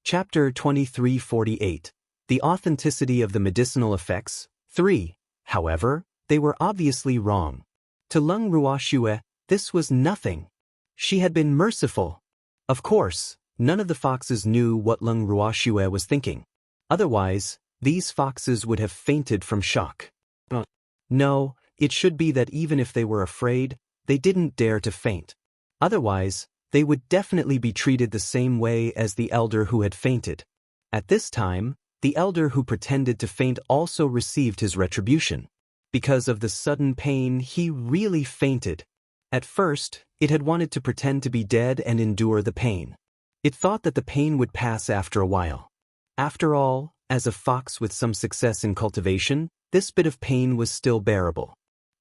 Chapter 2348. The Authenticity of the Medicinal Effects. 3. However, they were obviously wrong. To Lung Ruoxue, this was nothing. She had been merciful. Of course, none of the foxes knew what Lung Ruoxue was thinking. Otherwise, these foxes would have fainted from shock. No, it should be that even if they were afraid, they didn't dare to faint. Otherwise, they would definitely be treated the same way as the elder who had fainted. At this time, the elder who pretended to faint also received his retribution. Because of the sudden pain, he really fainted. At first, it had wanted to pretend to be dead and endure the pain. It thought that the pain would pass after a while. After all, as a fox with some success in cultivation, this bit of pain was still bearable.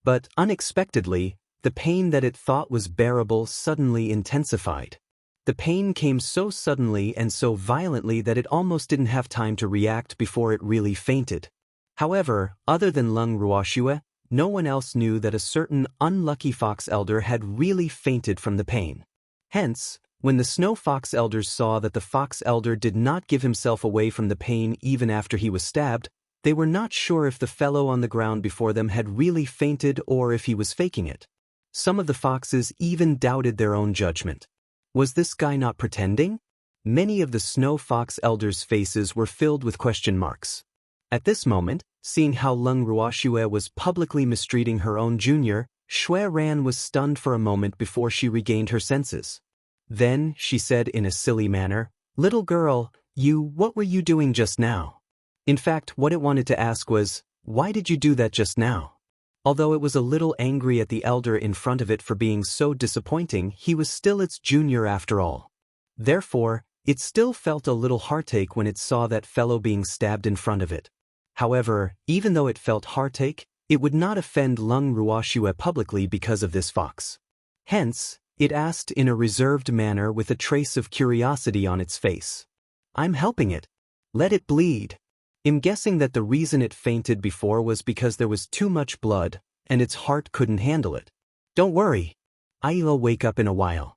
But unexpectedly, the pain that it thought was bearable suddenly intensified. The pain came so suddenly and so violently that it almost didn't have time to react before it really fainted. However, other than Lung Ruoxue, no one else knew that a certain unlucky fox elder had really fainted from the pain. Hence, when the snow fox elders saw that the fox elder did not give himself away from the pain even after he was stabbed, they were not sure if the fellow on the ground before them had really fainted or if he was faking it. Some of the foxes even doubted their own judgment. Was this guy not pretending? Many of the snow fox elders' faces were filled with question marks. At this moment, seeing how Lung Ruoxue was publicly mistreating her own junior, Shui Ran was stunned for a moment before she regained her senses. Then, she said in a silly manner, "Little girl, what were you doing just now?" In fact, what it wanted to ask was, why did you do that just now? Although it was a little angry at the elder in front of it for being so disappointing, he was still its junior after all. Therefore, it still felt a little heartache when it saw that fellow being stabbed in front of it. However, even though it felt heartache, it would not offend Lung Ruoxue publicly because of this fox. Hence, it asked in a reserved manner with a trace of curiosity on its face. "I'm helping it. Let it bleed." I'm guessing that the reason it fainted before was because there was too much blood, and its heart couldn't handle it. "Don't worry. I'll wake up in a while,"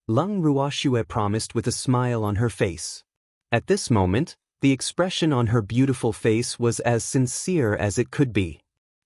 Lung Ruoxue promised with a smile on her face. At this moment, the expression on her beautiful face was as sincere as it could be.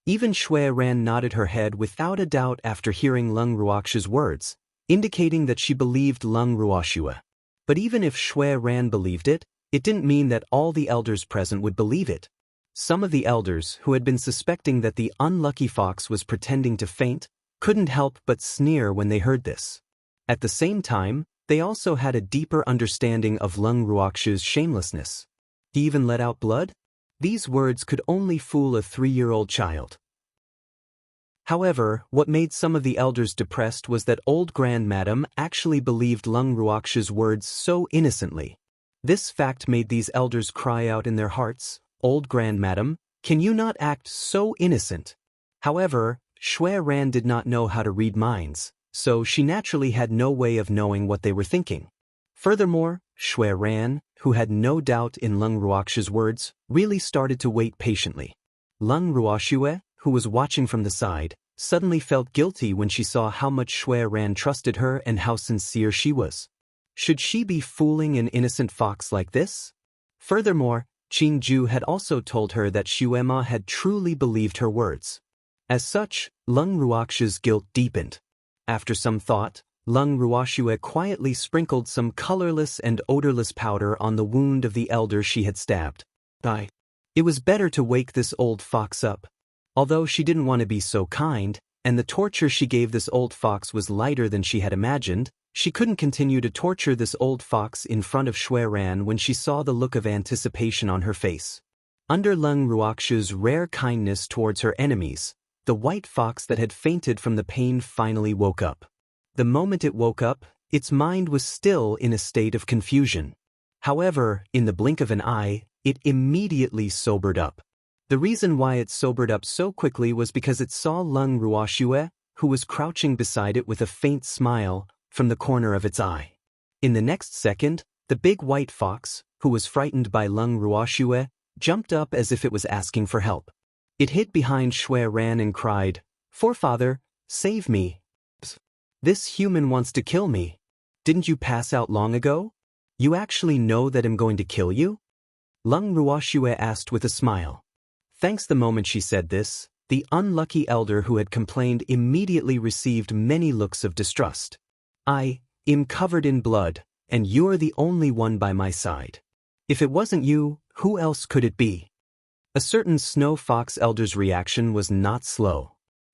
Even Shui Ran nodded her head without a doubt after hearing Lung Ruoxue's words, indicating that she believed Lung Ruoxue. But even if Shui Ran believed it, it didn't mean that all the elders present would believe it. Some of the elders, who had been suspecting that the unlucky fox was pretending to faint, couldn't help but sneer when they heard this. At the same time, they also had a deeper understanding of Lung Ruoxue's shamelessness. He even let out blood? These words could only fool a 3-year-old child. However, what made some of the elders depressed was that old grandmadam actually believed Lung Ruoxue's words so innocently. This fact made these elders cry out in their hearts, "Old grandmadam, can you not act so innocent?" However, Shui Ran did not know how to read minds, so she naturally had no way of knowing what they were thinking. Furthermore, Shui Ran, who had no doubt in Lung Ruoxue's words, really started to wait patiently. Lung Ruoxue, who was watching from the side, suddenly felt guilty when she saw how much Shui Ran trusted her and how sincere she was. Should she be fooling an innocent fox like this? Furthermore, Qing Ju had also told her that Shuema had truly believed her words. As such, Lung Ruoxue's guilt deepened. After some thought, Lung Ruoxue quietly sprinkled some colorless and odorless powder on the wound of the elder she had stabbed. It was better to wake this old fox up. Although she didn't want to be so kind, and the torture she gave this old fox was lighter than she had imagined, she couldn't continue to torture this old fox in front of Shui Ran when she saw the look of anticipation on her face. Under Lung Ruoxue's rare kindness towards her enemies, the white fox that had fainted from the pain finally woke up. The moment it woke up, its mind was still in a state of confusion. However, in the blink of an eye, it immediately sobered up. The reason why it sobered up so quickly was because it saw Lung Ruoxue, who was crouching beside it with a faint smile, from the corner of its eye. In the next second, the big white fox, who was frightened by Lung Ruoxue, jumped up as if it was asking for help. It hid behind Shui Ran and cried, "Forefather, save me. This human wants to kill me. Didn't you pass out long ago?" You actually know that I'm going to kill you? Lung Ruoxue asked with a smile. Thanks. The moment she said this, the unlucky elder who had complained immediately received many looks of distrust. I am covered in blood, and you're the only one by my side. If it wasn't you, who else could it be? A certain snow fox elder's reaction was not slow.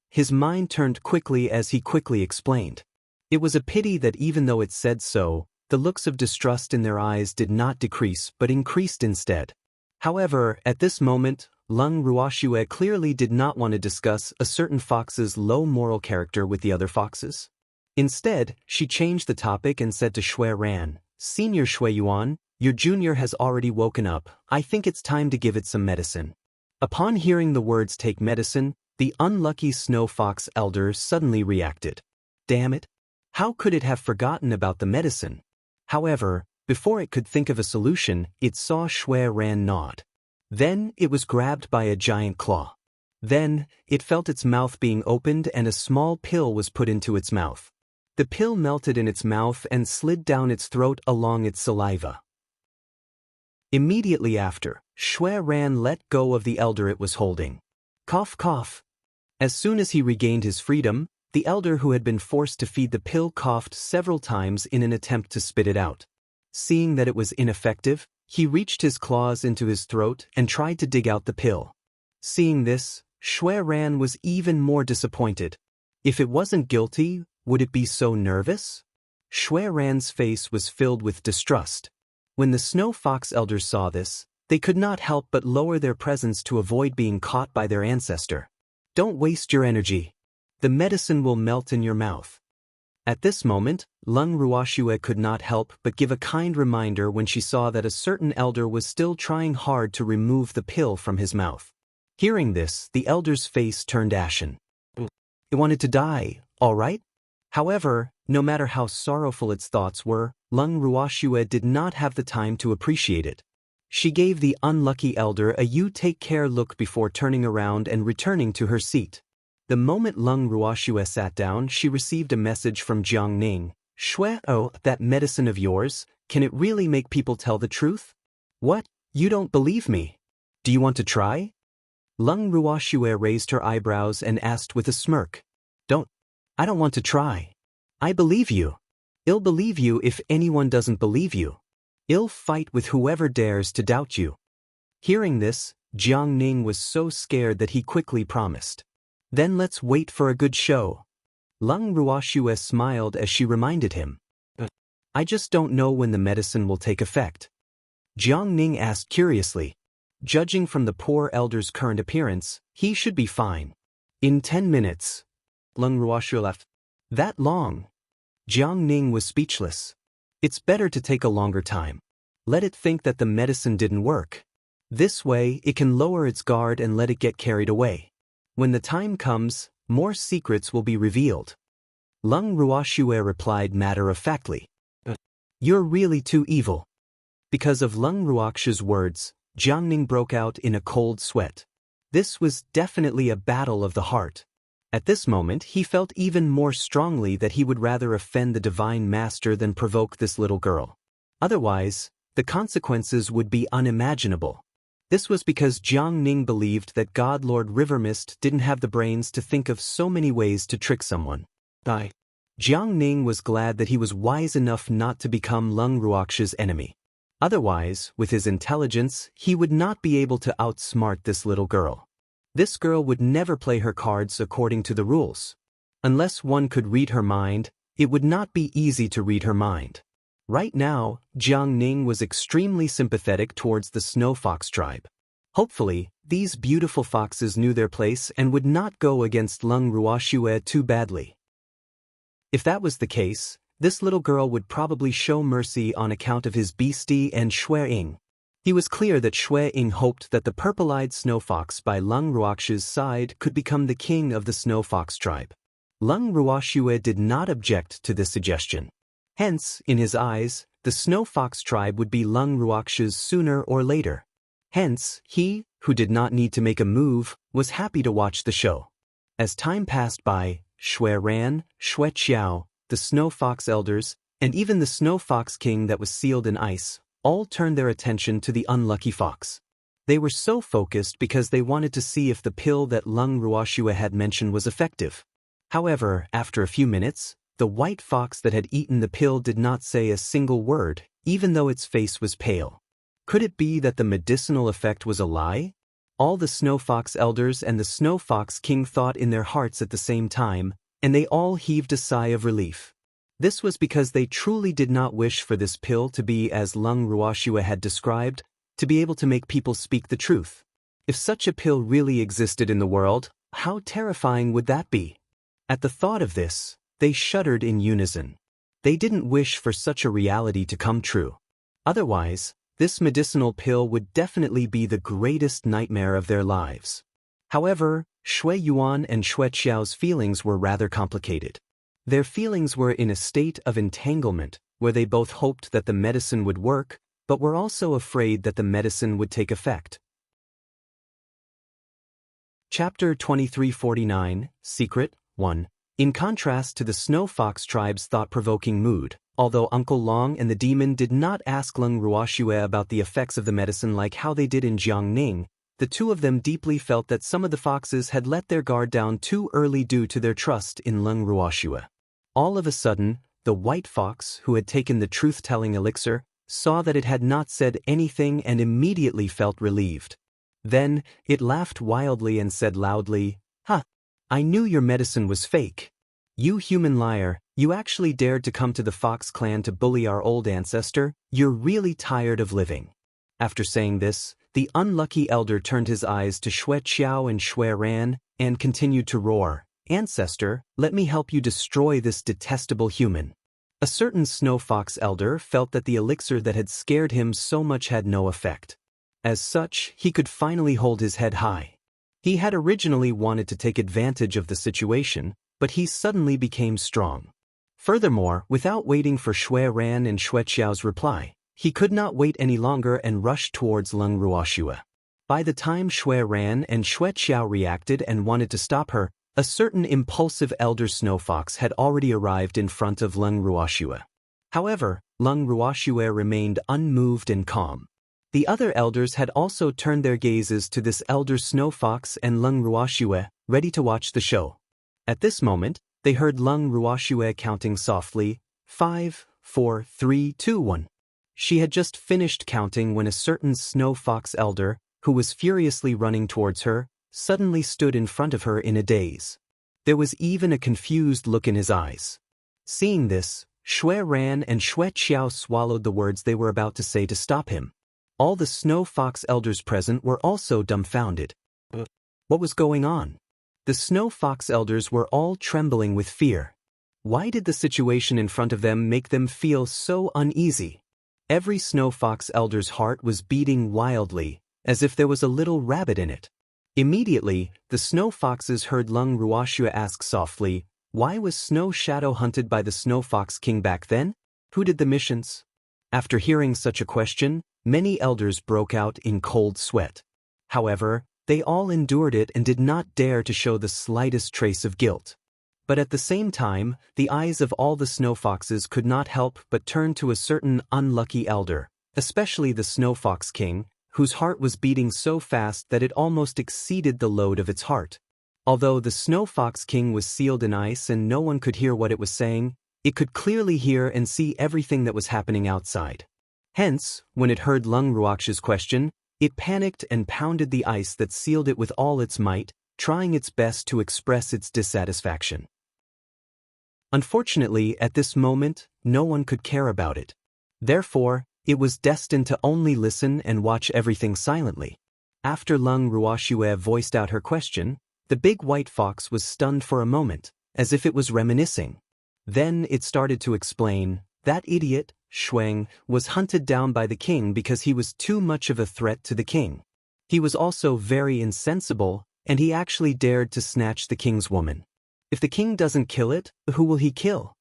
His mind turned quickly as he quickly explained. It was a pity that even though it said so, the looks of distrust in their eyes did not decrease but increased instead. However, at this moment, Lung Ruoxue clearly did not want to discuss a certain fox's low moral character with the other foxes. Instead, she changed the topic and said to Shui Ran, Senior Shui Yuan, your junior has already woken up. I think it's time to give it some medicine. Upon hearing the words take medicine, the unlucky snow fox elder suddenly reacted. Damn it! How could it have forgotten about the medicine? However, before it could think of a solution, it saw Shui Ran nod. Then, it was grabbed by a giant claw. Then, it felt its mouth being opened and a small pill was put into its mouth. The pill melted in its mouth and slid down its throat along its saliva. Immediately after, Shui Ran let go of the elder it was holding. Cough cough. As soon as he regained his freedom, the elder who had been forced to feed the pill coughed several times in an attempt to spit it out. Seeing that it was ineffective, he reached his claws into his throat and tried to dig out the pill. Seeing this, Shui Ran was even more disappointed. If it wasn't guilty, would it be so nervous? Shui Ran's face was filled with distrust. When the snow fox elders saw this, they could not help but lower their presence to avoid being caught by their ancestor. Don't waste your energy. The medicine will melt in your mouth. At this moment, Lung Ruoxue could not help but give a kind reminder when she saw that a certain elder was still trying hard to remove the pill from his mouth. Hearing this, the elder's face turned ashen. It wanted to die, all right? However, no matter how sorrowful its thoughts were, Lung Ruoxue did not have the time to appreciate it. She gave the unlucky elder a you take care look before turning around and returning to her seat. The moment Lung Ruoxue sat down, she received a message from Jiang Ning. Shui, oh, that medicine of yours, can it really make people tell the truth? What? You don't believe me? Do you want to try? Lung Ruoxue raised her eyebrows and asked with a smirk. I don't want to try. I believe you. I'll believe you if anyone doesn't believe you. I'll fight with whoever dares to doubt you. Hearing this, Jiang Ning was so scared that he quickly promised. Then let's wait for a good show. Lung Ruoxue smiled as she reminded him. I just don't know when the medicine will take effect. Jiang Ning asked curiously. Judging from the poor elder's current appearance, he should be fine. In 10 minutes. Lung Ruoxue left. That long? Jiang Ning was speechless. It's better to take a longer time. Let it think that the medicine didn't work. This way, it can lower its guard and let it get carried away. When the time comes, more secrets will be revealed. Lung Ruoxue replied matter-of-factly. You're really too evil. Because of Lung Ruoxue's words, Jiang Ning broke out in a cold sweat. This was definitely a battle of the heart. At this moment, he felt even more strongly that he would rather offend the Divine Master than provoke this little girl. Otherwise, the consequences would be unimaginable. This was because Jiang Ning believed that God Lord Rivermist didn't have the brains to think of so many ways to trick someone. Jiang Ning was glad that he was wise enough not to become Lung Ruoxue's enemy. Otherwise, with his intelligence, he would not be able to outsmart this little girl. This girl would never play her cards according to the rules. Unless one could read her mind, it would not be easy to read her mind. Right now, Jiang Ning was extremely sympathetic towards the Snow Fox tribe. Hopefully, these beautiful foxes knew their place and would not go against Lung Ruoxue too badly. If that was the case, this little girl would probably show mercy on account of his beastie and Shui Ying. He was clear that Shui Ying hoped that the purple-eyed snow fox by Lung Ruoxue's side could become the king of the Snow Fox tribe. Lung Ruoxue did not object to this suggestion. Hence, in his eyes, the Snow Fox tribe would be Lung Ruoxue's sooner or later. Hence, he, who did not need to make a move, was happy to watch the show. As time passed by, Shui Ran, Shui Qiao, the Snow Fox elders, and even the snow fox king that was sealed in ice, all turned their attention to the unlucky fox. They were so focused because they wanted to see if the pill that Lung Ruoxue had mentioned was effective. However, after a few minutes, the white fox that had eaten the pill did not say a single word, even though its face was pale. Could it be that the medicinal effect was a lie? All the snow fox elders and the snow fox king thought in their hearts at the same time, and they all heaved a sigh of relief. This was because they truly did not wish for this pill to be as Lung Ruoxue had described, to be able to make people speak the truth. If such a pill really existed in the world, how terrifying would that be? At the thought of this, they shuddered in unison. They didn't wish for such a reality to come true. Otherwise, this medicinal pill would definitely be the greatest nightmare of their lives. However, Shui Yuan and Shui Qiao's feelings were rather complicated. Their feelings were in a state of entanglement, where they both hoped that the medicine would work, but were also afraid that the medicine would take effect. Chapter 2349, Secret 1. In contrast to the Snow Fox tribe's thought-provoking mood, although Uncle Long and the demon did not ask Lung Ruoxue about the effects of the medicine like how they did in Jiangning, the two of them deeply felt that some of the foxes had let their guard down too early due to their trust in Lung Ruoxue. All of a sudden, the white fox, who had taken the truth-telling elixir, saw that it had not said anything and immediately felt relieved. Then, it laughed wildly and said loudly, "Ha! I knew your medicine was fake. You human liar, you actually dared to come to the Fox clan to bully our old ancestor? You're really tired of living." After saying this, the unlucky elder turned his eyes to Shui Qiao and Shui Ran, and continued to roar, "Ancestor, let me help you destroy this detestable human." A certain snow fox elder felt that the elixir that had scared him so much had no effect. As such, he could finally hold his head high. He had originally wanted to take advantage of the situation, but he suddenly became strong. Furthermore, without waiting for Shui Ran and Shui Qiao's reply, he could not wait any longer and rushed towards Lung Ruoxue. By the time Shui Ran and Shui Qiao reacted and wanted to stop her, a certain impulsive elder snow fox had already arrived in front of Lung Ruoxue. However, Lung Ruoxue remained unmoved and calm. The other elders had also turned their gazes to this elder snow fox and Lung Ruoxue, ready to watch the show. At this moment, they heard Lung Ruoxue counting softly, 5, 4, 3, 2, 1. She had just finished counting when a certain snow fox elder, who was furiously running towards her, suddenly stood in front of her in a daze. There was even a confused look in his eyes. Seeing this, Shui Ran and Shui Qiao swallowed the words they were about to say to stop him. All the snow fox elders present were also dumbfounded. What was going on? The snow fox elders were all trembling with fear. Why did the situation in front of them make them feel so uneasy? Every snow fox elder's heart was beating wildly, as if there was a little rabbit in it. Immediately, the snow foxes heard Lung Ruoxue ask softly, "Why was Snow Shadow hunted by the Snow Fox King back then? Who did the missions?" After hearing such a question, many elders broke out in cold sweat. However, they all endured it and did not dare to show the slightest trace of guilt. But at the same time, the eyes of all the snow foxes could not help but turn to a certain unlucky elder, especially the Snow Fox King, whose heart was beating so fast that it almost exceeded the load of its heart. Although the Snow Fox King was sealed in ice and no one could hear what it was saying, it could clearly hear and see everything that was happening outside. Hence, when it heard Lung Ruoxue's question, it panicked and pounded the ice that sealed it with all its might, trying its best to express its dissatisfaction. Unfortunately, at this moment, no one could care about it. Therefore, it was destined to only listen and watch everything silently. After Lung Ruoxue voiced out her question, the big white fox was stunned for a moment, as if it was reminiscing. Then it started to explain, "That idiot, Shuang, was hunted down by the king because he was too much of a threat to the king. He was also very insensible, and he actually dared to snatch the king's woman. If the king doesn't kill it, who will he kill?"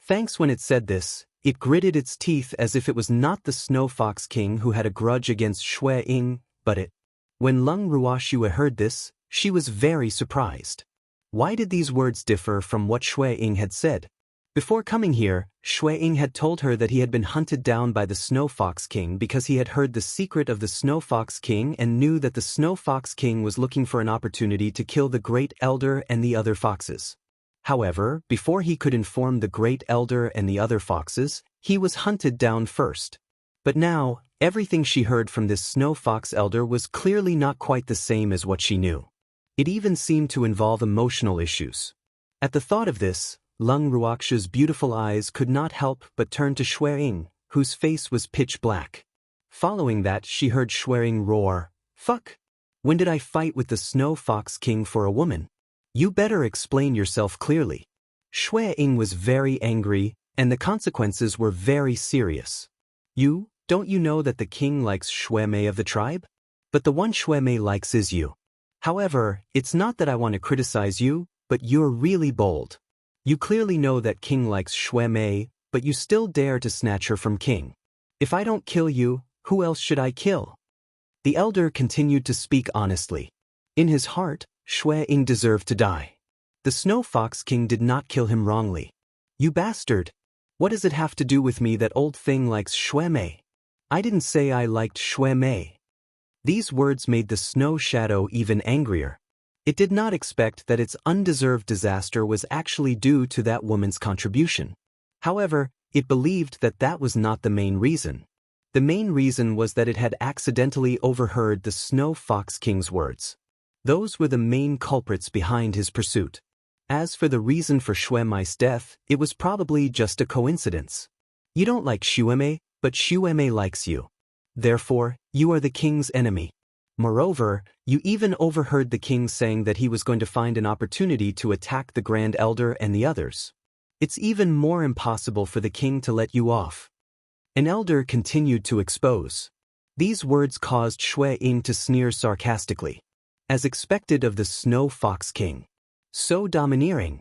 Thanks when it said this, it gritted its teeth as if it was not the Snow Fox King who had a grudge against Shui Ying, but it. When Lung Ruoxue heard this, she was very surprised. Why did these words differ from what Shui Ying had said? Before coming here, Shui-Ying had told her that he had been hunted down by the Snow Fox King because he had heard the secret of the Snow Fox King and knew that the Snow Fox King was looking for an opportunity to kill the Great Elder and the other foxes. However, before he could inform the Great Elder and the other foxes, he was hunted down first. But now, everything she heard from this Snow Fox Elder was clearly not quite the same as what she knew. It even seemed to involve emotional issues. At the thought of this, Lung Ruoxu's beautiful eyes could not help but turn to Shui-Ying, whose face was pitch black. Following that, she heard Shui-Ying roar, "Fuck! When did I fight with the Snow Fox King for a woman? You better explain yourself clearly." Shui-Ying was very angry, and the consequences were very serious. Don't you know that the king likes Shui-Mei of the tribe? But the one Shui-Mei likes is you. However, it's not that I want to criticize you, but you're really bold. You clearly know that king likes Shui-Mei, but you still dare to snatch her from king. If I don't kill you, who else should I kill? The elder continued to speak honestly. In his heart, Shui-Ying deserved to die. The Snow Fox King did not kill him wrongly. You bastard! What does it have to do with me that old thing likes Shui-Mei? I didn't say I liked Shui-Mei. These words made the Snow Shadow even angrier. It did not expect that its undeserved disaster was actually due to that woman's contribution. However, it believed that that was not the main reason. The main reason was that it had accidentally overheard the Snow Fox King's words. Those were the main culprits behind his pursuit. As for the reason for Shui-Mei's death, it was probably just a coincidence. You don't like Shui-Mei, but Shui-Mei likes you. Therefore, you are the king's enemy. Moreover, you even overheard the king saying that he was going to find an opportunity to attack the Grand Elder and the others. It's even more impossible for the king to let you off. An elder continued to expose. These words caused Shui-Ying to sneer sarcastically. As expected of the Snow Fox King. So domineering.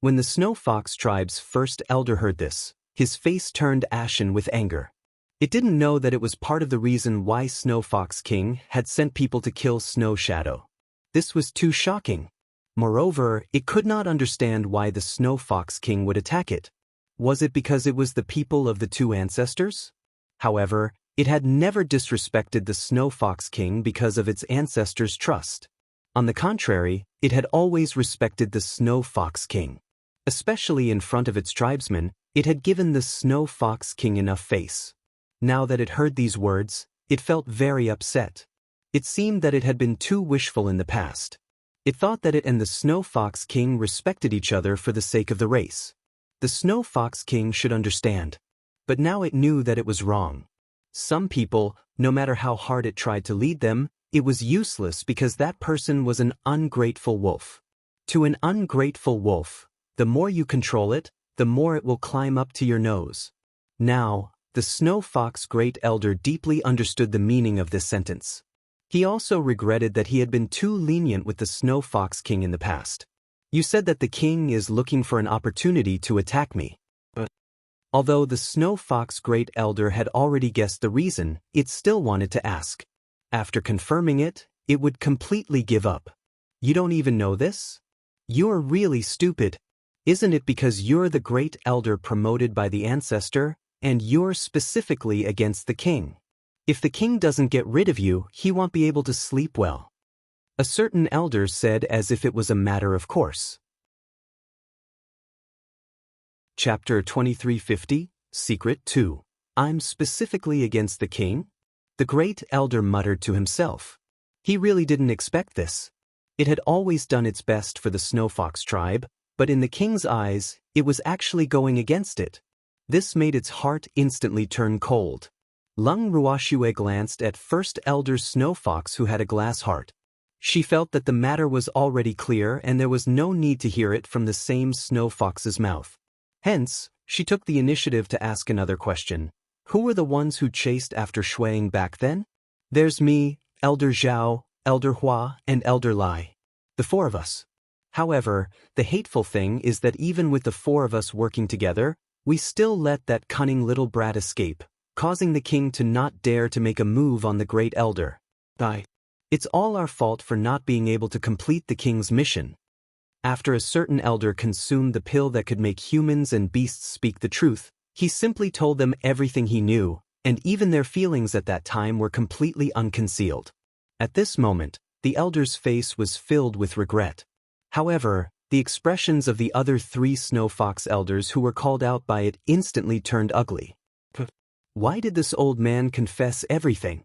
When the Snow Fox tribe's first elder heard this, his face turned ashen with anger. It didn't know that it was part of the reason why Snow Fox King had sent people to kill Snow Shadow. This was too shocking. Moreover, it could not understand why the Snow Fox King would attack it. Was it because it was the people of the two ancestors? However, it had never disrespected the Snow Fox King because of its ancestors' trust. On the contrary, it had always respected the Snow Fox King. Especially in front of its tribesmen, it had given the Snow Fox King enough face. Now that it heard these words, it felt very upset. It seemed that it had been too wishful in the past. It thought that it and the Snow Fox King respected each other for the sake of the race. The Snow Fox King should understand. But now it knew that it was wrong. Some people, no matter how hard it tried to lead them, it was useless because that person was an ungrateful wolf. To an ungrateful wolf, the more you control it, the more it will climb up to your nose. Now, the Snow Fox Great Elder deeply understood the meaning of this sentence. He also regretted that he had been too lenient with the Snow Fox King in the past. You said that the king is looking for an opportunity to attack me. But although the Snow Fox Great Elder had already guessed the reason, it still wanted to ask. After confirming it, it would completely give up. You don't even know this? You're really stupid. Isn't it because you're the Great Elder promoted by the ancestor, and you're specifically against the king? If the king doesn't get rid of you, he won't be able to sleep well. A certain elder said as if it was a matter of course. Chapter 2350, Secret 2. I'm specifically against the king? The Great Elder muttered to himself. He really didn't expect this. It had always done its best for the Snow Fox tribe, but in the king's eyes, it was actually going against it. This made its heart instantly turn cold. Lung Ruoxue glanced at First Elder Snow Fox, who had a glass heart. She felt that the matter was already clear and there was no need to hear it from the same Snow Fox's mouth. Hence, she took the initiative to ask another question. Who were the ones who chased after Shui-Ying back then? There's me, Elder Zhao, Elder Hua, and Elder Lai. The four of us. However, the hateful thing is that even with the four of us working together, we still let that cunning little brat escape, causing the king to not dare to make a move on the Great Elder. It's all our fault for not being able to complete the king's mission. After a certain elder consumed the pill that could make humans and beasts speak the truth, he simply told them everything he knew, and even their feelings at that time were completely unconcealed. At this moment, the elder's face was filled with regret. However, the expressions of the other 3 snow fox elders who were called out by it instantly turned ugly. Why did this old man confess everything?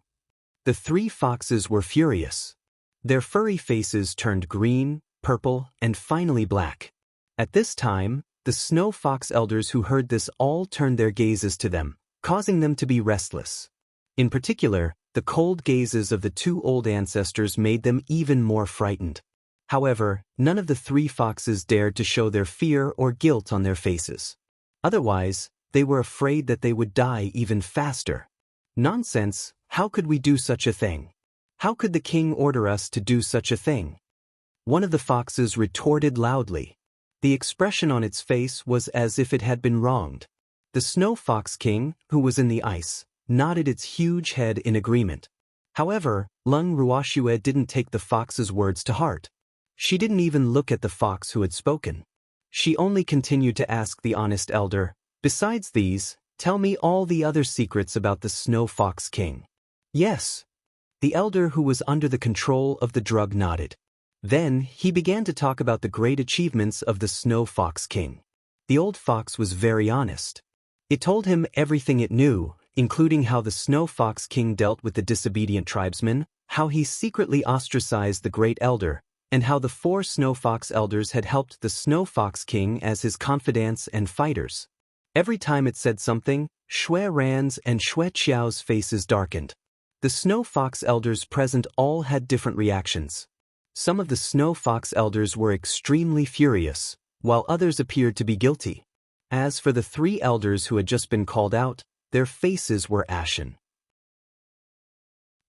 The 3 foxes were furious. Their furry faces turned green, purple, and finally black. At this time, the snow fox elders who heard this all turned their gazes to them, causing them to be restless. In particular, the cold gazes of the 2 old ancestors made them even more frightened. However, none of the 3 foxes dared to show their fear or guilt on their faces. Otherwise, they were afraid that they would die even faster. Nonsense, how could we do such a thing? How could the king order us to do such a thing? One of the foxes retorted loudly. The expression on its face was as if it had been wronged. The Snow Fox King, who was in the ice, nodded its huge head in agreement. However, Lung Ruoxue didn't take the fox's words to heart. She didn't even look at the fox who had spoken. She only continued to ask the honest elder, "Besides these, tell me all the other secrets about the Snow Fox King." "Yes." The elder who was under the control of the drug nodded. Then, he began to talk about the great achievements of the Snow Fox King. The old fox was very honest. It told him everything it knew, including how the Snow Fox King dealt with the disobedient tribesmen, how he secretly ostracized the great elder, and how the 4 Snow Fox elders had helped the Snow Fox King as his confidants and fighters. Every time it said something, Shui Ran's and Shui Qiao's faces darkened. The Snow Fox elders present all had different reactions. Some of the Snow Fox elders were extremely furious, while others appeared to be guilty. As for the 3 elders who had just been called out, their faces were ashen.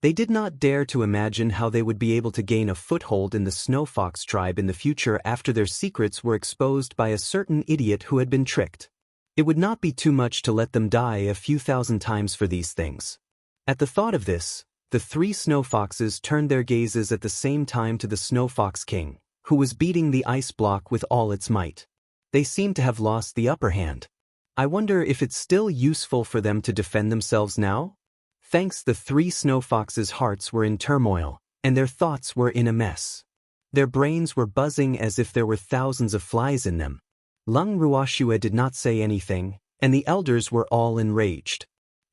They did not dare to imagine how they would be able to gain a foothold in the Snow Fox tribe in the future after their secrets were exposed by a certain idiot who had been tricked. It would not be too much to let them die a few thousand times for these things. At the thought of this, the 3 snow foxes turned their gazes at the same time to the Snow Fox King, who was beating the ice block with all its might. They seemed to have lost the upper hand. I wonder if it's still useful for them to defend themselves now? Thanks, the 3 snow foxes' hearts were in turmoil, and their thoughts were in a mess. Their brains were buzzing as if there were thousands of flies in them. Lung Ruoxue did not say anything, and the elders were all enraged.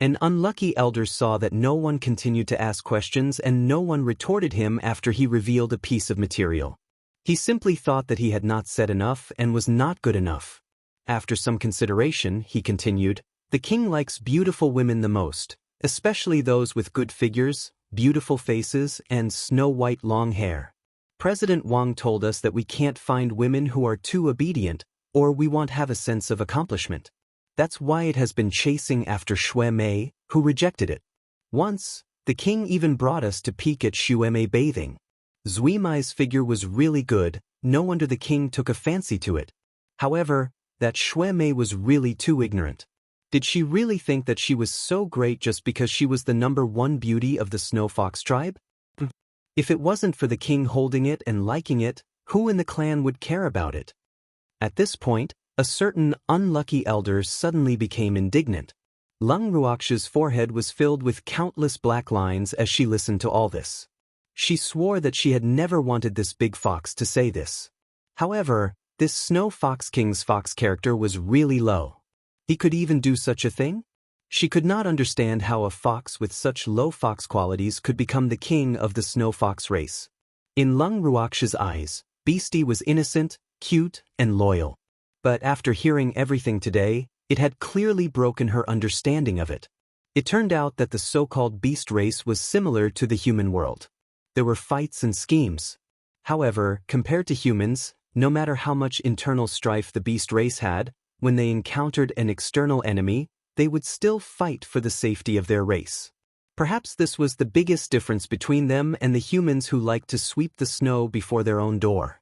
An unlucky elder saw that no one continued to ask questions and no one retorted him after he revealed a piece of material. He simply thought that he had not said enough and was not good enough. After some consideration, he continued, "The king likes beautiful women the most, especially those with good figures, beautiful faces, and snow-white long hair. President Wang told us that we can't find women who are too obedient, or we won't have a sense of accomplishment. That's why it has been chasing after Shui Mei, who rejected it. Once, the king even brought us to peek at Shui Mei bathing. Zui Mai's figure was really good, no wonder the king took a fancy to it. However, that Shui Mei was really too ignorant. Did she really think that she was so great just because she was the #1 beauty of the Snow Fox tribe? If it wasn't for the king holding it and liking it, who in the clan would care about it?" At this point, a certain unlucky elder suddenly became indignant. Lung Ruoxue's forehead was filled with countless black lines as she listened to all this. She swore that she had never wanted this big fox to say this. However, this Snow Fox King's fox character was really low. He could even do such a thing? She could not understand how a fox with such low fox qualities could become the king of the Snow Fox race. In Lung Ruoxue's eyes, Beastie was innocent, cute, and loyal. But after hearing everything today, it had clearly broken her understanding of it. It turned out that the so-called beast race was similar to the human world. There were fights and schemes. However, compared to humans, no matter how much internal strife the beast race had, when they encountered an external enemy, they would still fight for the safety of their race. Perhaps this was the biggest difference between them and the humans who liked to sweep the snow before their own door.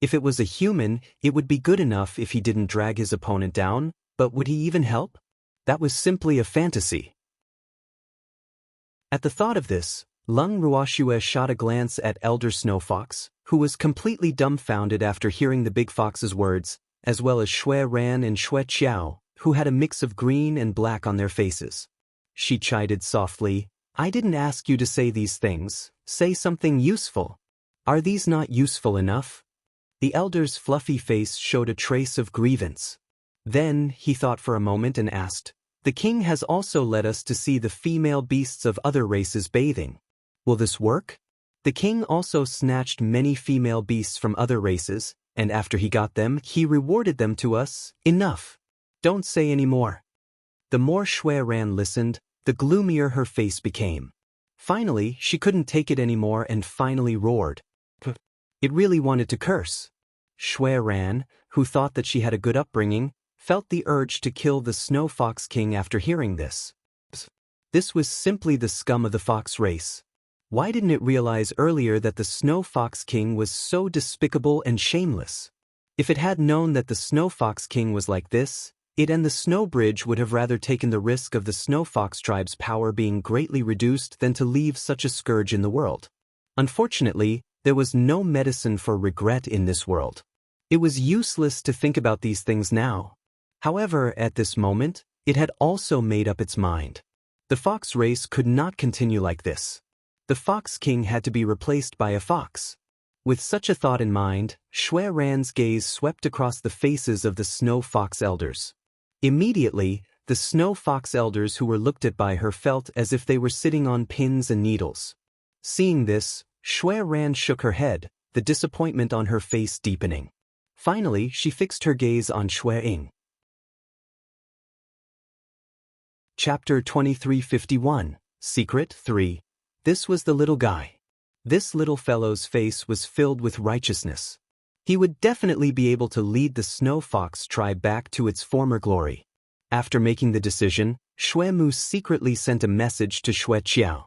If it was a human, it would be good enough if he didn't drag his opponent down, but would he even help? That was simply a fantasy. At the thought of this, Lung Ruoshue shot a glance at Elder Snow Fox, who was completely dumbfounded after hearing the big fox's words, as well as Shui Ran and Shui Qiao, who had a mix of green and black on their faces. She chided softly, "I didn't ask you to say these things, say something useful. Are these not useful enough?" The elder's fluffy face showed a trace of grievance. Then he thought for a moment and asked, "The king has also led us to see the female beasts of other races bathing. Will this work?" The king also snatched many female beasts from other races, and after he got them, he rewarded them to us. Enough. Don't say any more. The more Shui Ran listened, the gloomier her face became. Finally, she couldn't take it anymore and finally roared. It really wanted to curse. Shui Ran, who thought that she had a good upbringing, felt the urge to kill the Snow Fox King after hearing this. This was simply the scum of the fox race. Why didn't it realize earlier that the Snow Fox King was so despicable and shameless? If it had known that the Snow Fox King was like this, it and the Snow Bridge would have rather taken the risk of the Snow Fox tribe's power being greatly reduced than to leave such a scourge in the world. Unfortunately, there was no medicine for regret in this world. It was useless to think about these things now. However, at this moment, it had also made up its mind. The fox race could not continue like this. The Fox King had to be replaced by a fox. With such a thought in mind, Shui Ran's gaze swept across the faces of the Snow Fox elders. Immediately, the Snow Fox elders who were looked at by her felt as if they were sitting on pins and needles. Seeing this, Shui Ran shook her head, the disappointment on her face deepening. Finally, she fixed her gaze on Shui Ying. Chapter 2351, Secret 3. This was the little guy. This little fellow's face was filled with righteousness. He would definitely be able to lead the Snow Fox tribe back to its former glory. After making the decision, Shui Mu secretly sent a message to Shui Qiao.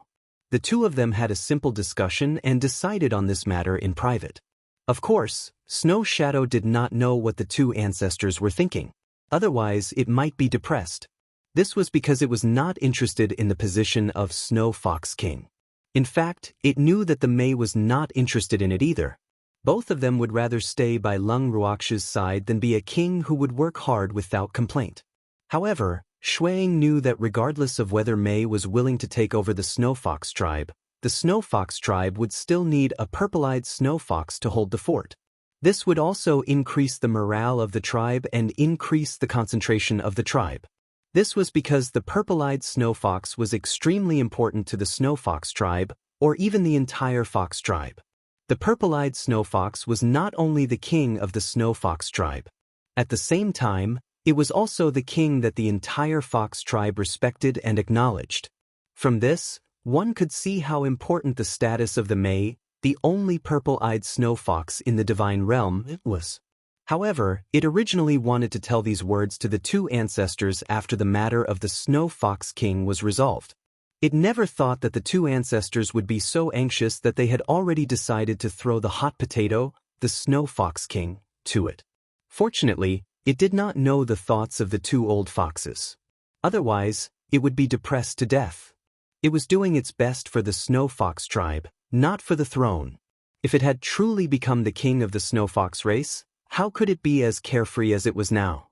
The two of them had a simple discussion and decided on this matter in private. Of course, Snow Shadow did not know what the two ancestors were thinking. Otherwise, it might be depressed. This was because it was not interested in the position of Snow Fox King. In fact, it knew that the Mei was not interested in it either. Both of them would rather stay by Lung Ruox's side than be a king who would work hard without complaint. However, Shui Ying knew that regardless of whether Mei was willing to take over the Snow Fox tribe, the Snow Fox tribe would still need a purple-eyed snow fox to hold the fort. This would also increase the morale of the tribe and increase the concentration of the tribe. This was because the purple-eyed snow fox was extremely important to the Snow Fox tribe, or even the entire fox tribe. The purple-eyed snow fox was not only the king of the Snow Fox tribe. At the same time, it was also the king that the entire fox tribe respected and acknowledged. From this, one could see how important the status of the Mei, the only purple-eyed snow fox in the divine realm, was. However, it originally wanted to tell these words to the two ancestors after the matter of the Snow Fox King was resolved. It never thought that the two ancestors would be so anxious that they had already decided to throw the hot potato, the Snow Fox King, to it. Fortunately, it did not know the thoughts of the two old foxes. Otherwise, it would be depressed to death. It was doing its best for the Snow Fox tribe, not for the throne. If it had truly become the king of the Snow Fox race, how could it be as carefree as it was now?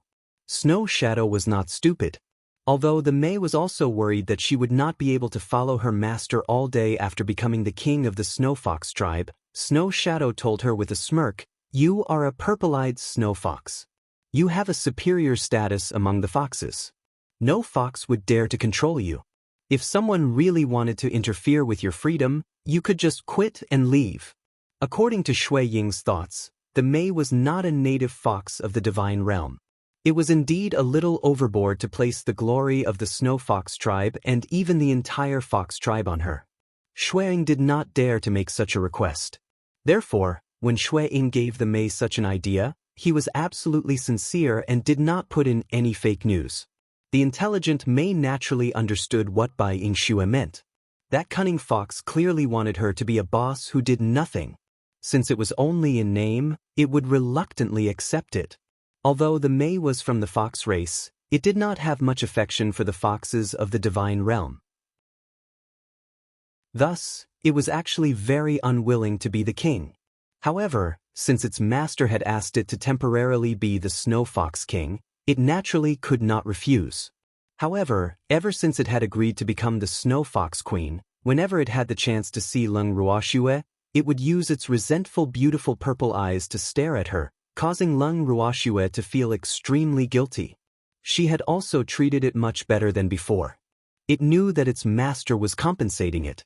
Snow Shadow was not stupid. Although the Mei was also worried that she would not be able to follow her master all day after becoming the king of the Snow Fox tribe, Snow Shadow told her with a smirk, "You are a purple-eyed snow fox. You have a superior status among the foxes. No fox would dare to control you. If someone really wanted to interfere with your freedom, you could just quit and leave." According to Shui Ying's thoughts, the Mei was not a native fox of the divine realm. It was indeed a little overboard to place the glory of the Snow Fox tribe and even the entire fox tribe on her. Shui Ying did not dare to make such a request. Therefore, when Shui Ying gave the Mei such an idea, he was absolutely sincere and did not put in any fake news. The intelligent Mei naturally understood what Bai Ying Shue meant. That cunning fox clearly wanted her to be a boss who did nothing. Since it was only in name, it would reluctantly accept it. Although the Mei was from the fox race, it did not have much affection for the foxes of the divine realm. Thus, It was actually very unwilling to be the king. However, since its master had asked it to temporarily be the Snow Fox King, it naturally could not refuse. However, ever since it had agreed to become the Snow Fox Queen, whenever it had the chance to see Lung Ruoxue, it would use its resentful beautiful purple eyes to stare at her, causing Lung Ruoxue to feel extremely guilty. She had also treated it much better than before. It knew that its master was compensating it.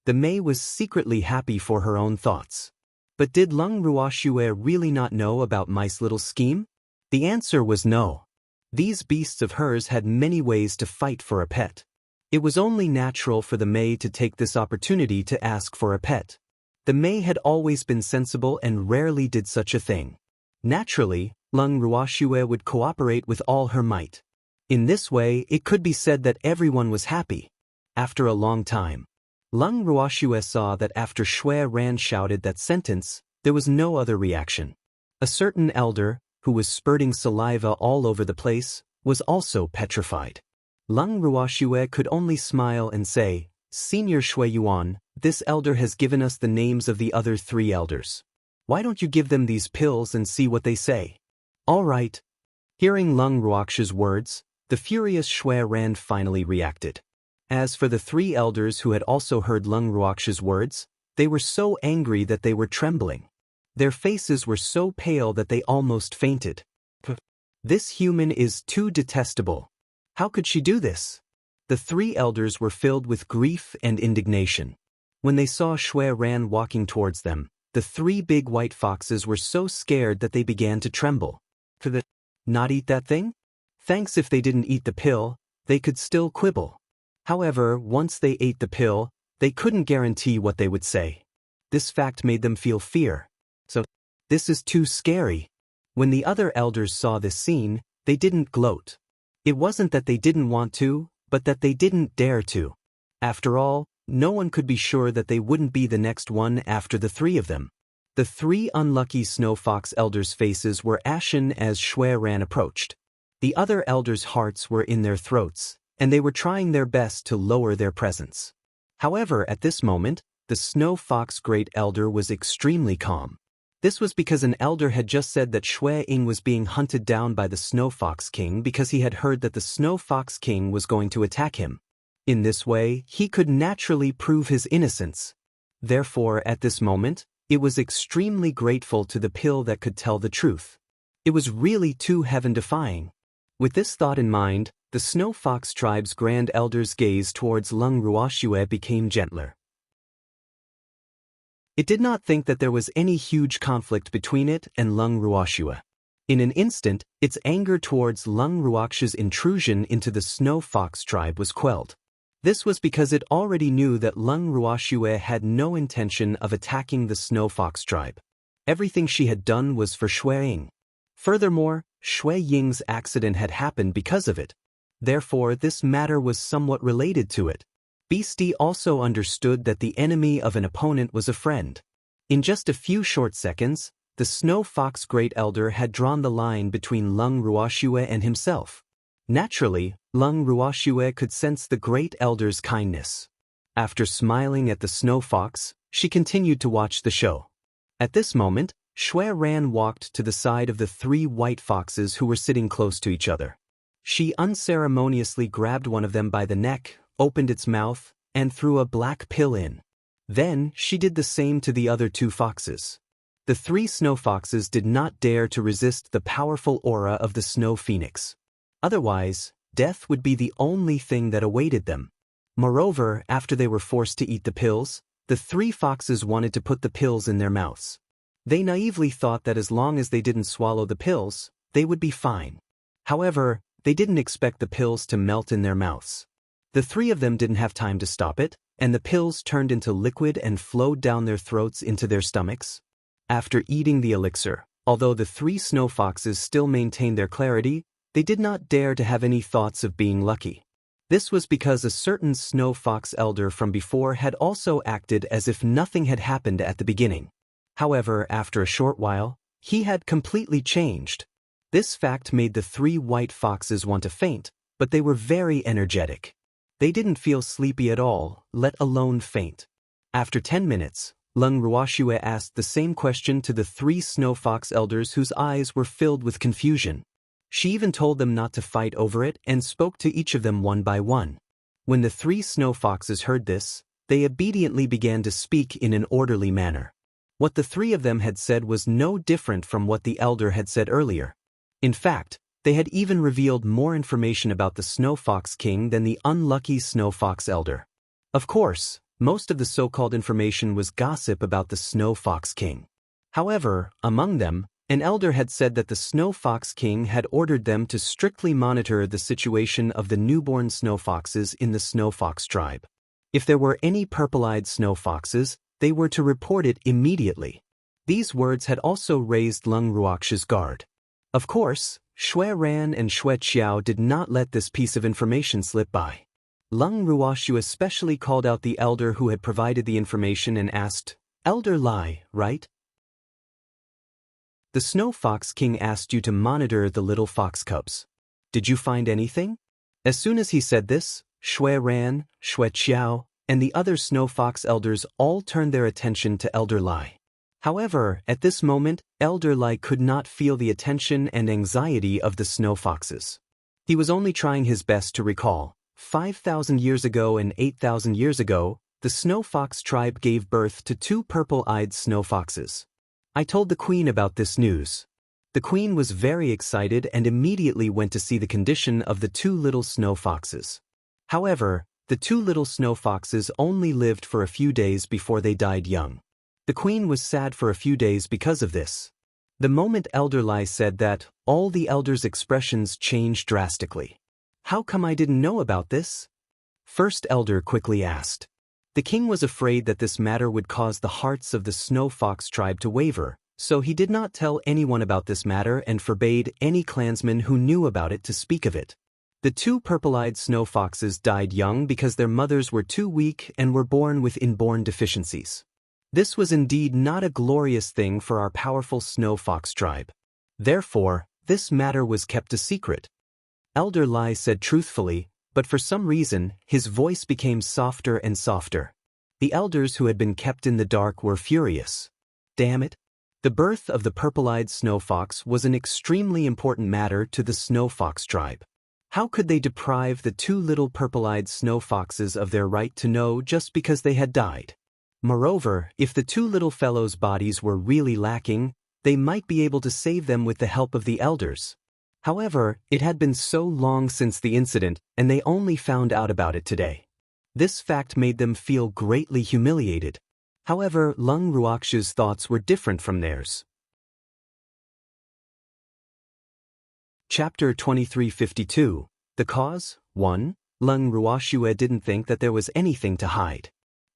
The Mei was secretly happy for her own thoughts. But did Lung Ruoxue really not know about Mai's little scheme? The answer was no. These beasts of hers had many ways to fight for a pet. It was only natural for the Mei to take this opportunity to ask for a pet. The Mei had always been sensible and rarely did such a thing. Naturally, Lung Ruoxue would cooperate with all her might. In this way, it could be said that everyone was happy. After a long time, Lung Ruoxue saw that after Shui Ran shouted that sentence, there was no other reaction. A certain elder, who was spurting saliva all over the place, was also petrified. Lung Ruoxue could only smile and say, "Senior Shui Yuan, this elder has given us the names of the other 3 elders. Why don't you give them these pills and see what they say?" "All right." Hearing Lung Ruoxue's words, the furious Shui Ran finally reacted. As for the 3 elders who had also heard Lung Ruoxue's words, they were so angry that they were trembling. Their faces were so pale that they almost fainted. This human is too detestable. How could she do this? The 3 elders were filled with grief and indignation. When they saw Shui Ran walking towards them, the 3 big white foxes were so scared that they began to tremble. Not eat that thing? Thanks, if they didn't eat the pill, they could still quibble. However, once they ate the pill, they couldn't guarantee what they would say. This fact made them feel fear. This is too scary. When the other elders saw this scene, they didn't gloat. It wasn't that they didn't want to, but that they didn't dare to. After all, no one could be sure that they wouldn't be the next one after the 3 of them. The 3 unlucky Snow Fox elders' faces were ashen as Shui Ran approached. The other elders' hearts were in their throats, and they were trying their best to lower their presence. However, at this moment, the Snow Fox Great Elder was extremely calm. This was because an elder had just said that Shui Ying was being hunted down by the Snow Fox King because he had heard that the Snow Fox King was going to attack him. In this way, he could naturally prove his innocence. Therefore, at this moment, it was extremely grateful to the pill that could tell the truth. It was really too heaven-defying. With this thought in mind, the Snow Fox tribe's grand elder's gaze towards Lung Ruoxue became gentler. It did not think that there was any huge conflict between it and Lung Ruoxue. In an instant, its anger towards Lung Ruoxue's intrusion into the Snow Fox tribe was quelled. This was because it already knew that Lung Ruoxue had no intention of attacking the Snow Fox tribe. Everything she had done was for Shui Ying. Furthermore, Shui Ying's accident had happened because of it. Therefore, this matter was somewhat related to it. Beastie also understood that the enemy of an opponent was a friend. In just a few short seconds, the Snow Fox Great Elder had drawn the line between Lung Ruoxue and himself. Naturally, Lung Ruoxue could sense the Great Elder's kindness. After smiling at the Snow Fox, she continued to watch the show. At this moment, Shui Ran walked to the side of the 3 white foxes who were sitting close to each other. She unceremoniously grabbed one of them by the neck, opened its mouth, and threw a black pill in. Then, she did the same to the other 2 foxes. The 3 snow foxes did not dare to resist the powerful aura of the snow phoenix. Otherwise, death would be the only thing that awaited them. Moreover, after they were forced to eat the pills, the 3 foxes wanted to put the pills in their mouths. They naively thought that as long as they didn't swallow the pills, they would be fine. However, they didn't expect the pills to melt in their mouths. The 3 of them didn't have time to stop it, and the pills turned into liquid and flowed down their throats into their stomachs. After eating the elixir, although the 3 snow foxes still maintained their clarity, they did not dare to have any thoughts of being lucky. This was because a certain snow fox elder from before had also acted as if nothing had happened at the beginning. However, after a short while, he had completely changed. This fact made the 3 white foxes want to faint, but they were very energetic. They didn't feel sleepy at all, let alone faint. After 10 minutes, Lung Ruoxue asked the same question to the 3 snow fox elders whose eyes were filled with confusion. She even told them not to fight over it and spoke to each of them one by one. When the 3 snow foxes heard this, they obediently began to speak in an orderly manner. What the 3 of them had said was no different from what the elder had said earlier. In fact, they had even revealed more information about the Snow Fox King than the unlucky Snow Fox Elder. Of course, most of the so-called information was gossip about the Snow Fox King. However, among them, an elder had said that the Snow Fox King had ordered them to strictly monitor the situation of the newborn snow foxes in the Snow Fox tribe. If there were any purple-eyed snow foxes, they were to report it immediately. These words had also raised Lung Ruoxue's guard. Of course, Shui Ran and Shui Qiao did not let this piece of information slip by. Lung Ruoxue especially called out the elder who had provided the information and asked, "Elder Lai, right? The Snow Fox King asked you to monitor the little fox cubs. Did you find anything?" As soon as he said this, Shui Ran, Shui Qiao, and the other Snow Fox elders all turned their attention to Elder Lai. However, at this moment, Elder Lai could not feel the attention and anxiety of the snow foxes. He was only trying his best to recall. 5,000 years ago and 8,000 years ago, the Snow Fox tribe gave birth to 2 purple-eyed snow foxes. I told the queen about this news. The queen was very excited and immediately went to see the condition of the 2 little snow foxes. However, the 2 little snow foxes only lived for a few days before they died young. The queen was sad for a few days because of this. The moment Elder Lai said that, all the elders' expressions changed drastically. "How come I didn't know about this?" First elder quickly asked. The king was afraid that this matter would cause the hearts of the Snow Fox tribe to waver, so he did not tell anyone about this matter and forbade any clansman who knew about it to speak of it. The 2 purple-eyed snow foxes died young because their mothers were too weak and were born with inborn deficiencies. This was indeed not a glorious thing for our powerful Snow Fox tribe. Therefore, this matter was kept a secret. Elder Lai said truthfully, but for some reason, his voice became softer and softer. The elders who had been kept in the dark were furious. Damn it! The birth of the purple-eyed snow fox was an extremely important matter to the Snow Fox tribe. How could they deprive the 2 little purple-eyed snow foxes of their right to know just because they had died? Moreover, if the 2 little fellows' bodies were really lacking, they might be able to save them with the help of the elders. However, it had been so long since the incident, and they only found out about it today. This fact made them feel greatly humiliated. However, Lung Ruoxue's thoughts were different from theirs. Chapter 2352. The Cause? 1. Lung Ruoxue didn't think that there was anything to hide.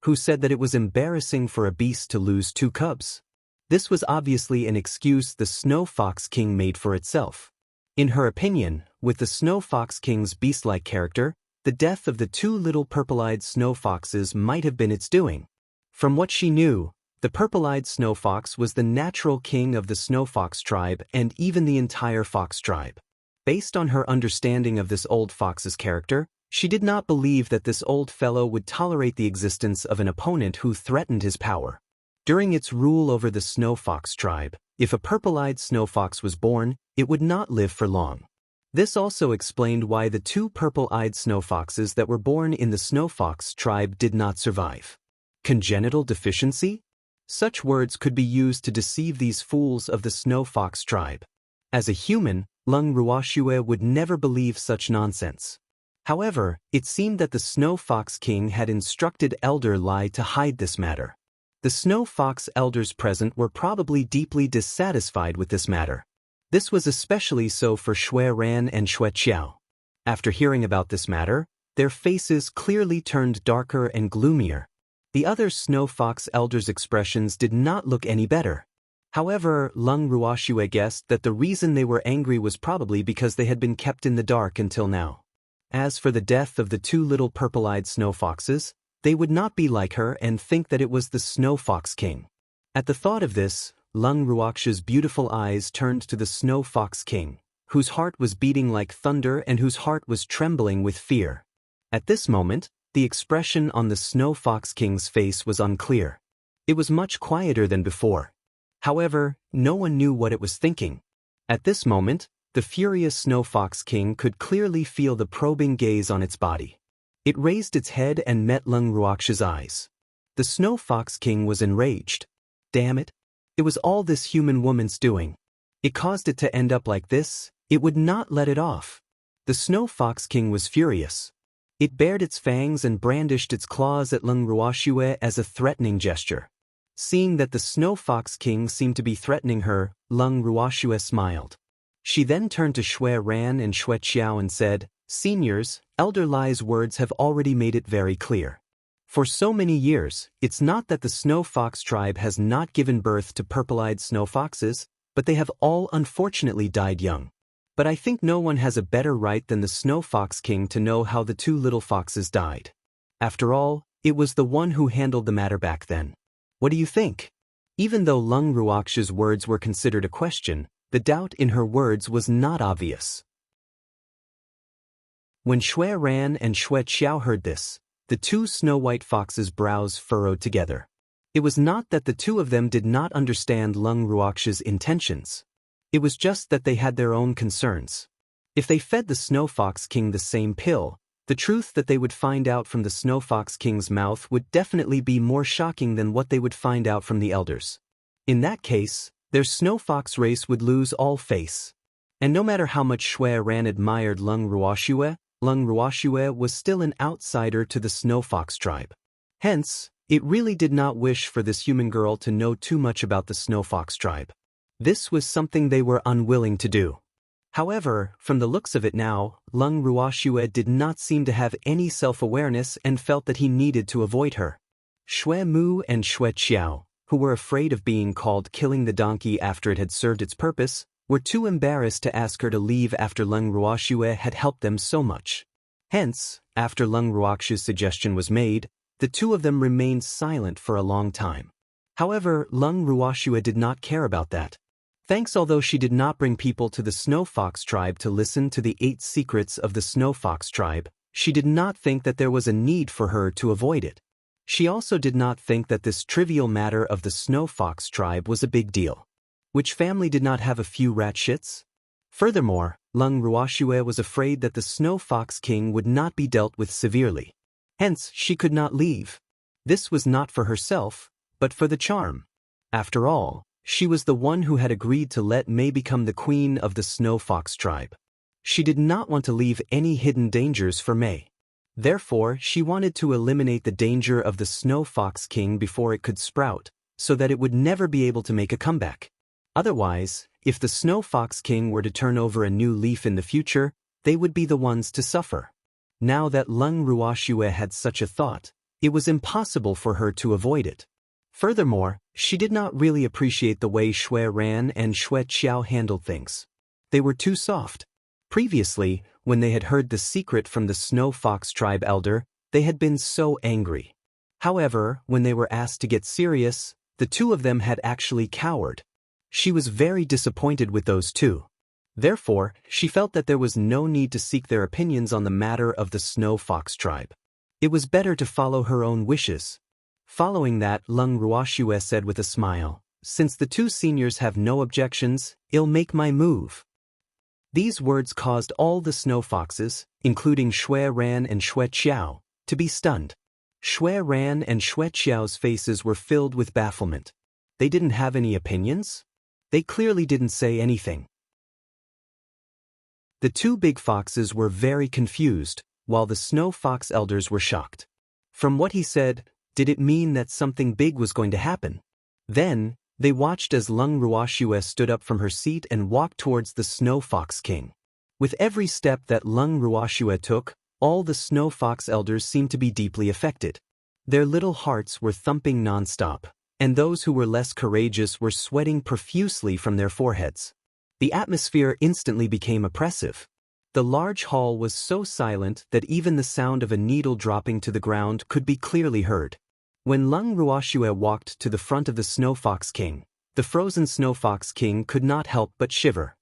Who said that it was embarrassing for a beast to lose 2 cubs? This was obviously an excuse the Snow Fox King made for itself. In her opinion, with the Snow Fox King's beast-like character, the death of the 2 little purple-eyed snow foxes might have been its doing. From what she knew, the purple-eyed snow fox was the natural king of the Snow Fox tribe and even the entire fox tribe. Based on her understanding of this old fox's character, she did not believe that this old fellow would tolerate the existence of an opponent who threatened his power. During its rule over the Snow Fox tribe, if a purple-eyed snow fox was born, it would not live for long. This also explained why the 2 purple-eyed snow foxes that were born in the Snow Fox tribe did not survive. Congenital deficiency? Such words could be used to deceive these fools of the Snow Fox tribe. As a human, Lung Ruoxue would never believe such nonsense. However, it seemed that the Snow Fox King had instructed Elder Lai to hide this matter. The Snow Fox elders present were probably deeply dissatisfied with this matter. This was especially so for Shui Ran and Shui Qiao. After hearing about this matter, their faces clearly turned darker and gloomier. The other Snow Fox elders' expressions did not look any better. However, Lung Ruoxue guessed that the reason they were angry was probably because they had been kept in the dark until now. As for the death of the 2 little purple-eyed snow foxes, they would not be like her and think that it was the Snow Fox King. At the thought of this, Lung Ruoxue's beautiful eyes turned to the Snow Fox King, whose heart was beating like thunder and whose heart was trembling with fear. At this moment, the expression on the Snow Fox King's face was unclear. It was much quieter than before. However, no one knew what it was thinking. At this moment, the furious Snow Fox King could clearly feel the probing gaze on its body. It raised its head and met Lung Ruox's eyes. The Snow Fox King was enraged. Damn it! It was all this human woman's doing. It caused it to end up like this. It would not let it off. The Snow Fox King was furious. It bared its fangs and brandished its claws at Lung Ruoxue as a threatening gesture. Seeing that the Snow Fox King seemed to be threatening her, Lung Ruoxue smiled. She then turned to Xue Ran and Xue Qiao and said, "Seniors, Elder Lai's words have already made it very clear. For so many years, it's not that the Snow Fox tribe has not given birth to purple-eyed snow foxes, but they have all unfortunately died young. But I think no one has a better right than the Snow Fox King to know how the two little foxes died. After all, it was the one who handled the matter back then. What do you think?" Even though Lung Ruox's words were considered a question, the doubt in her words was not obvious. When Xue Ran and Xue Qiao heard this, the two snow-white foxes' brows furrowed together. It was not that the two of them did not understand Lung Ruox's intentions. It was just that they had their own concerns. If they fed the Snow Fox King the same pill, the truth that they would find out from the Snow Fox King's mouth would definitely be more shocking than what they would find out from the elders. In that case, their Snow Fox race would lose all face. And no matter how much Xue Ran admired Lung Ruoxue was still an outsider to the Snow Fox tribe. Hence, it really did not wish for this human girl to know too much about the Snow Fox tribe. This was something they were unwilling to do. However, from the looks of it now, Lung Ruoxue did not seem to have any self-awareness and felt that he needed to avoid her. Xue Mu and Xue Qiao, who were afraid of being called killing the donkey after it had served its purpose, were too embarrassed to ask her to leave after Lung Ruoxue had helped them so much. Hence, after Lung Ruox's suggestion was made, the two of them remained silent for a long time. However, Lung Ruoxue did not care about that. Thanks, although she did not bring people to the Snow Fox tribe to listen to the 8 secrets of the Snow Fox tribe, she did not think that there was a need for her to avoid it. She also did not think that this trivial matter of the Snow Fox tribe was a big deal. Which family did not have a few rat shits? Furthermore, Lung Ruoxue was afraid that the Snow Fox King would not be dealt with severely. Hence, she could not leave. This was not for herself, but for the charm. After all, she was the one who had agreed to let Mei become the queen of the Snow Fox tribe. She did not want to leave any hidden dangers for Mei. Therefore, she wanted to eliminate the danger of the Snow Fox King before it could sprout, so that it would never be able to make a comeback. Otherwise, if the Snow Fox King were to turn over a new leaf in the future, they would be the ones to suffer. Now that Lung Ruoxue had such a thought, it was impossible for her to avoid it. Furthermore, she did not really appreciate the way Xue Ran and Xue Qiao handled things. They were too soft. Previously, when they had heard the secret from the Snow Fox tribe elder, they had been so angry. However, when they were asked to get serious, the two of them had actually cowered. She was very disappointed with those two. Therefore, she felt that there was no need to seek their opinions on the matter of the Snow Fox tribe. It was better to follow her own wishes. Following that, Lung Ruoxue said with a smile, "Since the two seniors have no objections, I'll make my move." These words caused all the snow foxes, including Xue Ran and Xue Qiao, to be stunned. Xue Ran and Xue Qiao's faces were filled with bafflement. They didn't have any opinions? They clearly didn't say anything. The two big foxes were very confused, while the Snow Fox elders were shocked. From what he said, did it mean that something big was going to happen? Then, they watched as Lung Ruoxue stood up from her seat and walked towards the Snow Fox King. With every step that Lung Ruoxue took, all the Snow Fox elders seemed to be deeply affected. Their little hearts were thumping non-stop, and those who were less courageous were sweating profusely from their foreheads. The atmosphere instantly became oppressive. The large hall was so silent that even the sound of a needle dropping to the ground could be clearly heard. When Lung Ruoxue walked to the front of the Snow Fox King, the frozen Snow Fox King could not help but shiver.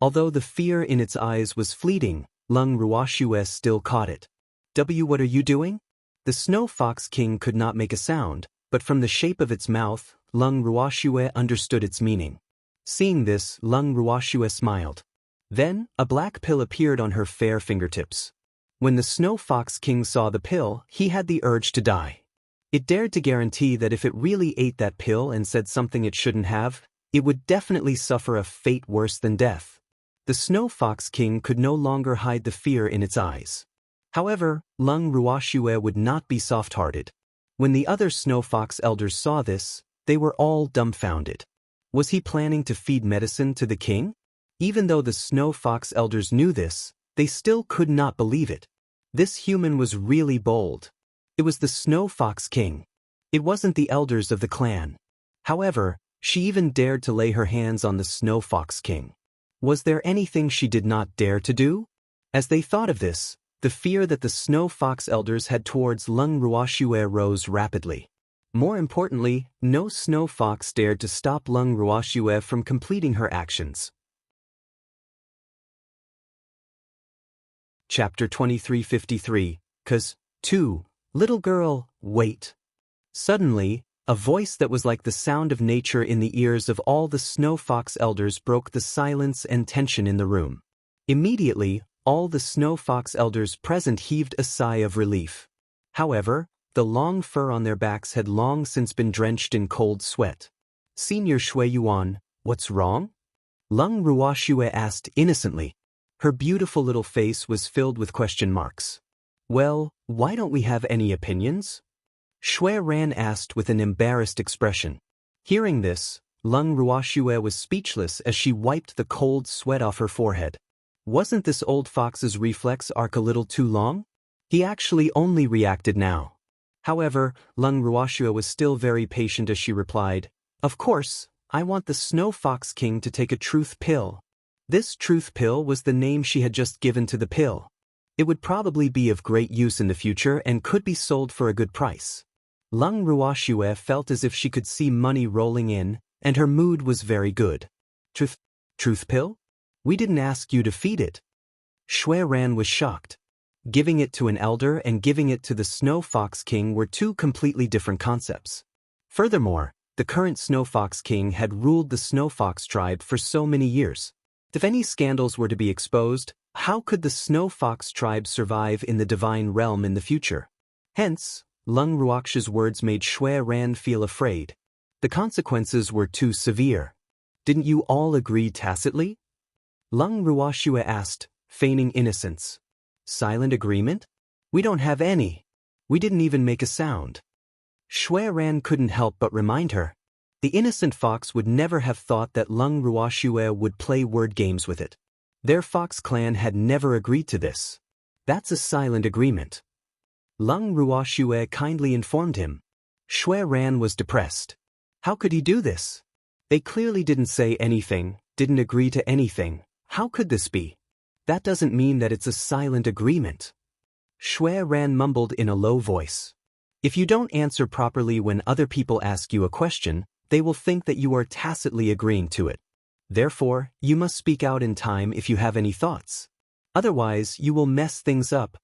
Although the fear in its eyes was fleeting, Lung Ruoxue still caught it. "What are you doing?" The Snow Fox King could not make a sound, but from the shape of its mouth, Lung Ruoxue understood its meaning. Seeing this, Lung Ruoxue smiled. Then, a black pill appeared on her fair fingertips. When the Snow Fox King saw the pill, he had the urge to die. It dared to guarantee that if it really ate that pill and said something it shouldn't have, it would definitely suffer a fate worse than death. The Snow Fox King could no longer hide the fear in its eyes. However, Lung Ruoxue would not be soft-hearted. When the other Snow Fox elders saw this, they were all dumbfounded. Was he planning to feed medicine to the king? Even though the Snow Fox elders knew this, they still could not believe it. This human was really bold. It was the Snow Fox King. It wasn't the elders of the clan. However, she even dared to lay her hands on the Snow Fox King. Was there anything she did not dare to do? As they thought of this, the fear that the Snow Fox elders had towards Lung Ruoxue rose rapidly. More importantly, no Snow Fox dared to stop Lung Ruoxue from completing her actions. Chapter 2353, 'Cause, 2, Little girl, wait. Suddenly, a voice that was like the sound of nature in the ears of all the Snow Fox elders broke the silence and tension in the room. Immediately, all the Snow Fox elders present heaved a sigh of relief. However, the long fur on their backs had long since been drenched in cold sweat. Senior Shui Yuan, what's wrong? Lung Ruoxue asked innocently. Her beautiful little face was filled with question marks. Well, why don't we have any opinions? Shui Ran asked with an embarrassed expression. Hearing this, Lung Ruoxue was speechless as she wiped the cold sweat off her forehead. Wasn't this old fox's reflex arc a little too long? He actually only reacted now. However, Lung Ruoxue was still very patient as she replied, Of course, I want the Snow Fox King to take a truth pill. This truth pill was the name she had just given to the pill. It would probably be of great use in the future and could be sold for a good price. Lung Ruoxue felt as if she could see money rolling in, and her mood was very good. Truth pill? We didn't ask you to feed it. Shui Ran was shocked. Giving it to an elder and giving it to the Snow Fox King were two completely different concepts. Furthermore, the current Snow Fox King had ruled the Snow Fox tribe for so many years. If any scandals were to be exposed, how could the Snow Fox tribe survive in the divine realm in the future? Hence, Lung Ruoxue's words made Shui Ran feel afraid. The consequences were too severe. Didn't you all agree tacitly? Lung Ruoxue asked, feigning innocence. Silent agreement? We don't have any. We didn't even make a sound. Shui Ran couldn't help but remind her. The innocent fox would never have thought that Lung Ruoxue would play word games with it. Their fox clan had never agreed to this. That's a silent agreement. Lung Ruoxue kindly informed him. Shui Ran was depressed. How could he do this? They clearly didn't say anything, didn't agree to anything. How could this be? That doesn't mean that it's a silent agreement. Shui Ran mumbled in a low voice. If you don't answer properly when other people ask you a question, they will think that you are tacitly agreeing to it. Therefore, you must speak out in time if you have any thoughts. Otherwise, you will mess things up.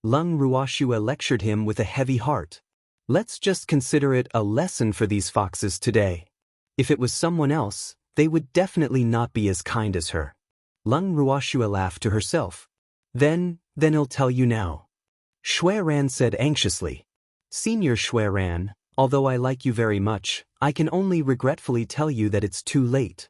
Lung Ruoxue lectured him with a heavy heart. Let's just consider it a lesson for these foxes today. If it was someone else, they would definitely not be as kind as her. Lung Ruoxue laughed to herself. Then he'll tell you now. Shui Ran said anxiously. Senior Shui Ran, although I like you very much, I can only regretfully tell you that it's too late.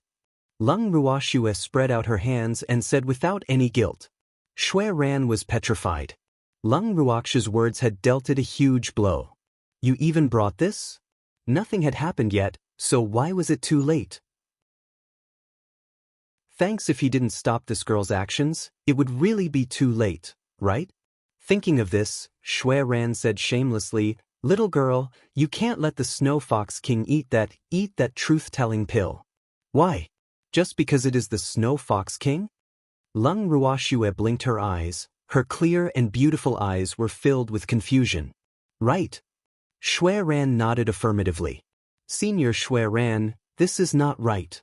Lung Ruoxue spread out her hands and said without any guilt. Shui Ran was petrified. Lung Ruoxue's words had dealt it a huge blow. You even brought this? Nothing had happened yet, so why was it too late? Thanks if he didn't stop this girl's actions, it would really be too late, right? Thinking of this, Shui Ran said shamelessly, Little girl, you can't let the Snow Fox King eat that truth-telling pill. Why? Just because it is the Snow Fox King? Lung Ruoxue blinked her eyes. Her clear and beautiful eyes were filled with confusion. Right. Shui Ran nodded affirmatively. Senior Shui Ran, this is not right.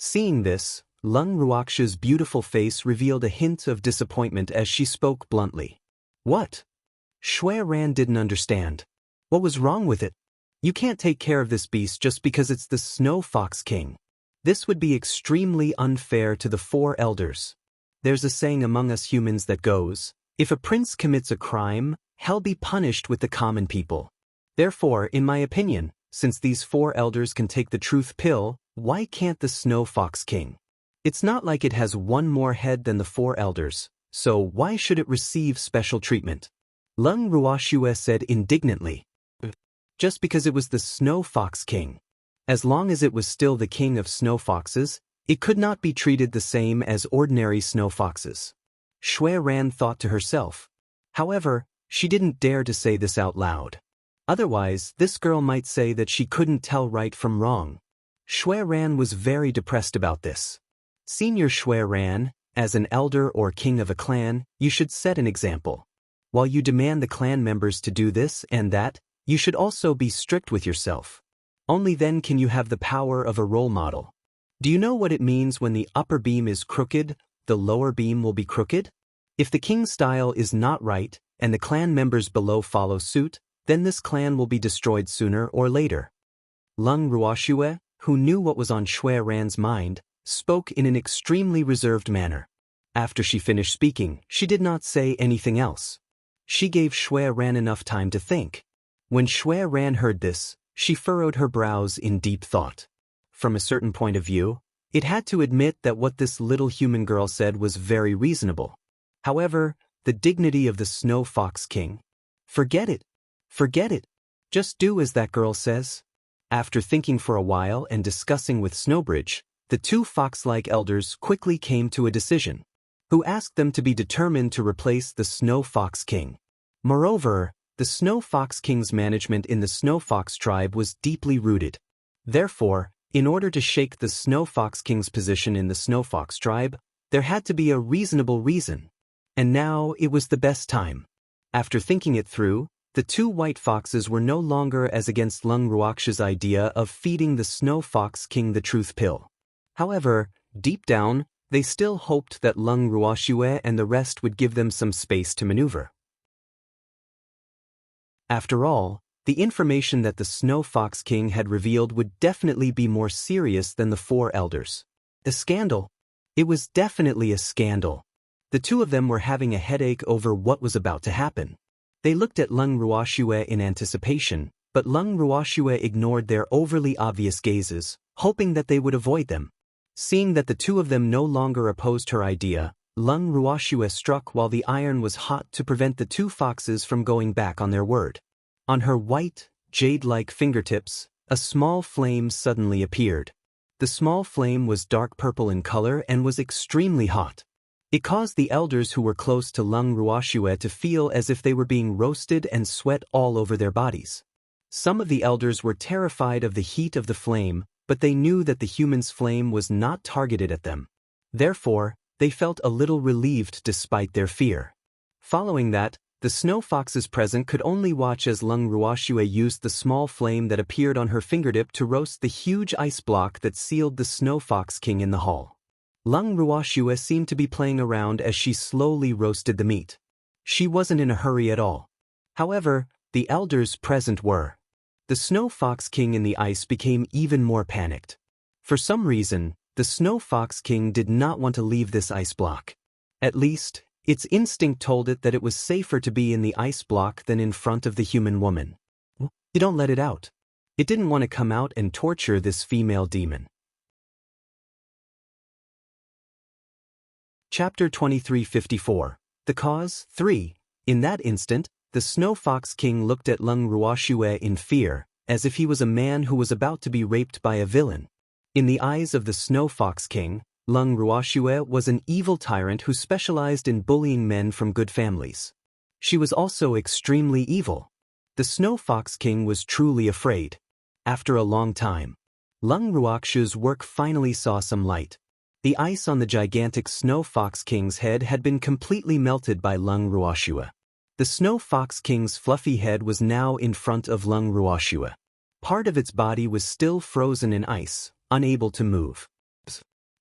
Seeing this, Lung Ruoxue's beautiful face revealed a hint of disappointment as she spoke bluntly. What? Shui Ran didn't understand. What was wrong with it? You can't take care of this beast just because it's the Snow Fox King. This would be extremely unfair to the four elders. There's a saying among us humans that goes, if a prince commits a crime, hell be punished with the common people. Therefore, in my opinion, since these four elders can take the truth pill, why can't the Snow Fox King? It's not like it has one more head than the four elders, so why should it receive special treatment? Lung Ruoxue said indignantly. Just because it was the Snow Fox King. As long as it was still the king of snow foxes, it could not be treated the same as ordinary snow foxes. Shui Ran thought to herself. However, she didn't dare to say this out loud. Otherwise, this girl might say that she couldn't tell right from wrong. Shui Ran was very depressed about this. Senior Shui Ran, as an elder or king of a clan, you should set an example. While you demand the clan members to do this and that, you should also be strict with yourself. Only then can you have the power of a role model. Do you know what it means when the upper beam is crooked, the lower beam will be crooked? If the king's style is not right, and the clan members below follow suit, then this clan will be destroyed sooner or later. Lung Ruoxue, who knew what was on Shui Ran's mind, spoke in an extremely reserved manner. After she finished speaking, she did not say anything else. She gave Shui Ran enough time to think. When Shui Ran heard this, she furrowed her brows in deep thought. From a certain point of view, it had to admit that what this little human girl said was very reasonable. However, the dignity of the Snow Fox King. Forget it. Forget it. Just do as that girl says. After thinking for a while and discussing with Snowbridge, the two fox-like elders quickly came to a decision, who asked them to be determined to replace the Snow Fox King. Moreover, the Snow Fox King's management in the Snow Fox tribe was deeply rooted. Therefore, in order to shake the Snow Fox King's position in the Snow Fox tribe, there had to be a reasonable reason. And now it was the best time. After thinking it through, the two white foxes were no longer as against Lung Ruoxue's idea of feeding the Snow Fox King the truth pill. However, deep down, they still hoped that Lung Ruoxue and the rest would give them some space to maneuver. After all, the information that the Snow Fox King had revealed would definitely be more serious than the four elders. A scandal. It was definitely a scandal. The two of them were having a headache over what was about to happen. They looked at Lung Ruoxue in anticipation, but Lung Ruoxue ignored their overly obvious gazes, hoping that they would avoid them. Seeing that the two of them no longer opposed her idea, Lung Ruoxue struck while the iron was hot to prevent the two foxes from going back on their word. On her white, jade-like fingertips, a small flame suddenly appeared. The small flame was dark purple in color and was extremely hot. It caused the elders who were close to Lung Ruoxue to feel as if they were being roasted and sweat all over their bodies. Some of the elders were terrified of the heat of the flame, but they knew that the human's flame was not targeted at them. Therefore, they felt a little relieved despite their fear. Following that, the snow foxes present could only watch as Lung Ruoxue used the small flame that appeared on her fingertip to roast the huge ice block that sealed the Snow Fox King in the hall. Lung Ruoxue seemed to be playing around as she slowly roasted the meat. She wasn't in a hurry at all. However, the elders present were. The Snow Fox King in the ice became even more panicked. For some reason, the Snow Fox King did not want to leave this ice block. At least, its instinct told it that it was safer to be in the ice block than in front of the human woman. You don't let it out. It didn't want to come out and torture this female demon. Chapter 2354. The Cause 3. In that instant, the Snow Fox King looked at Lung Ruoxue in fear, as if he was a man who was about to be raped by a villain. In the eyes of the Snow Fox King, Lung Ruoxue was an evil tyrant who specialized in bullying men from good families. She was also extremely evil. The Snow Fox King was truly afraid. After a long time, Lung Ruoxue's work finally saw some light. The ice on the gigantic Snow Fox King's head had been completely melted by Lung Ruoxue. The Snow Fox King's fluffy head was now in front of Lung Ruoxue. Part of its body was still frozen in ice, unable to move.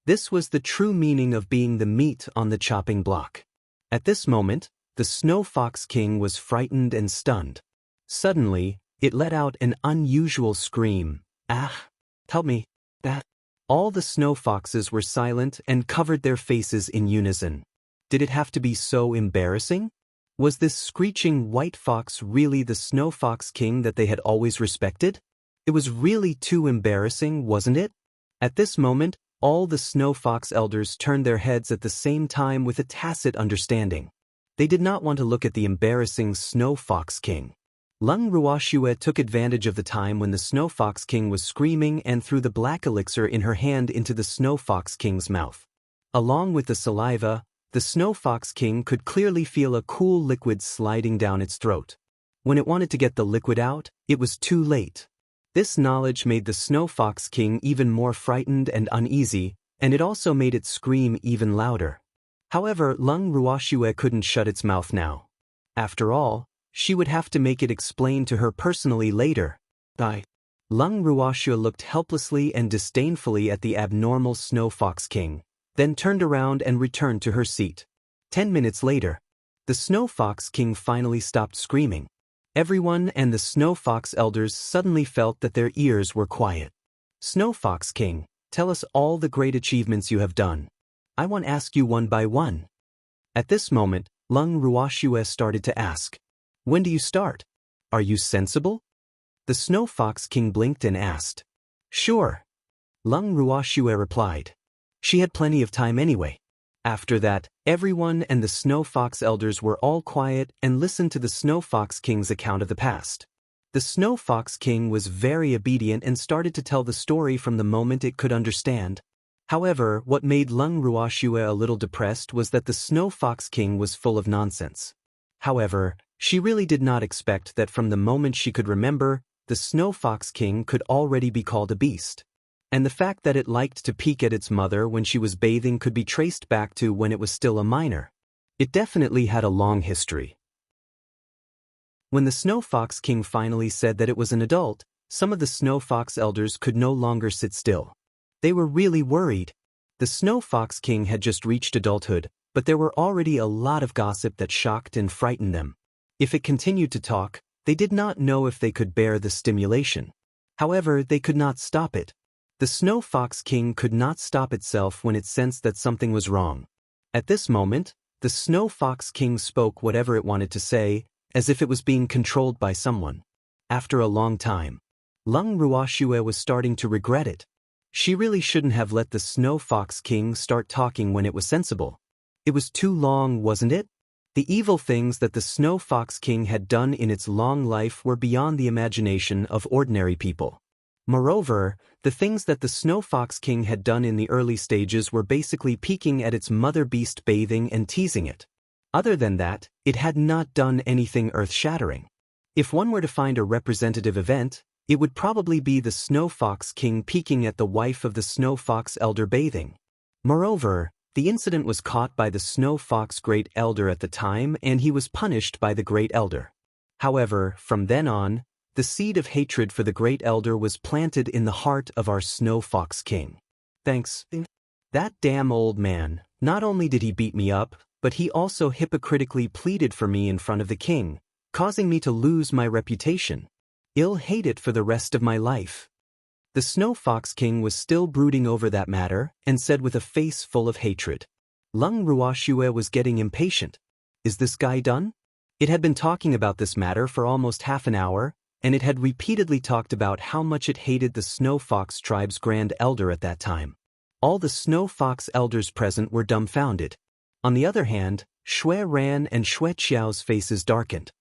This was the true meaning of being the meat on the chopping block. At this moment, the Snow Fox King was frightened and stunned. Suddenly, it let out an unusual scream. Ah! Help me! That! All the snow foxes were silent and covered their faces in unison. Did it have to be so embarrassing? Was this screeching white fox really the Snow Fox King that they had always respected? It was really too embarrassing, wasn't it? At this moment, all the Snow Fox elders turned their heads at the same time with a tacit understanding. They did not want to look at the embarrassing Snow Fox King. Lung Ruoxue took advantage of the time when the Snow Fox King was screaming and threw the black elixir in her hand into the Snow Fox King's mouth. Along with the saliva, the Snow Fox King could clearly feel a cool liquid sliding down its throat. When it wanted to get the liquid out, it was too late. This knowledge made the Snow Fox King even more frightened and uneasy, and it also made it scream even louder. However, Lung Ruoxue couldn't shut its mouth now. After all, she would have to make it explain to her personally later. Lung Ruoxue looked helplessly and disdainfully at the abnormal Snow Fox King, then turned around and returned to her seat. 10 minutes later, the Snow Fox King finally stopped screaming. Everyone and the Snow Fox elders suddenly felt that their ears were quiet. Snow Fox King, tell us all the great achievements you have done. I want to ask you one by one. At this moment, Lung Ruoxue started to ask, when do you start? Are you sensible? The Snow Fox King blinked and asked. Sure. Lung Ruoxue replied. She had plenty of time anyway. After that, everyone and the Snow Fox elders were all quiet and listened to the Snow Fox King's account of the past. The Snow Fox King was very obedient and started to tell the story from the moment it could understand. However, what made Lung Ruoxue a little depressed was that the Snow Fox King was full of nonsense. However, she really did not expect that from the moment she could remember, the Snow Fox King could already be called a beast. And the fact that it liked to peek at its mother when she was bathing could be traced back to when it was still a minor. It definitely had a long history. When the Snow Fox King finally said that it was an adult, some of the Snow Fox elders could no longer sit still. They were really worried. The Snow Fox King had just reached adulthood, but there were already a lot of gossip that shocked and frightened them. If it continued to talk, they did not know if they could bear the stimulation. However, they could not stop it. The Snow Fox King could not stop itself when it sensed that something was wrong. At this moment, the Snow Fox King spoke whatever it wanted to say, as if it was being controlled by someone. After a long time, Lung Ruoxue was starting to regret it. She really shouldn't have let the Snow Fox King start talking when it was sensible. It was too long, wasn't it? The evil things that the Snow Fox King had done in its long life were beyond the imagination of ordinary people. Moreover, the things that the Snow Fox King had done in the early stages were basically peeking at its mother beast bathing and teasing it. Other than that, it had not done anything earth-shattering. If one were to find a representative event, it would probably be the Snow Fox King peeking at the wife of the Snow Fox Elder bathing. Moreover, the incident was caught by the Snow Fox Great Elder at the time and he was punished by the Great Elder. However, from then on, the seed of hatred for the Great Elder was planted in the heart of our Snow Fox King. Thanks. That damn old man, not only did he beat me up, but he also hypocritically pleaded for me in front of the king, causing me to lose my reputation. I'll hate it for the rest of my life. The Snow Fox King was still brooding over that matter and said with a face full of hatred. Lung Ruoxue was getting impatient. Is this guy done? It had been talking about this matter for almost half an hour, and it had repeatedly talked about how much it hated the Snow Fox tribe's Grand Elder at that time. All the Snow Fox elders present were dumbfounded. On the other hand, Shui Ran and Shui Qiao's faces darkened.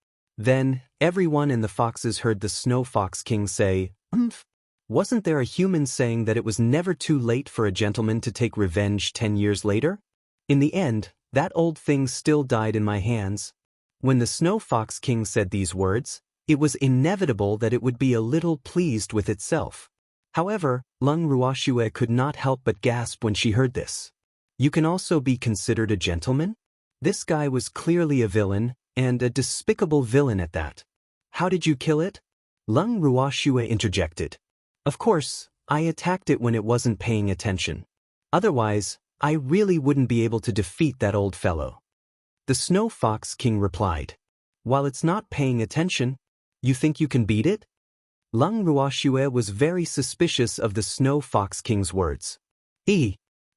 Then, everyone in the foxes heard the Snow Fox King say, "Umph. Wasn't there a human saying that it was never too late for a gentleman to take revenge 10 years later? In the end, that old thing still died in my hands." When the Snow Fox King said these words, it was inevitable that it would be a little pleased with itself. However, Lung Ruoxue could not help but gasp when she heard this. You can also be considered a gentleman? This guy was clearly a villain, and a despicable villain at that. How did you kill it? Lung Ruoxue interjected. Of course, I attacked it when it wasn't paying attention. Otherwise, I really wouldn't be able to defeat that old fellow. The Snow Fox King replied. While it's not paying attention, you think you can beat it? Lung Ruoxue was very suspicious of the Snow Fox King's words.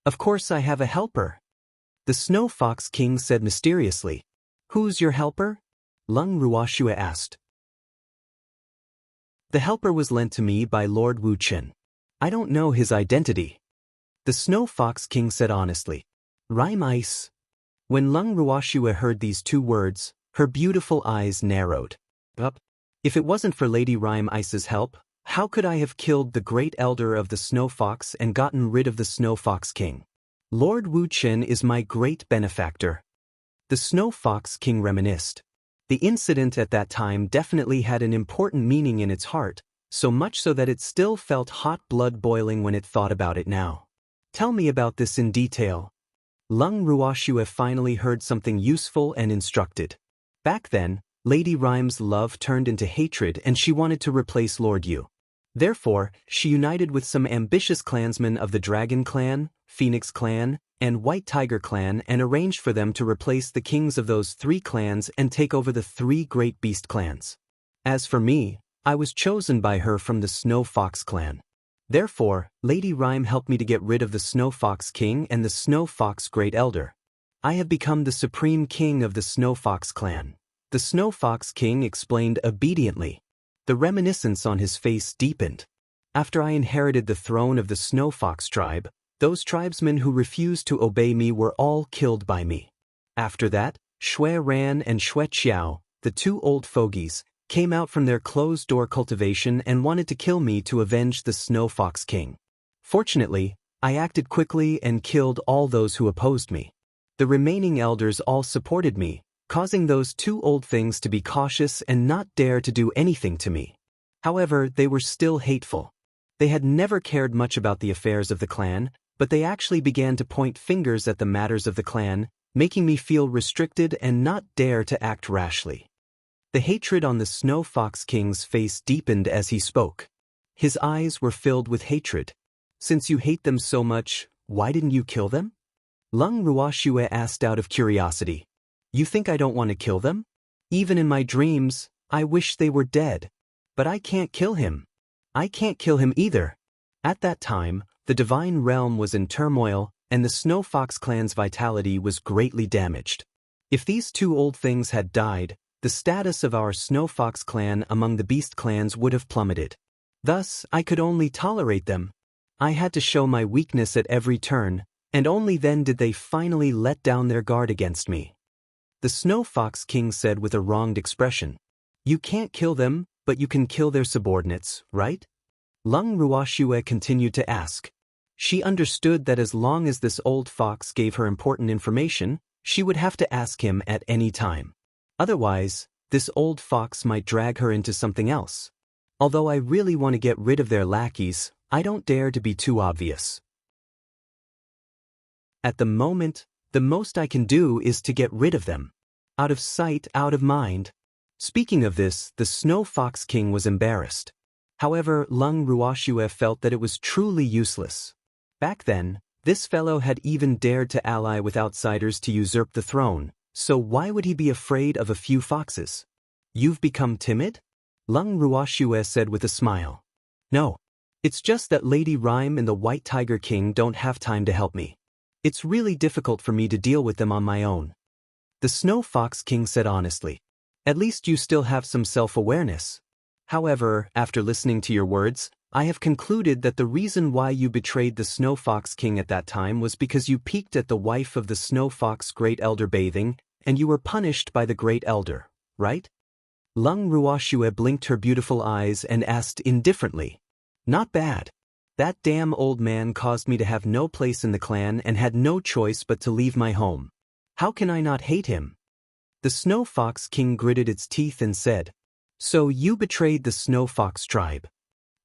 Of course I have a helper. The Snow Fox King said mysteriously. Who's your helper? Lung Ruoxue asked. The helper was lent to me by Lord Wu Chen. I don't know his identity. The Snow Fox King said honestly. Rime Ice. When Lung Ruoxue heard these two words, her beautiful eyes narrowed. If it wasn't for Lady Rime Ice's help, how could I have killed the great elder of the Snow Fox and gotten rid of the Snow Fox King? Lord Wu Chen is my great benefactor. The Snow Fox King reminisced. The incident at that time definitely had an important meaning in its heart, so much so that it still felt hot blood boiling when it thought about it now. Tell me about this in detail. Lung Ruoxue finally heard something useful and instructed. Back then, Lady Rime's love turned into hatred and she wanted to replace Lord Yu. Therefore, she united with some ambitious clansmen of the Dragon Clan, Phoenix Clan, and White Tiger Clan and arranged for them to replace the kings of those three clans and take over the three great beast clans. As for me, I was chosen by her from the Snow Fox Clan. Therefore, Lady Rime helped me to get rid of the Snow Fox King and the Snow Fox Great Elder. I have become the supreme king of the Snow Fox Clan. The Snow Fox King explained obediently. The reminiscence on his face deepened. After I inherited the throne of the Snow Fox tribe, those tribesmen who refused to obey me were all killed by me. After that, Shui Ran and Shui Qiao, the two old fogies, came out from their closed-door cultivation and wanted to kill me to avenge the Snow Fox King. Fortunately, I acted quickly and killed all those who opposed me. The remaining elders all supported me, causing those two old things to be cautious and not dare to do anything to me. However, they were still hateful. They had never cared much about the affairs of the clan, but they actually began to point fingers at the matters of the clan, making me feel restricted and not dare to act rashly. The hatred on the Snow Fox King's face deepened as he spoke. His eyes were filled with hatred. Since you hate them so much, why didn't you kill them? Lung Ruoxue asked out of curiosity. You think I don't want to kill them? Even in my dreams, I wish they were dead. But I can't kill him. I can't kill him either. At that time, the divine realm was in turmoil, and the Snow Fox clan's vitality was greatly damaged. If these two old things had died, the status of our Snow Fox clan among the beast clans would have plummeted. Thus, I could only tolerate them. I had to show my weakness at every turn, and only then did they finally let down their guard against me. The Snow Fox King said with a wronged expression. You can't kill them, but you can kill their subordinates, right? Lung Ruoxue continued to ask. She understood that as long as this old fox gave her important information, she would have to ask him at any time. Otherwise, this old fox might drag her into something else. Although I really want to get rid of their lackeys, I don't dare to be too obvious. At the moment, the most I can do is to get rid of them. Out of sight, out of mind. Speaking of this, the Snow Fox King was embarrassed. However, Lung Ruoxue felt that it was truly useless. Back then, this fellow had even dared to ally with outsiders to usurp the throne, so why would he be afraid of a few foxes? You've become timid? Lung Ruoxue said with a smile. No. It's just that Lady Rime and the White Tiger King don't have time to help me. It's really difficult for me to deal with them on my own. The Snow Fox King said honestly. At least you still have some self-awareness. However, after listening to your words, I have concluded that the reason why you betrayed the Snow Fox King at that time was because you peeked at the wife of the Snow Fox Great Elder bathing, and you were punished by the Great Elder, right? Lung Ruoxue blinked her beautiful eyes and asked indifferently. Not bad. That damn old man caused me to have no place in the clan and had no choice but to leave my home. How can I not hate him? The Snow Fox King gritted its teeth and said, So you betrayed the Snow Fox tribe.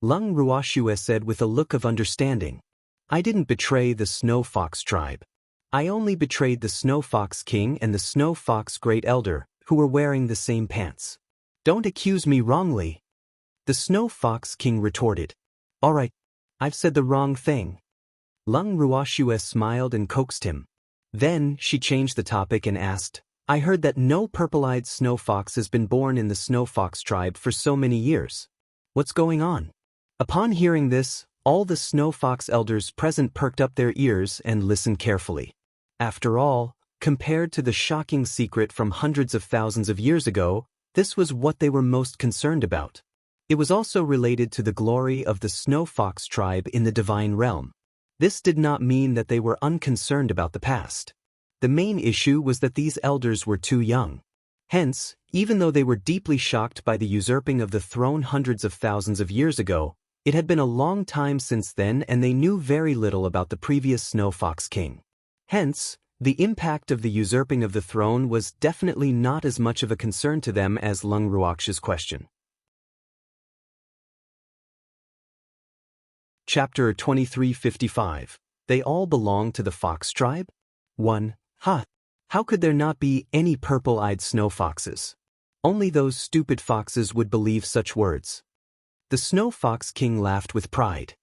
Lung Ruoxue said with a look of understanding. I didn't betray the Snow Fox tribe. I only betrayed the Snow Fox King and the Snow Fox Great Elder, who were wearing the same pants. Don't accuse me wrongly. The Snow Fox King retorted. All right, I've said the wrong thing. Lung Ruoxue smiled and coaxed him. Then she changed the topic and asked, I heard that no purple-eyed snow fox has been born in the snow fox tribe for so many years. What's going on? Upon hearing this, all the snow fox elders present perked up their ears and listened carefully. After all, compared to the shocking secret from hundreds of thousands of years ago, this was what they were most concerned about. It was also related to the glory of the snow fox tribe in the divine realm. This did not mean that they were unconcerned about the past. The main issue was that these elders were too young. Hence, even though they were deeply shocked by the usurping of the throne hundreds of thousands of years ago, it had been a long time since then and they knew very little about the previous snow fox king. Hence, the impact of the usurping of the throne was definitely not as much of a concern to them as Lung Ruox's question. Chapter 2355. They all belong to the fox tribe? 1. How could there not be any purple-eyed snow foxes? Only those stupid foxes would believe such words. The snow fox king laughed with pride.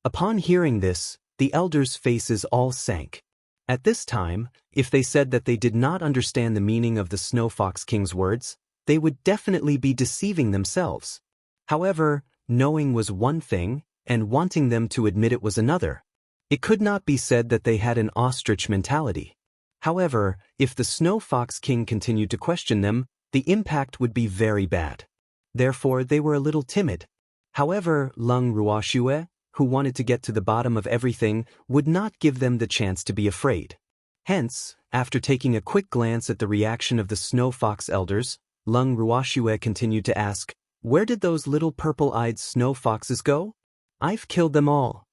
Upon hearing this, the elders' faces all sank. At this time, if they said that they did not understand the meaning of the snow fox king's words, they would definitely be deceiving themselves. However, knowing was one thing, and wanting them to admit it was another. It could not be said that they had an ostrich mentality. However, if the snow fox king continued to question them, the impact would be very bad. Therefore, they were a little timid. However, Lung Ruoxue, who wanted to get to the bottom of everything, would not give them the chance to be afraid. Hence, after taking a quick glance at the reaction of the snow fox elders, Lung Ruoxue continued to ask, "Where did those little purple-eyed snow foxes go? I've killed them all."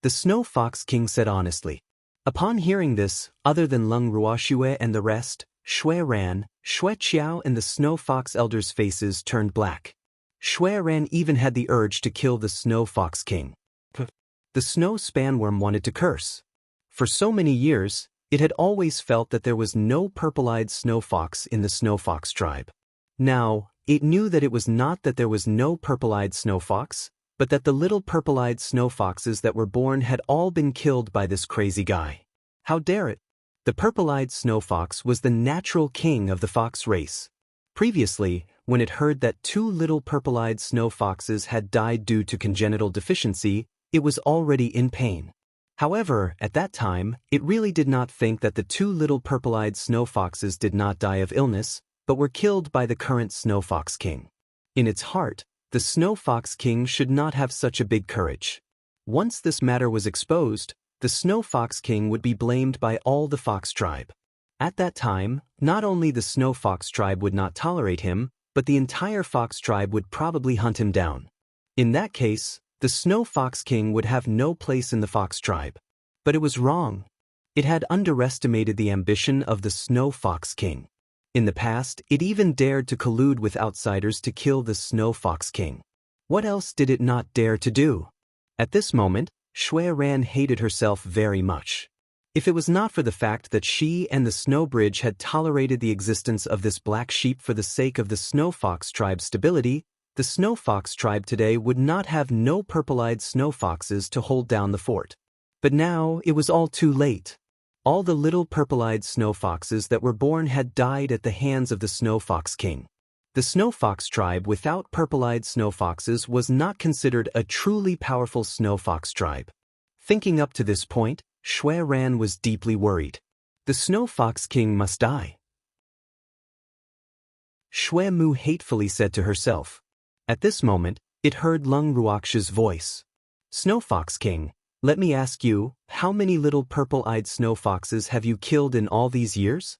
The snow fox king said honestly. Upon hearing this, other than Lung Ruoxue and the rest, Shui Ran, Shui Qiao and the snow fox elders' faces turned black. Shui Ran even had the urge to kill the snow fox king. The snow spanworm wanted to curse. For so many years, it had always felt that there was no purple-eyed snow fox in the snow fox tribe. Now, it knew that it was not that there was no purple-eyed snow fox, but that the little purple-eyed snow foxes that were born had all been killed by this crazy guy. How dare it? The purple-eyed snow fox was the natural king of the fox race. Previously, when it heard that 2 little purple-eyed snow foxes had died due to congenital deficiency, it was already in pain. However, at that time, it really did not think that the 2 little purple-eyed snow foxes did not die of illness, but were killed by the current snow fox king. In its heart, the snow fox king should not have such a big courage. Once this matter was exposed, the snow fox king would be blamed by all the fox tribe. At that time, not only the snow fox tribe would not tolerate him, but the entire fox tribe would probably hunt him down. In that case, the snow fox king would have no place in the fox tribe. But it was wrong. It had underestimated the ambition of the snow fox king. In the past, it even dared to collude with outsiders to kill the snow fox king. What else did it not dare to do? At this moment, Shui Ran hated herself very much. If it was not for the fact that she and the Snow Bridge had tolerated the existence of this black sheep for the sake of the Snow Fox tribe's stability, the Snow Fox tribe today would not have no purple-eyed snow foxes to hold down the fort. But now it was all too late. All the little purple-eyed snow foxes that were born had died at the hands of the Snow Fox King. The Snow Fox tribe without purple-eyed snow foxes was not considered a truly powerful snow fox tribe. Thinking up to this point, Shui Ran was deeply worried. The Snow Fox King must die. Shui Mu hatefully said to herself. At this moment, it heard Lung Ruox's voice. Snow Fox King, let me ask you, how many little purple-eyed snow foxes have you killed in all these years?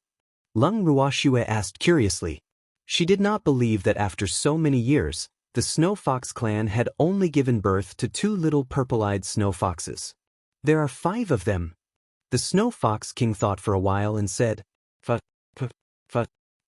Lung Ruoxue asked curiously. She did not believe that after so many years, the Snow Fox clan had only given birth to 2 little purple-eyed snow foxes. There are 5 of them. The Snow Fox King thought for a while and said,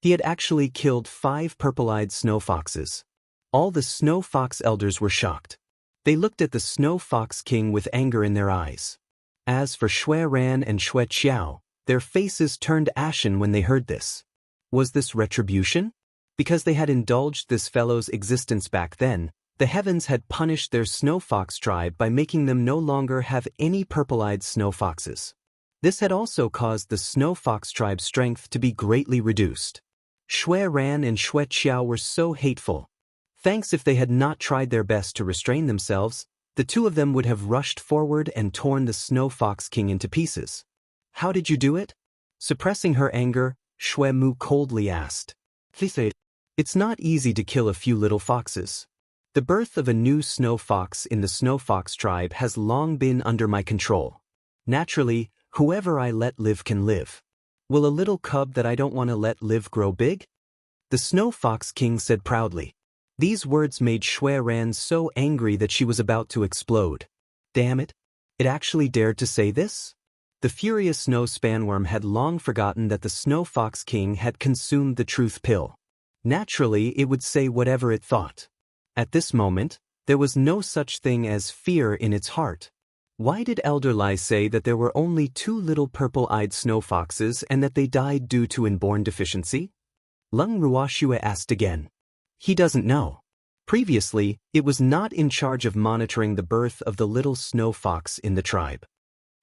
He had actually killed 5 purple-eyed snow foxes. All the Snow Fox elders were shocked. They looked at the Snow Fox King with anger in their eyes. As for Shui Ran and Shui Qiao, their faces turned ashen when they heard this. Was this retribution? Because they had indulged this fellow's existence back then, the heavens had punished their Snow Fox tribe by making them no longer have any purple-eyed snow foxes. This had also caused the snow fox tribe's strength to be greatly reduced. Shui Ran and Shui Qiao were so hateful. Thanks if they had not tried their best to restrain themselves, the two of them would have rushed forward and torn the snow fox king into pieces. How did you do it? Suppressing her anger, Shui Mu coldly asked. It's not easy to kill a few little foxes. The birth of a new snow fox in the snow fox tribe has long been under my control. Naturally, whoever I let live can live. Will a little cub that I don't want to let live grow big? The snow fox king said proudly. These words made Shui Ran so angry that she was about to explode. Damn it! It actually dared to say this? The furious snow spanworm had long forgotten that the snow fox king had consumed the truth pill. Naturally, it would say whatever it thought. At this moment, there was no such thing as fear in its heart. Why did Elder Lai say that there were only 2 little purple-eyed snow foxes and that they died due to inborn deficiency? Lung Ruoxue asked again. He doesn't know. Previously, it was not in charge of monitoring the birth of the little snow fox in the tribe.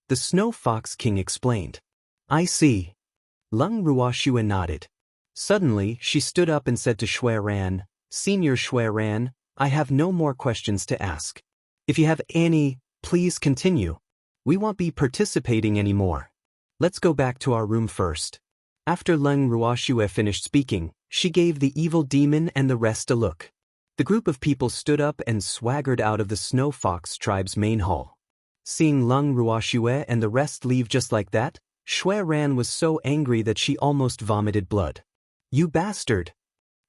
The snow fox king explained. I see. Lung Ruoxue nodded. Suddenly, she stood up and said to Shui Ran, Senior Shui Ran, I have no more questions to ask. If you have any, please continue. We won't be participating anymore. Let's go back to our room first. After Lung Ruoxue finished speaking, she gave the evil demon and the rest a look. The group of people stood up and swaggered out of the Snow Fox tribe's main hall. Seeing Lung Ruoxue and the rest leave just like that, Shui Ran was so angry that she almost vomited blood. You bastard!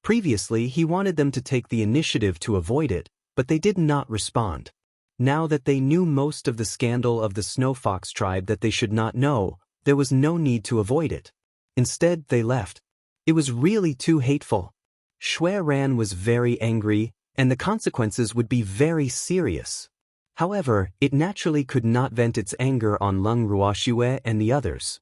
Previously, he wanted them to take the initiative to avoid it, but they did not respond. Now that they knew most of the scandal of the Snow Fox tribe that they should not know, there was no need to avoid it. Instead, they left. It was really too hateful. Shui Ran was very angry, and the consequences would be very serious. However, it naturally could not vent its anger on Lung Ruoxue and the others.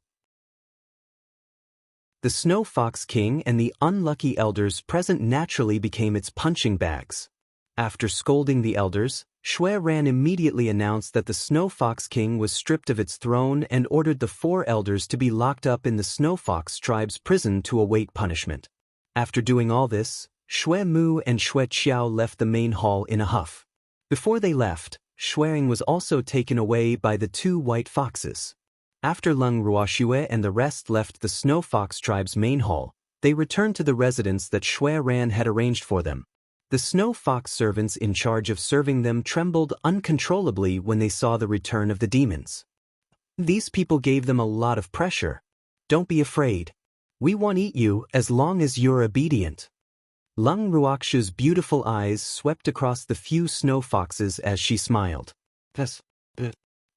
The Snow Fox King and the unlucky elders present naturally became its punching bags. After scolding the elders, Shui Ran immediately announced that the Snow Fox King was stripped of its throne and ordered the 4 elders to be locked up in the Snow Fox tribe's prison to await punishment. After doing all this, Shui Mu and Shui Qiao left the main hall in a huff. Before they left, Shuang was also taken away by the 2 white foxes. After Lung Ruoxue and the rest left the Snow Fox tribe's main hall, they returned to the residence that Shui Ran had arranged for them. The Snow Fox servants in charge of serving them trembled uncontrollably when they saw the return of the demons. These people gave them a lot of pressure. Don't be afraid. We won't eat you as long as you're obedient. Lung Ruoxue's beautiful eyes swept across the few snow foxes as she smiled.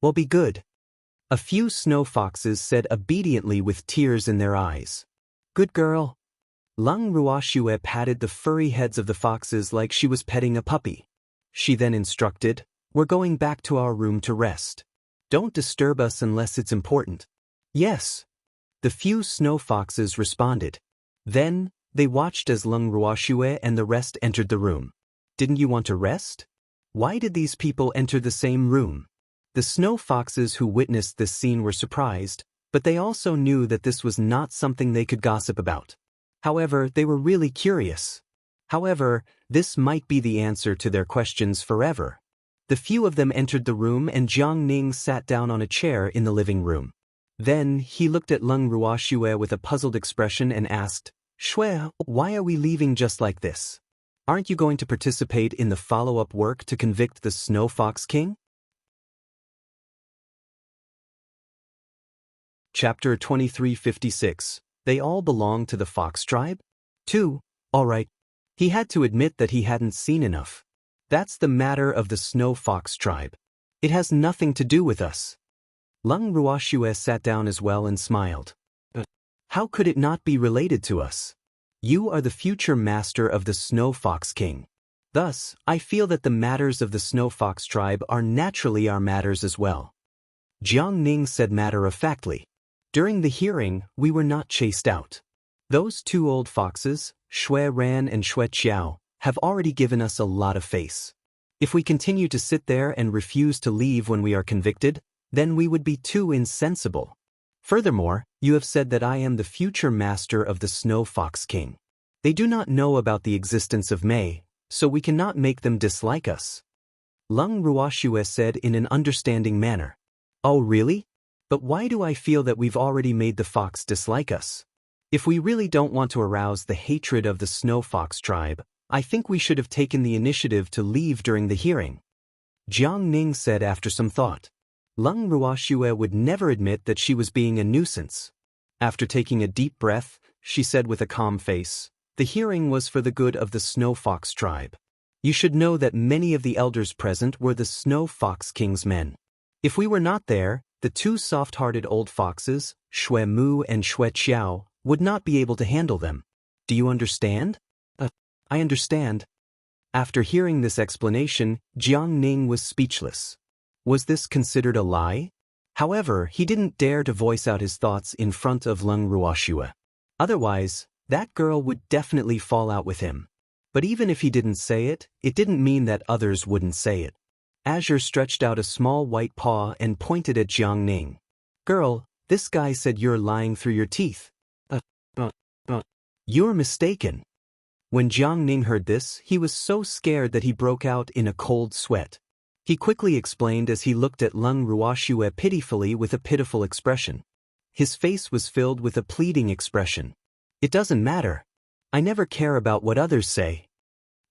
Well, be good. A few snow foxes said obediently with tears in their eyes. Good girl. Lung Ruoxue patted the furry heads of the foxes like she was petting a puppy. She then instructed, We're going back to our room to rest. Don't disturb us unless it's important. Yes. The few snow foxes responded. Then, they watched as Lung Ruoxue and the rest entered the room. Didn't you want to rest? Why did these people enter the same room? The snow foxes who witnessed this scene were surprised, but they also knew that this was not something they could gossip about. However, they were really curious. However, this might be the answer to their questions forever. The few of them entered the room and Jiang Ning sat down on a chair in the living room. Then, he looked at Lung Ruoxue with a puzzled expression and asked, Shui, why are we leaving just like this? Aren't you going to participate in the follow-up work to convict the Snow Fox King? Chapter 2356. They all belong to the Fox tribe? 2. Alright. He had to admit that he hadn't seen enough. That's the matter of the Snow Fox tribe. It has nothing to do with us. Lung Ruoxue sat down as well and smiled. How could it not be related to us? You are the future master of the Snow Fox King. Thus, I feel that the matters of the Snow Fox tribe are naturally our matters as well. Jiang Ning said matter-of-factly. During the hearing, we were not chased out. Those 2 old foxes, Shui Ran and Shui Qiao, have already given us a lot of face. If we continue to sit there and refuse to leave when we are convicted, then we would be too insensible. Furthermore, you have said that I am the future master of the Snow Fox King. They do not know about the existence of Mei, so we cannot make them dislike us. Lung Ruoxue said in an understanding manner. Oh really? But why do I feel that we've already made the fox dislike us? If we really don't want to arouse the hatred of the Snow Fox tribe, I think we should have taken the initiative to leave during the hearing. Jiang Ning said after some thought. Lung Ruoxue would never admit that she was being a nuisance. After taking a deep breath, she said with a calm face, the hearing was for the good of the Snow Fox tribe. You should know that many of the elders present were the Snow Fox King's men. If we were not there, the two soft-hearted old foxes, Xue Mu and Xue Qiao, would not be able to handle them. Do you understand? I understand. After hearing this explanation, Jiang Ning was speechless. Was this considered a lie? However, he didn't dare to voice out his thoughts in front of Lung Ruoxue. Otherwise, that girl would definitely fall out with him. But even if he didn't say it, it didn't mean that others wouldn't say it. Azure stretched out a small white paw and pointed at Jiang Ning. Girl, this guy said you're lying through your teeth. You're mistaken. When Jiang Ning heard this, he was so scared that he broke out in a cold sweat. He quickly explained as he looked at Lung Ruoxue pitifully with a pitiful expression. His face was filled with a pleading expression. It doesn't matter. I never care about what others say.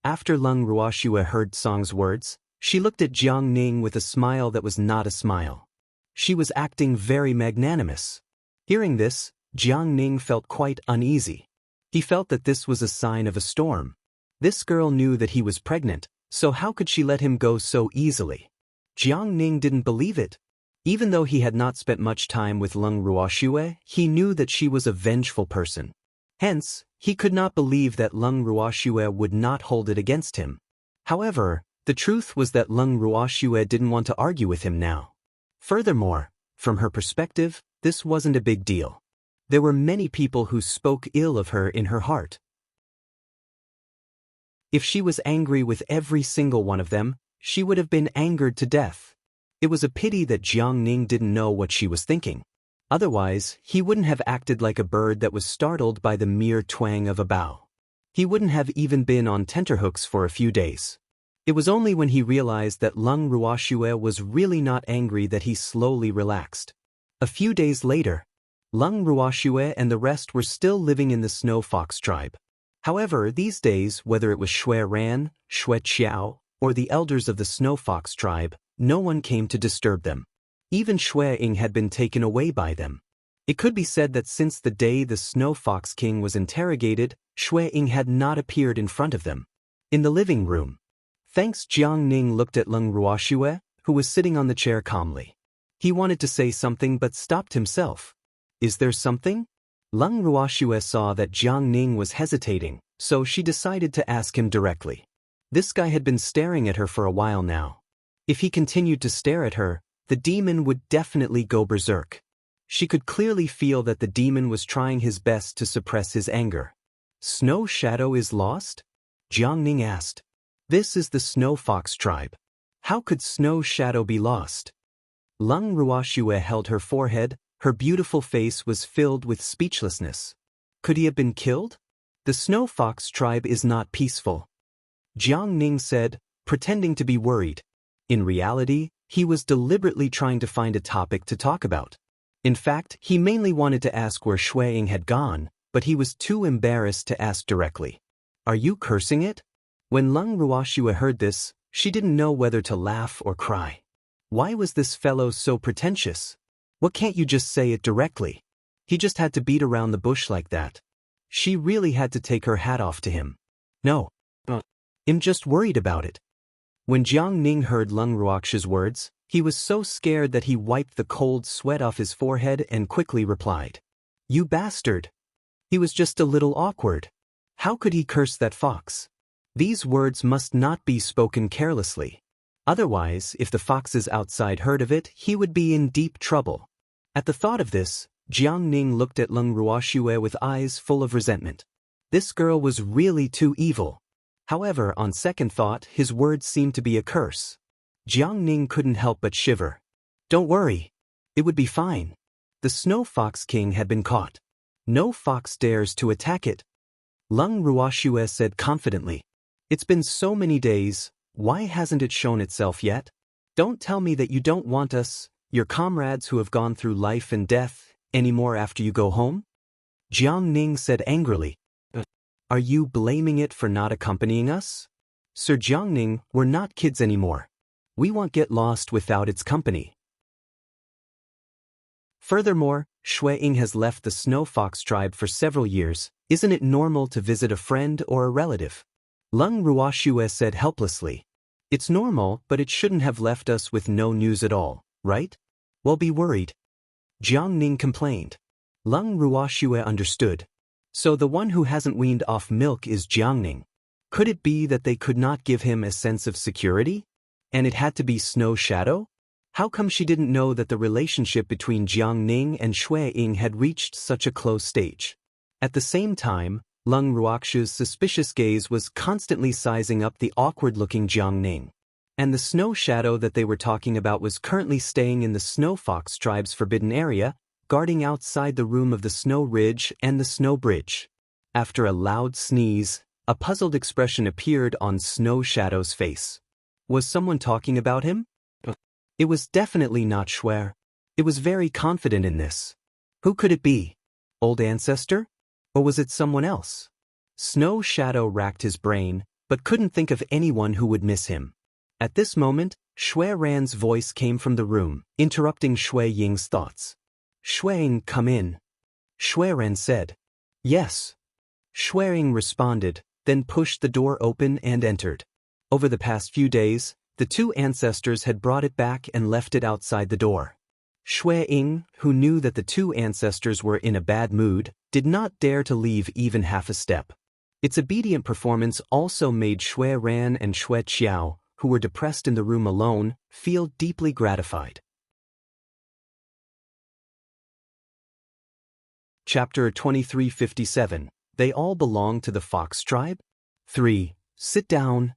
After Lung Ruoxue heard Song's words, she looked at Jiang Ning with a smile that was not a smile. She was acting very magnanimous. Hearing this, Jiang Ning felt quite uneasy. He felt that this was a sign of a storm. This girl knew that he was pregnant, so how could she let him go so easily? Jiang Ning didn't believe it. Even though he had not spent much time with Lung Ruoxue, he knew that she was a vengeful person. Hence, he could not believe that Lung Ruoxue would not hold it against him. However, the truth was that Lung Ruoxue didn't want to argue with him now. Furthermore, from her perspective, this wasn't a big deal. There were many people who spoke ill of her in her heart. If she was angry with every single one of them, she would have been angered to death. It was a pity that Jiang Ning didn't know what she was thinking. Otherwise, he wouldn't have acted like a bird that was startled by the mere twang of a bow. He wouldn't have even been on tenterhooks for a few days. It was only when he realized that Lung Ruoxue was really not angry that he slowly relaxed. A few days later, Lung Ruoxue and the rest were still living in the Snow Fox tribe. However, these days, whether it was Xue Ran, Xue Qiao, or the elders of the Snow Fox tribe, no one came to disturb them. Even Xue Ying had been taken away by them. It could be said that since the day the Snow Fox King was interrogated, Xue Ying had not appeared in front of them. In the living room, Jiang Ning looked at Lung Ruoxue, who was sitting on the chair calmly. He wanted to say something but stopped himself. Is there something? Lung Ruoxue saw that Jiang Ning was hesitating, so she decided to ask him directly. This guy had been staring at her for a while now. If he continued to stare at her, the demon would definitely go berserk. She could clearly feel that the demon was trying his best to suppress his anger. Snow Shadow is lost? Jiang Ning asked. This is the Snow Fox tribe. How could Snow Shadow be lost? Lung Ruoxue held her forehead, her beautiful face was filled with speechlessness. Could he have been killed? The Snow Fox tribe is not peaceful. Jiang Ning said, pretending to be worried. In reality, he was deliberately trying to find a topic to talk about. In fact, he mainly wanted to ask where Xue Ying had gone, but he was too embarrassed to ask directly. Are you cursing it? When Lung Ruoxue heard this, she didn't know whether to laugh or cry. Why was this fellow so pretentious? What can't you just say it directly? He just had to beat around the bush like that. She really had to take her hat off to him. No. I'm just worried about it. When Jiang Ning heard Lung Ruoxue's words, he was so scared that he wiped the cold sweat off his forehead and quickly replied. You bastard! He was just a little awkward. How could he curse that fox? These words must not be spoken carelessly. Otherwise, if the foxes outside heard of it, he would be in deep trouble. At the thought of this, Jiang Ning looked at Lung Ruoxue with eyes full of resentment. This girl was really too evil. However, on second thought, his words seemed to be a curse. Jiang Ning couldn't help but shiver. Don't worry. It would be fine. The The Snow Fox King had been caught. No fox dares to attack it. Lung Ruoxue said confidently. It's been so many days, why hasn't it shown itself yet? Don't tell me that you don't want us, your comrades who have gone through life and death, anymore after you go home? Jiang Ning said angrily. Are you blaming it for not accompanying us? Sir Jiangning, we're not kids anymore. We won't get lost without its company. Furthermore, Shui Ying has left the Snow Fox tribe for several years. Isn't it normal to visit a friend or a relative? Lung Ruoxue said helplessly. It's normal, but it shouldn't have left us with no news at all, right? Well, be worried. Jiang Ning complained. Lung Ruoxue understood. So the one who hasn't weaned off milk is Jiang Ning. Could it be that they could not give him a sense of security? And it had to be Snow Shadow? How come she didn't know that the relationship between Jiang Ning and Shui Ying had reached such a close stage? At the same time, Lung Ruoxue's suspicious gaze was constantly sizing up the awkward-looking Jiang Ning. And the Snow Shadow that they were talking about was currently staying in the Snow Fox tribe's forbidden area, guarding outside the room of the Snow Ridge and the Snow Bridge. After a loud sneeze, a puzzled expression appeared on Snow Shadow's face. Was someone talking about him? It was definitely not Shui. It was very confident in this. Who could it be? Old ancestor? Or was it someone else? Snow Shadow racked his brain, but couldn't think of anyone who would miss him. At this moment, Shui Ran's voice came from the room, interrupting Shui Ying's thoughts. Shui Ying, come in. Shui Ran said. Yes. Shui Ying responded, then pushed the door open and entered. Over the past few days, the two ancestors had brought it back and left it outside the door. Shui Ying, who knew that the two ancestors were in a bad mood, did not dare to leave even half a step. Its obedient performance also made Shui Ran and Shui Qiao, who were depressed in the room alone, feel deeply gratified. Chapter 2357. They all belong to the Fox tribe? 3. Sit down.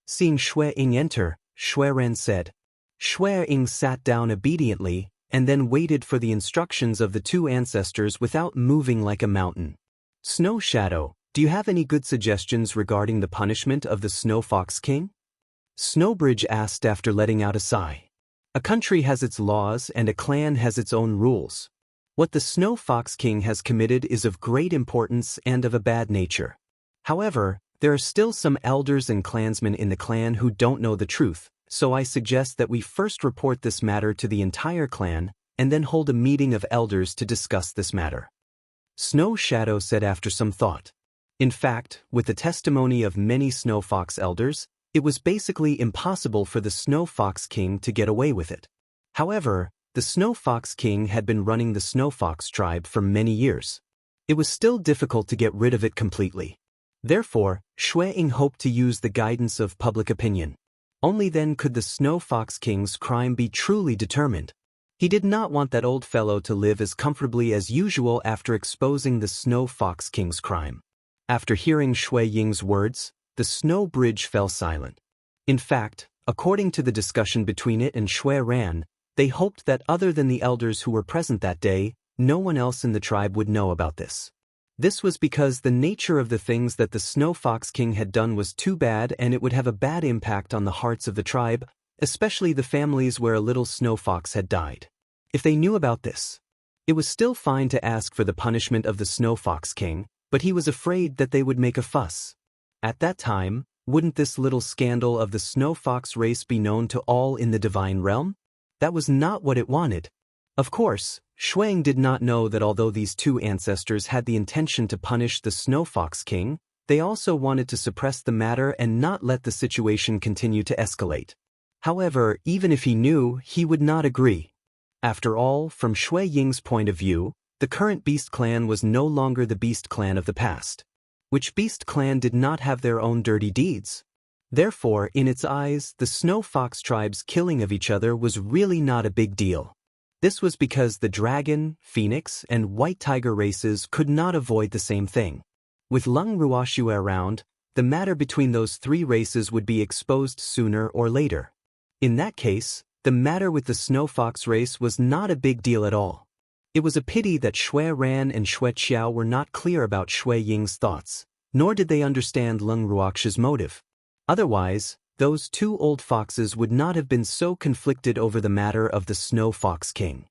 Seeing Shui Ying enter, Shui Ran said. Shui Ying sat down obediently, and then waited for the instructions of the two ancestors without moving like a mountain. Snow Shadow, do you have any good suggestions regarding the punishment of the Snow Fox King? Snowbridge asked after letting out a sigh. A country has its laws and a clan has its own rules. What the Snow Fox King has committed is of great importance and of a bad nature. However, there are still some elders and clansmen in the clan who don't know the truth, so I suggest that we first report this matter to the entire clan, and then hold a meeting of elders to discuss this matter. Snow Shadow said after some thought. In fact, with the testimony of many Snow Fox elders, it was basically impossible for the Snow Fox King to get away with it. However, the Snow Fox King had been running the Snow Fox tribe for many years. It was still difficult to get rid of it completely. Therefore, Shui Ying hoped to use the guidance of public opinion. Only then could the Snow Fox King's crime be truly determined. He did not want that old fellow to live as comfortably as usual after exposing the Snow Fox King's crime. After hearing Shui Ying's words, the Snow Bridge fell silent. In fact, according to the discussion between it and Shui Ran, they hoped that other than the elders who were present that day, no one else in the tribe would know about this. This was because the nature of the things that the Snow Fox King had done was too bad, and it would have a bad impact on the hearts of the tribe, especially the families where a little snow fox had died. If they knew about this, it was still fine to ask for the punishment of the Snow Fox King, but he was afraid that they would make a fuss. At that time, wouldn't this little scandal of the Snow Fox race be known to all in the divine realm? That was not what it wanted. Of course, Shui Ying did not know that although these two ancestors had the intention to punish the Snow Fox King, they also wanted to suppress the matter and not let the situation continue to escalate. However, even if he knew, he would not agree. After all, from Shui Ying's point of view, the current Beast Clan was no longer the Beast Clan of the past. Which Beast Clan did not have their own dirty deeds. Therefore, in its eyes, the Snow Fox tribe's killing of each other was really not a big deal. This was because the Dragon, Phoenix, and White Tiger races could not avoid the same thing. With Lung Ruoxue around, the matter between those three races would be exposed sooner or later. In that case, the matter with the Snow Fox race was not a big deal at all. It was a pity that Shui Ran and Shui Qiao were not clear about Shui Ying's thoughts, nor did they understand Leng Ruox's motive. Otherwise, those two old foxes would not have been so conflicted over the matter of the Snow Fox King.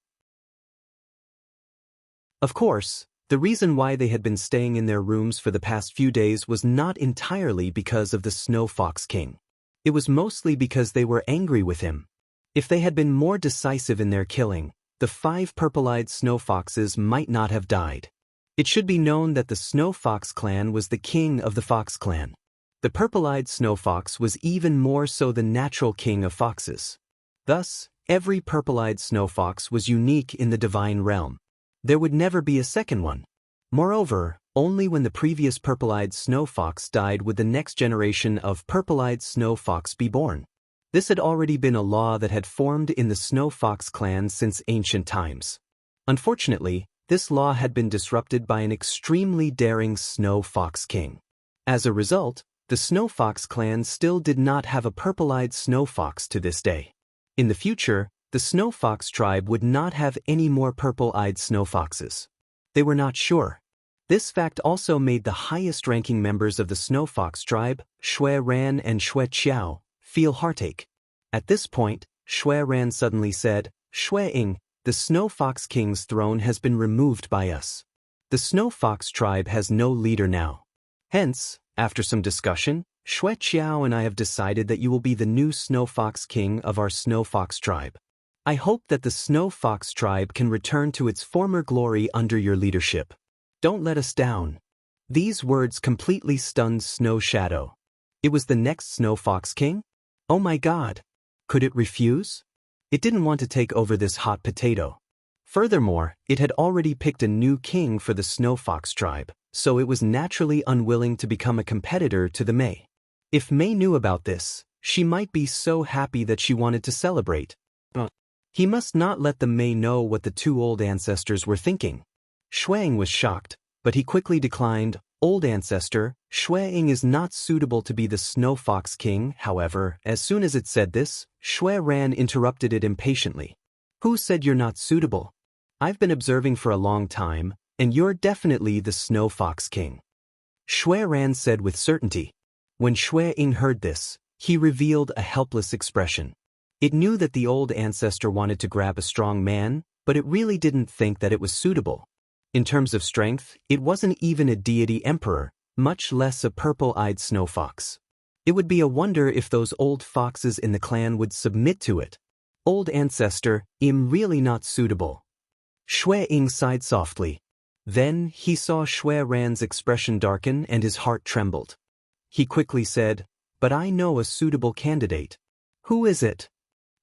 Of course, the reason why they had been staying in their rooms for the past few days was not entirely because of the Snow Fox King. It was mostly because they were angry with him. If they had been more decisive in their killing, the 5 purple-eyed snow foxes might not have died. It should be known that the Snow Fox clan was the king of the Fox clan. The purple-eyed snow fox was even more so the natural king of foxes. Thus, every purple-eyed snow fox was unique in the divine realm. There would never be a second one. Moreover, only when the previous purple-eyed snow fox died would the next generation of purple-eyed snow fox be born. This had already been a law that had formed in the Snow Fox clan since ancient times. Unfortunately, this law had been disrupted by an extremely daring Snow Fox king. As a result, the Snow Fox clan still did not have a purple-eyed snow fox to this day. In the future, the Snow Fox tribe would not have any more purple-eyed snow foxes. They were not sure. This fact also made the highest-ranking members of the Snow Fox tribe, Shui Ran and Shui Qiao, feel heartache. At this point, Shui Ran suddenly said, "Shui Ying, the Snow Fox King's throne has been removed by us. The Snow Fox tribe has no leader now. Hence, after some discussion, Shui Qiao and I have decided that you will be the new Snow Fox King of our Snow Fox tribe. I hope that the Snow Fox tribe can return to its former glory under your leadership. Don't let us down." These words completely stunned Snow Shadow. It was the next Snow Fox King? Oh my God! Could it refuse? It didn't want to take over this hot potato. Furthermore, it had already picked a new king for the Snow Fox tribe, so it was naturally unwilling to become a competitor to the Mei. If Mei knew about this, she might be so happy that she wanted to celebrate. But he must not let the Mei know what the two old ancestors were thinking. Shui Ying was shocked, but he quickly declined. "Old ancestor, Shui Ying is not suitable to be the Snow Fox King." However, as soon as it said this, Shui Ran interrupted it impatiently. "Who said you're not suitable? I've been observing for a long time, and you're definitely the Snow Fox King." Shui Ran said with certainty. When Shui Ying heard this, he revealed a helpless expression. It knew that the old ancestor wanted to grab a strong man, but it really didn't think that it was suitable. In terms of strength, it wasn't even a deity emperor, much less a purple-eyed snow fox. It would be a wonder if those old foxes in the clan would submit to it. "Old ancestor, I'm really not suitable." Shui Ying sighed softly. Then he saw Shui Ran's expression darken and his heart trembled. He quickly said, "But I know a suitable candidate." "Who is it?"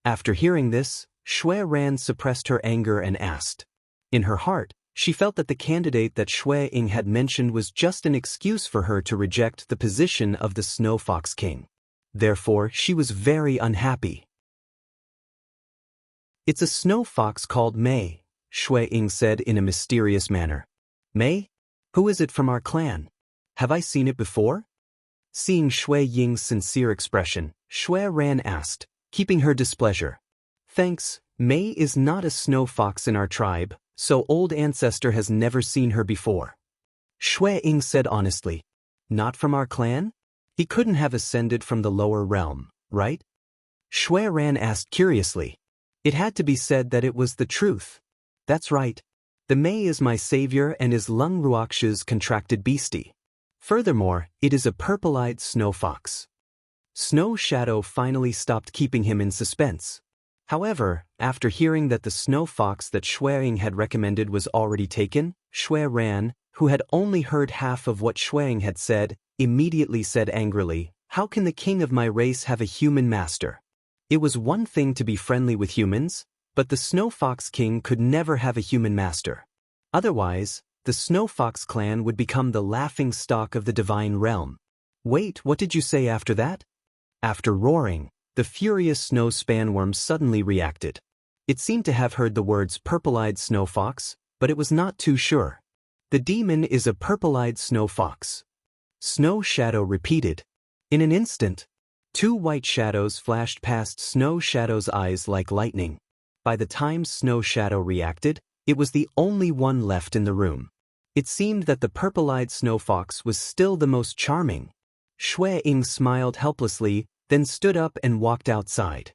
After hearing this, Shui Ran suppressed her anger and asked. In her heart, she felt that the candidate that Shui Ying had mentioned was just an excuse for her to reject the position of the Snow Fox King. Therefore, she was very unhappy. "It's a snow fox called Mei," Shui Ying said in a mysterious manner. "Mei? Who is it from our clan? Have I seen it before?" Seeing Shui Ying's sincere expression, Shui Ran asked, keeping her displeasure. "Thanks, Mei is not a snow fox in our tribe, so old ancestor has never seen her before." Shui Ying said honestly. "Not from our clan? He couldn't have ascended from the lower realm, right?" Shui Ran asked curiously. It had to be said that it was the truth. "That's right. The Mei is my savior and is Leng Ruox's contracted beastie. Furthermore, it is a purple-eyed snow fox." Snow Shadow finally stopped keeping him in suspense. However, after hearing that the snow fox that Shui Ying had recommended was already taken, Shui Ran, who had only heard half of what Shui Ying had said, immediately said angrily, "How can the king of my race have a human master?" It was one thing to be friendly with humans, but the Snow Fox King could never have a human master. Otherwise, the Snow Fox clan would become the laughing stock of the divine realm. "Wait, what did you say after that?" After roaring, the furious snow spanworm suddenly reacted. It seemed to have heard the words purple-eyed snow fox, but it was not too sure. "The demon is a purple-eyed snow fox." Snow Shadow repeated. In an instant, 2 white shadows flashed past Snow Shadow's eyes like lightning. By the time Snow Shadow reacted, It was the only one left in the room. It seemed that the purple-eyed snow fox was still the most charming. Shui Ying smiled helplessly, then stood up and walked outside.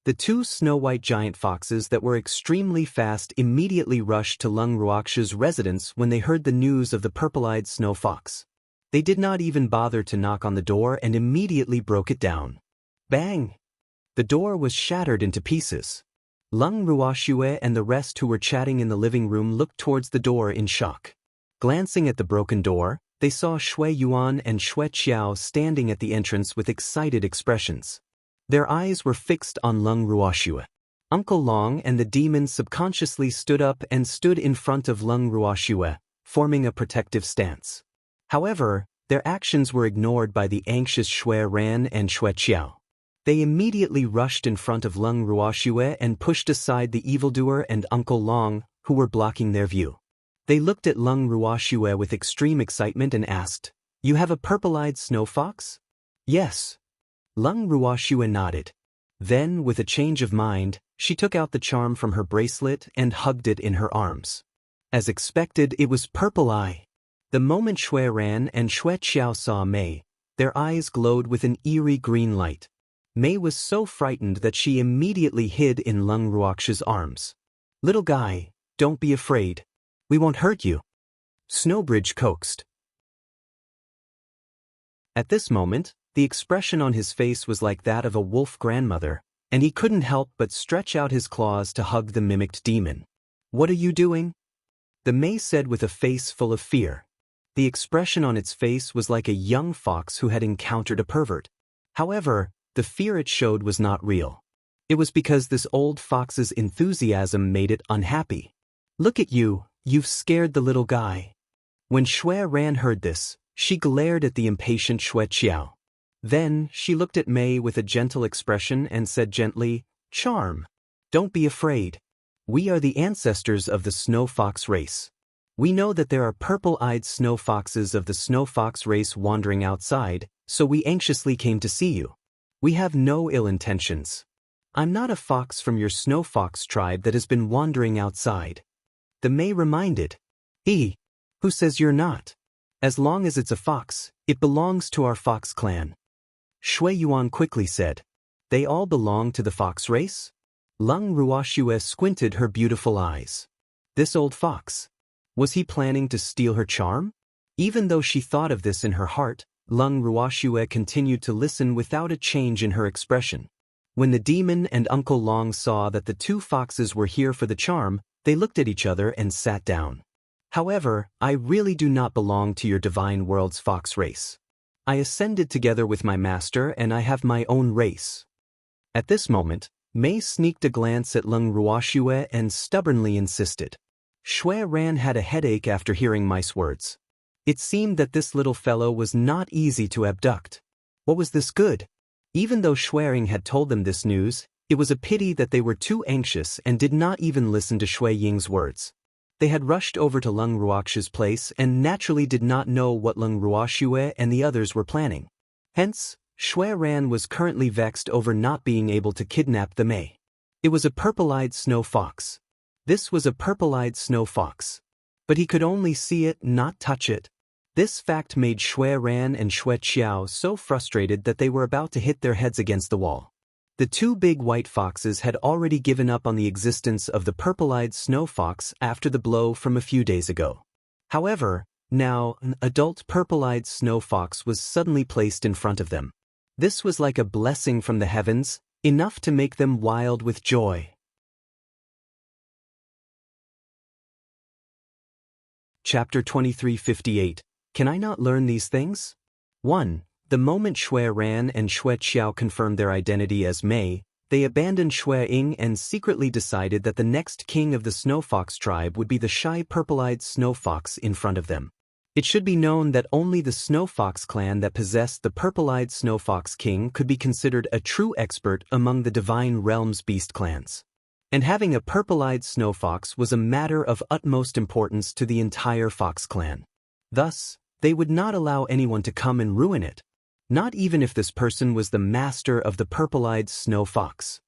The two snow-white giant foxes that were extremely fast immediately rushed to Lung Ruoxu's residence when they heard the news of the purple-eyed snow fox. They did not even bother to knock on the door and immediately broke it down. Bang! The door was shattered into pieces. Lung Ruoxue and the rest who were chatting in the living room looked towards the door in shock. Glancing at the broken door, they saw Shui Yuan and Shui Qiao standing at the entrance with excited expressions. Their eyes were fixed on Lung Ruoxue. Uncle Long and the demon subconsciously stood up and stood in front of Lung Ruoxue, forming a protective stance. However, their actions were ignored by the anxious Shui Ran and Shui Qiao. They immediately rushed in front of Lung Ruoxue and pushed aside the evildoer and Uncle Long, who were blocking their view. They looked at Lung Ruoxue with extreme excitement and asked, "You have a purple-eyed snow fox?" "Yes." Lung Ruoxue nodded. Then, with a change of mind, she took out the charm from her bracelet and hugged it in her arms. As expected, it was Purple Eye. The moment Shui Ran and Shui Qiao saw Mei, their eyes glowed with an eerie green light. Mei was so frightened that she immediately hid in Lung Ruoxue's arms. "Little guy, don't be afraid. We won't hurt you," Snowbridge coaxed. At this moment, the expression on his face was like that of a wolf grandmother, and he couldn't help but stretch out his claws to hug the mimicked demon. "What are you doing?" the Mei said with a face full of fear. The expression on its face was like a young fox who had encountered a pervert. However, the fear it showed was not real. It was because this old fox's enthusiasm made it unhappy. "Look at you, you've scared the little guy." When Shui Ran heard this, she glared at the impatient Shui Qiao. Then, she looked at Mei with a gentle expression and said gently, "Charm. Don't be afraid. We are the ancestors of the snow fox race. We know that there are purple-eyed snow foxes of the snow fox race wandering outside, so we anxiously came to see you. We have no ill intentions. I'm not a fox from your snow fox tribe that has been wandering outside." The Mei reminded. Who says you're not? As long as it's a fox, it belongs to our fox clan." Shui Yuan quickly said. "They all belong to the fox race?" Lung Ruoxue squinted her beautiful eyes. This old fox. Was he planning to steal her charm? Even though she thought of this in her heart, Lung Ruoxue continued to listen without a change in her expression. When the demon and Uncle Long saw that the two foxes were here for the charm, they looked at each other and sat down. "However, I really do not belong to your divine world's fox race. I ascended together with my master and I have my own race." At this moment, Mei sneaked a glance at Lung Ruoxue and stubbornly insisted. Shui Ran had a headache after hearing Mei's words. It seemed that this little fellow was not easy to abduct. What was this good? Even though Shui Ying had told them this news, it was a pity that they were too anxious and did not even listen to Shui Ying's words. They had rushed over to Lung Ruoxue's place and naturally did not know what Lung Ruoxue and the others were planning. Hence, Shui Ran was currently vexed over not being able to kidnap the Mei. It was a purple-eyed snow fox. This was a purple-eyed snow fox. But he could only see it, not touch it. This fact made Shui Ran and Shui Qiao so frustrated that they were about to hit their heads against the wall. The two big white foxes had already given up on the existence of the purple-eyed snow fox after the blow from a few days ago. However, now an adult purple-eyed snow fox was suddenly placed in front of them. This was like a blessing from the heavens, enough to make them wild with joy. Chapter 2358. Can I not learn these things? 1. The moment Shui Ran and Shui Qiao confirmed their identity as Mei, they abandoned Shui Ying and secretly decided that the next king of the Snow Fox tribe would be the shy purple-eyed Snow Fox in front of them. It should be known that only the Snow Fox clan that possessed the purple-eyed Snow Fox king could be considered a true expert among the Divine Realms beast clans. And having a purple-eyed Snow Fox was a matter of utmost importance to the entire Fox clan. Thus, they would not allow anyone to come and ruin it. Not even if this person was the master of the purple-eyed Snow Fox.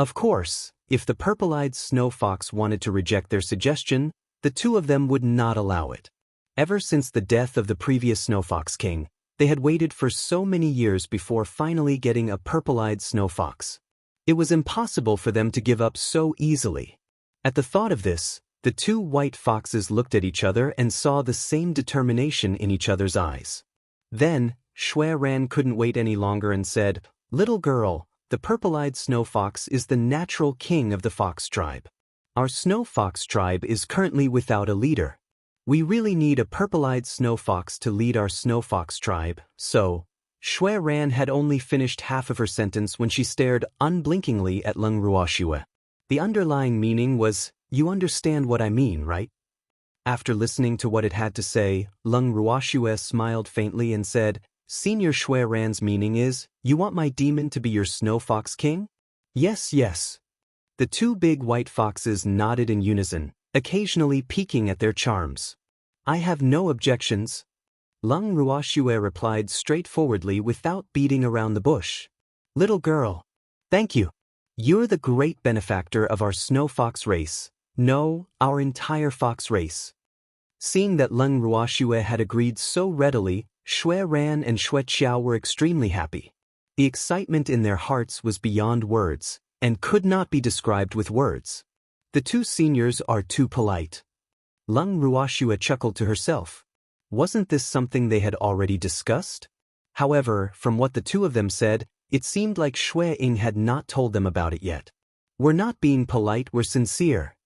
Of course, if the purple-eyed snow fox wanted to reject their suggestion, the two of them would not allow it. Ever since the death of the previous snow fox king, they had waited for so many years before finally getting a purple-eyed snow fox. It was impossible for them to give up so easily. At the thought of this, the two white foxes looked at each other and saw the same determination in each other's eyes. Then, Shui Ran couldn't wait any longer and said, "Little girl, the purple-eyed snow fox is the natural king of the fox tribe. Our snow fox tribe is currently without a leader. We really need a purple-eyed snow fox to lead our snow fox tribe, so..." Shui Ran had only finished half of her sentence when she stared unblinkingly at Leng Ruoxue. The underlying meaning was, "You understand what I mean, right?" After listening to what it had to say, Leng Ruoxue smiled faintly and said, "Senior Shui Ran's meaning is, you want my demon to be your snow fox king?" "Yes, yes." The two big white foxes nodded in unison, occasionally peeking at their charms. "I have no objections." Leng Ruoxue replied straightforwardly without beating around the bush. "Little girl. Thank you. You're the great benefactor of our snow fox race. No, our entire fox race." Seeing that Leng Ruoxue had agreed so readily, Shui Ran and Shui Qiao were extremely happy. The excitement in their hearts was beyond words, and could not be described with words. The two seniors are too polite. Leng Ruoxue chuckled to herself. Wasn't this something they had already discussed? However, from what the two of them said, it seemed like Shui Ying had not told them about it yet. "We're not being polite, we're sincere,"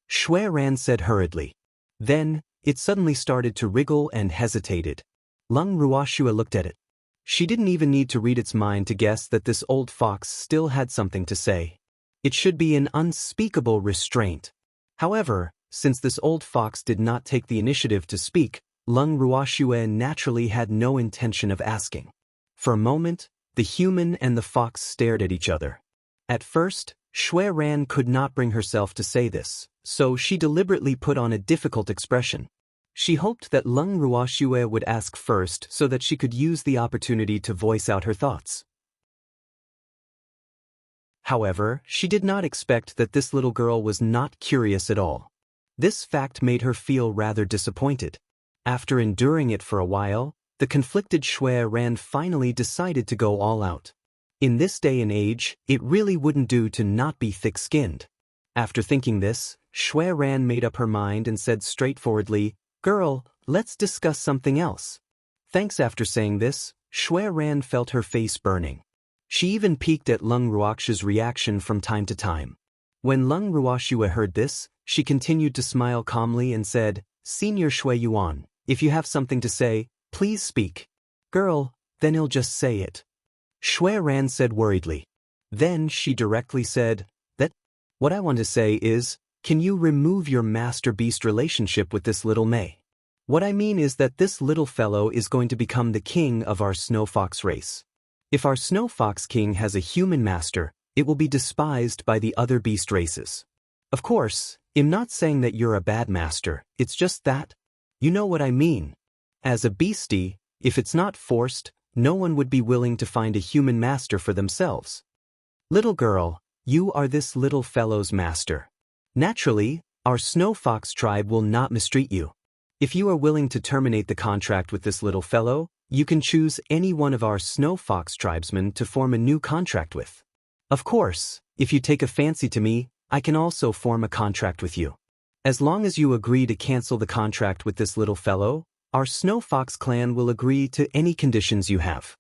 Shui Ran said hurriedly. Then, it suddenly started to wriggle and hesitated. Leng Ruoxue looked at it. She didn't even need to read its mind to guess that this old fox still had something to say. It should be an unspeakable restraint. However, since this old fox did not take the initiative to speak, Leng Ruoxue naturally had no intention of asking. For a moment, the human and the fox stared at each other. At first, Shui Ran could not bring herself to say this, so she deliberately put on a difficult expression. She hoped that Leng Ruoxue would ask first so that she could use the opportunity to voice out her thoughts. However, she did not expect that this little girl was not curious at all. This fact made her feel rather disappointed. After enduring it for a while, the conflicted Shui Ran finally decided to go all out. In this day and age, it really wouldn't do to not be thick-skinned. After thinking this, Shui Ran made up her mind and said straightforwardly, "Girl, let's discuss something else." Thanks. After saying this, Shui Ran felt her face burning. She even peeked at Leng Ruoxue's reaction from time to time. When Leng Ruoxue heard this, she continued to smile calmly and said, "Senior Shui Yuan, if you have something to say, please speak." "Girl, then he'll just say it," Shui Ran said worriedly. Then she directly said, "What I want to say is, can you remove your master-beast relationship with this little Mei? What I mean is that this little fellow is going to become the king of our snow fox race. If our snow fox king has a human master, it will be despised by the other beast races. Of course, I'm not saying that you're a bad master, it's just that, you know what I mean. As a beastie, if it's not forced, no one would be willing to find a human master for themselves. Little girl, you are this little fellow's master. Naturally, our snow fox tribe will not mistreat you. If you are willing to terminate the contract with this little fellow, you can choose any one of our snow fox tribesmen to form a new contract with. Of course, if you take a fancy to me, I can also form a contract with you. As long as you agree to cancel the contract with this little fellow, our snow fox clan will agree to any conditions you have."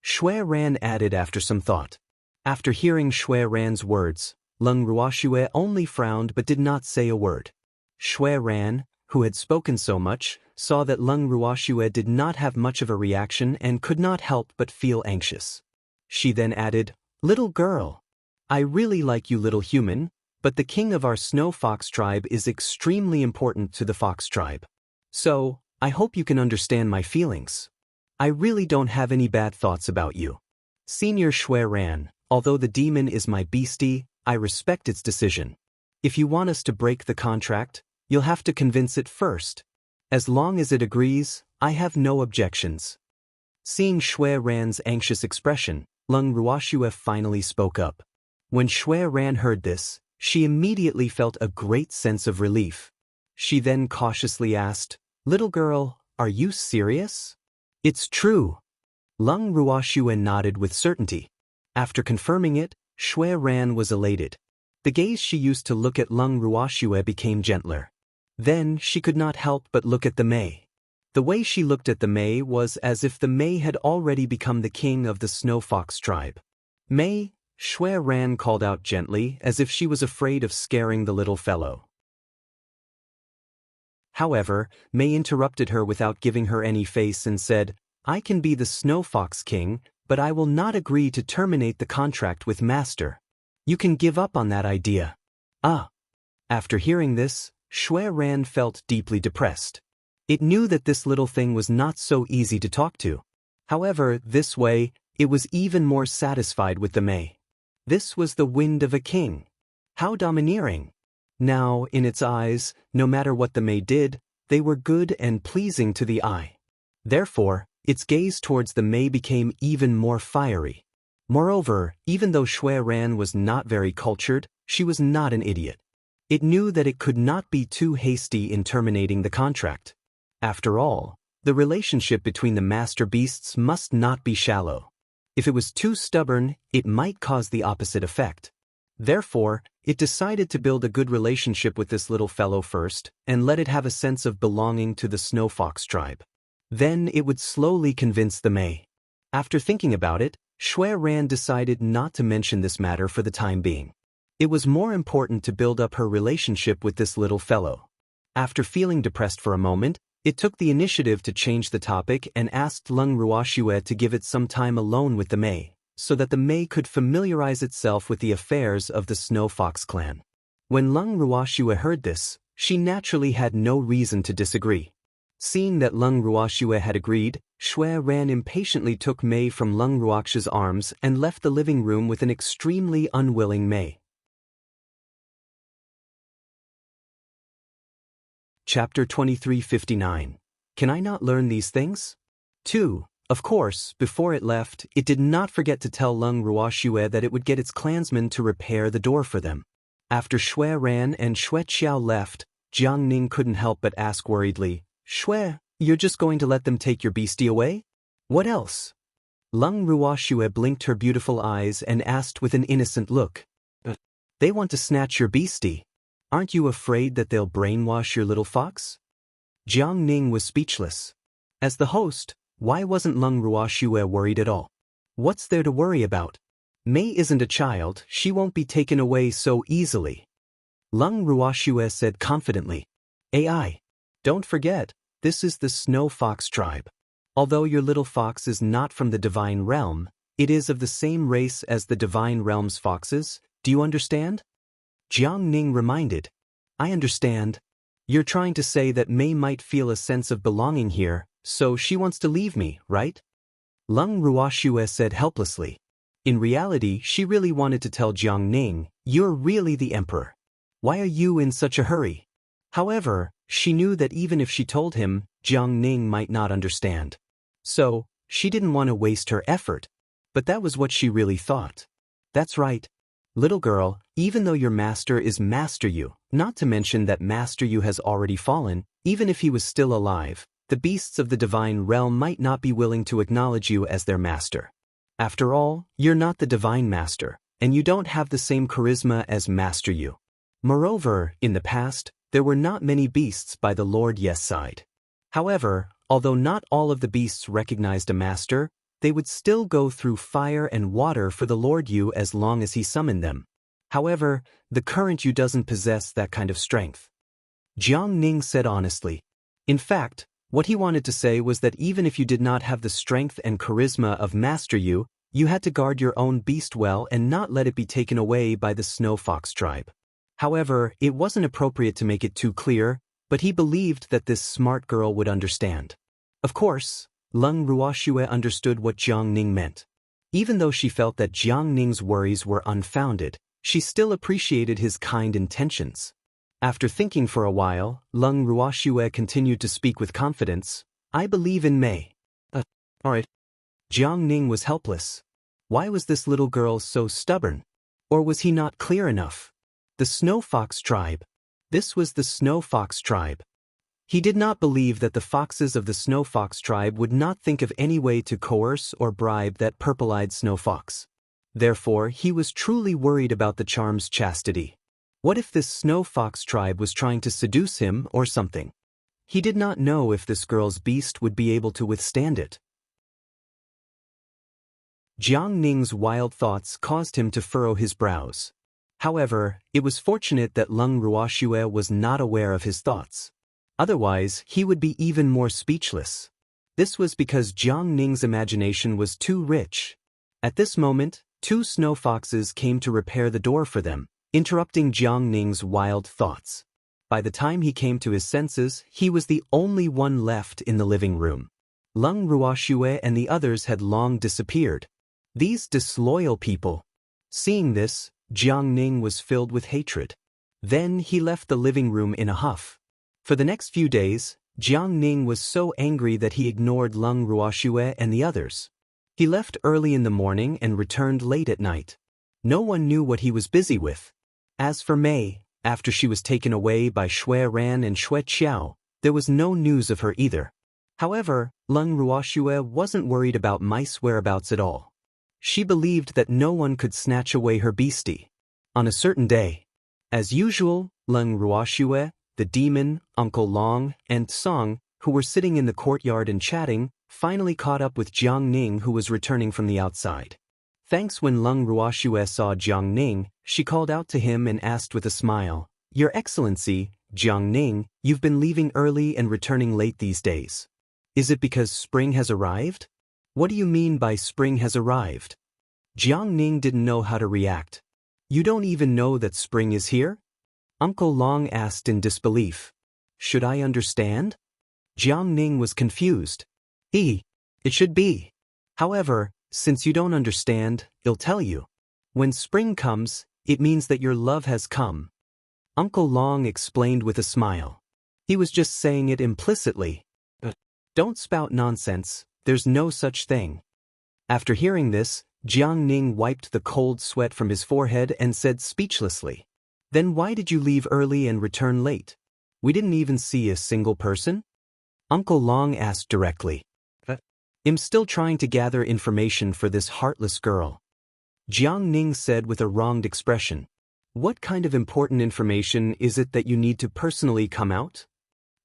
Shui Ran added after some thought. After hearing Shui Ran's words, Leng Ruoxue only frowned but did not say a word. Shui Ran, who had spoken so much, saw that Leng Ruoxue did not have much of a reaction and could not help but feel anxious. She then added, "Little girl, I really like you, little human, but the king of our snow fox tribe is extremely important to the fox tribe. So, I hope you can understand my feelings. I really don't have any bad thoughts about you. Senior Shui Ran, although the demon is my beastie, I respect its decision. If you want us to break the contract, you'll have to convince it first. As long as it agrees, I have no objections." Seeing Shui Ran's anxious expression, Leng Ruoxue finally spoke up. When Shui Ran heard this, she immediately felt a great sense of relief. She then cautiously asked, "Little girl, are you serious?" "It's true." Lung Ruoxue nodded with certainty. After confirming it, Shui Ran was elated. The gaze she used to look at Lung Ruoxue became gentler. Then she could not help but look at the Mei. The way she looked at the Mei was as if the Mei had already become the king of the Snow Fox tribe. "Mei," Shui Ran called out gently, as if she was afraid of scaring the little fellow. However, Mei interrupted her without giving her any face and said, "I can be the Snow Fox King, but I will not agree to terminate the contract with Master. You can give up on that idea." Ah! After hearing this, Shui Ran felt deeply depressed. It knew that this little thing was not so easy to talk to. However, this way, it was even more satisfied with the Mei. This was the wind of a king. How domineering! Now, in its eyes, no matter what the Mei did, they were good and pleasing to the eye. Therefore, its gaze towards the Mei became even more fiery. Moreover, even though Shui Ran was not very cultured, she was not an idiot. It knew that it could not be too hasty in terminating the contract. After all, the relationship between the master beasts must not be shallow. If it was too stubborn, it might cause the opposite effect. Therefore, it decided to build a good relationship with this little fellow first, and let it have a sense of belonging to the Snow Fox tribe. Then it would slowly convince the Mei. After thinking about it, Shui Ran decided not to mention this matter for the time being. It was more important to build up her relationship with this little fellow. After feeling depressed for a moment, it took the initiative to change the topic and asked Lung Ruoxue to give it some time alone with the Mei, so that the Mei could familiarize itself with the affairs of the Snow Fox clan. When Lung Ruoxue heard this, she naturally had no reason to disagree. Seeing that Lung Ruoxue had agreed, Shui Ran impatiently took Mei from Lung Ruoxue's arms and left the living room with an extremely unwilling Mei. Chapter 2359. Can I not learn these things? 2. Of course, before it left, it did not forget to tell Lung Ruoxue that it would get its clansmen to repair the door for them. After Shui Ran and Shui Qiao left, Jiang Ning couldn't help but ask worriedly, "Shui, you're just going to let them take your beastie away? What else?" Lung Ruoxue blinked her beautiful eyes and asked with an innocent look, "They want to snatch your beastie. Aren't you afraid that they'll brainwash your little fox?" Jiang Ning was speechless. As the host, why wasn't Lung Ruoxue worried at all? What's there to worry about? Mei isn't a child, she won't be taken away so easily. Lung Ruoxue said confidently, "AI, don't forget, this is the Snow Fox tribe. Although your little fox is not from the divine realm, it is of the same race as the divine realm's foxes, do you understand?" Jiang Ning reminded, "I understand. You're trying to say that Mei might feel a sense of belonging here, so she wants to leave me, right?" Lung Ruoxue said helplessly. In reality, she really wanted to tell Jiang Ning, "You're really the emperor. Why are you in such a hurry?" However, she knew that even if she told him, Jiang Ning might not understand. So, she didn't want to waste her effort. But that was what she really thought. "That's right. Little girl, even though your master is Master Yu, not to mention that Master Yu has already fallen, even if he was still alive, the beasts of the divine realm might not be willing to acknowledge you as their master. After all, you're not the divine master, and you don't have the same charisma as Master Yu. Moreover, in the past, there were not many beasts by the Lord Yes side. However, although not all of the beasts recognized a master, they would still go through fire and water for the Lord Yu as long as he summoned them. However, the current Yu doesn't possess that kind of strength." Jiang Ning said honestly. In fact, what he wanted to say was that even if you did not have the strength and charisma of Master Yu, you had to guard your own beast well and not let it be taken away by the Snow Fox tribe. However, it wasn't appropriate to make it too clear, but he believed that this smart girl would understand. Of course, Lung Ruoxue understood what Jiang Ning meant. Even though she felt that Jiang Ning's worries were unfounded, she still appreciated his kind intentions. After thinking for a while, Lung Ruoxue continued to speak with confidence, "I believe in Mei." Alright. Jiang Ning was helpless. Why was this little girl so stubborn? Or was he not clear enough? The Snow Fox tribe. This was the Snow Fox tribe. He did not believe that the foxes of the Snow Fox tribe would not think of any way to coerce or bribe that purple-eyed Snow Fox. Therefore, he was truly worried about the charm's chastity. What if this Snow Fox tribe was trying to seduce him or something? He did not know if this girl's beast would be able to withstand it. Jiang Ning's wild thoughts caused him to furrow his brows. However, it was fortunate that Leng Ruoxue was not aware of his thoughts. Otherwise, he would be even more speechless. This was because Jiang Ning's imagination was too rich. At this moment, two snow foxes came to repair the door for them, interrupting Jiang Ning's wild thoughts. By the time he came to his senses, he was the only one left in the living room. Leng Ruoxue and the others had long disappeared. These disloyal people. Seeing this, Jiang Ning was filled with hatred. Then he left the living room in a huff. For the next few days, Jiang Ning was so angry that he ignored Leng Ruoxue and the others. He left early in the morning and returned late at night. No one knew what he was busy with. As for Mei, after she was taken away by Xue Ran and Xue Qiao, there was no news of her either. However, Leng Ruoxue wasn't worried about Mei's whereabouts at all. She believed that no one could snatch away her beastie. On a certain day, as usual, Leng Ruoxue, the demon, Uncle Long, and Song, who were sitting in the courtyard and chatting, finally caught up with Jiang Ning, who was returning from the outside. Thanks. When Leng Ruoxue saw Jiang Ning, she called out to him and asked with a smile, "Your Excellency, Jiang Ning, you've been leaving early and returning late these days. Is it because spring has arrived?" "What do you mean by spring has arrived?" Jiang Ning didn't know how to react. "You don't even know that spring is here?" Uncle Long asked in disbelief. "Should I understand?" Jiang Ning was confused. It should be. However, since you don't understand, I'll tell you. When spring comes, it means that your love has come. Uncle Long explained with a smile. He was just saying it implicitly. Don't spout nonsense, there's no such thing. After hearing this, Jiang Ning wiped the cold sweat from his forehead and said speechlessly, "Then why did you leave early and return late? We didn't even see a single person?" Uncle Long asked directly. "I'm still trying to gather information for this heartless girl." Jiang Ning said with a wronged expression. "What kind of important information is it that you need to personally come out?"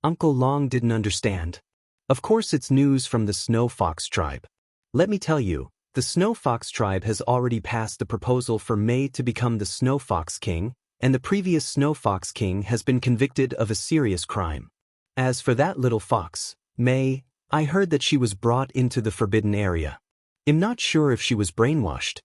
Uncle Long didn't understand. "Of course it's news from the Snow Fox tribe. Let me tell you, the Snow Fox tribe has already passed the proposal for Mei to become the Snow Fox King, and the previous Snow Fox King has been convicted of a serious crime. As for that little fox, Mei, I heard that she was brought into the forbidden area. I'm not sure if she was brainwashed."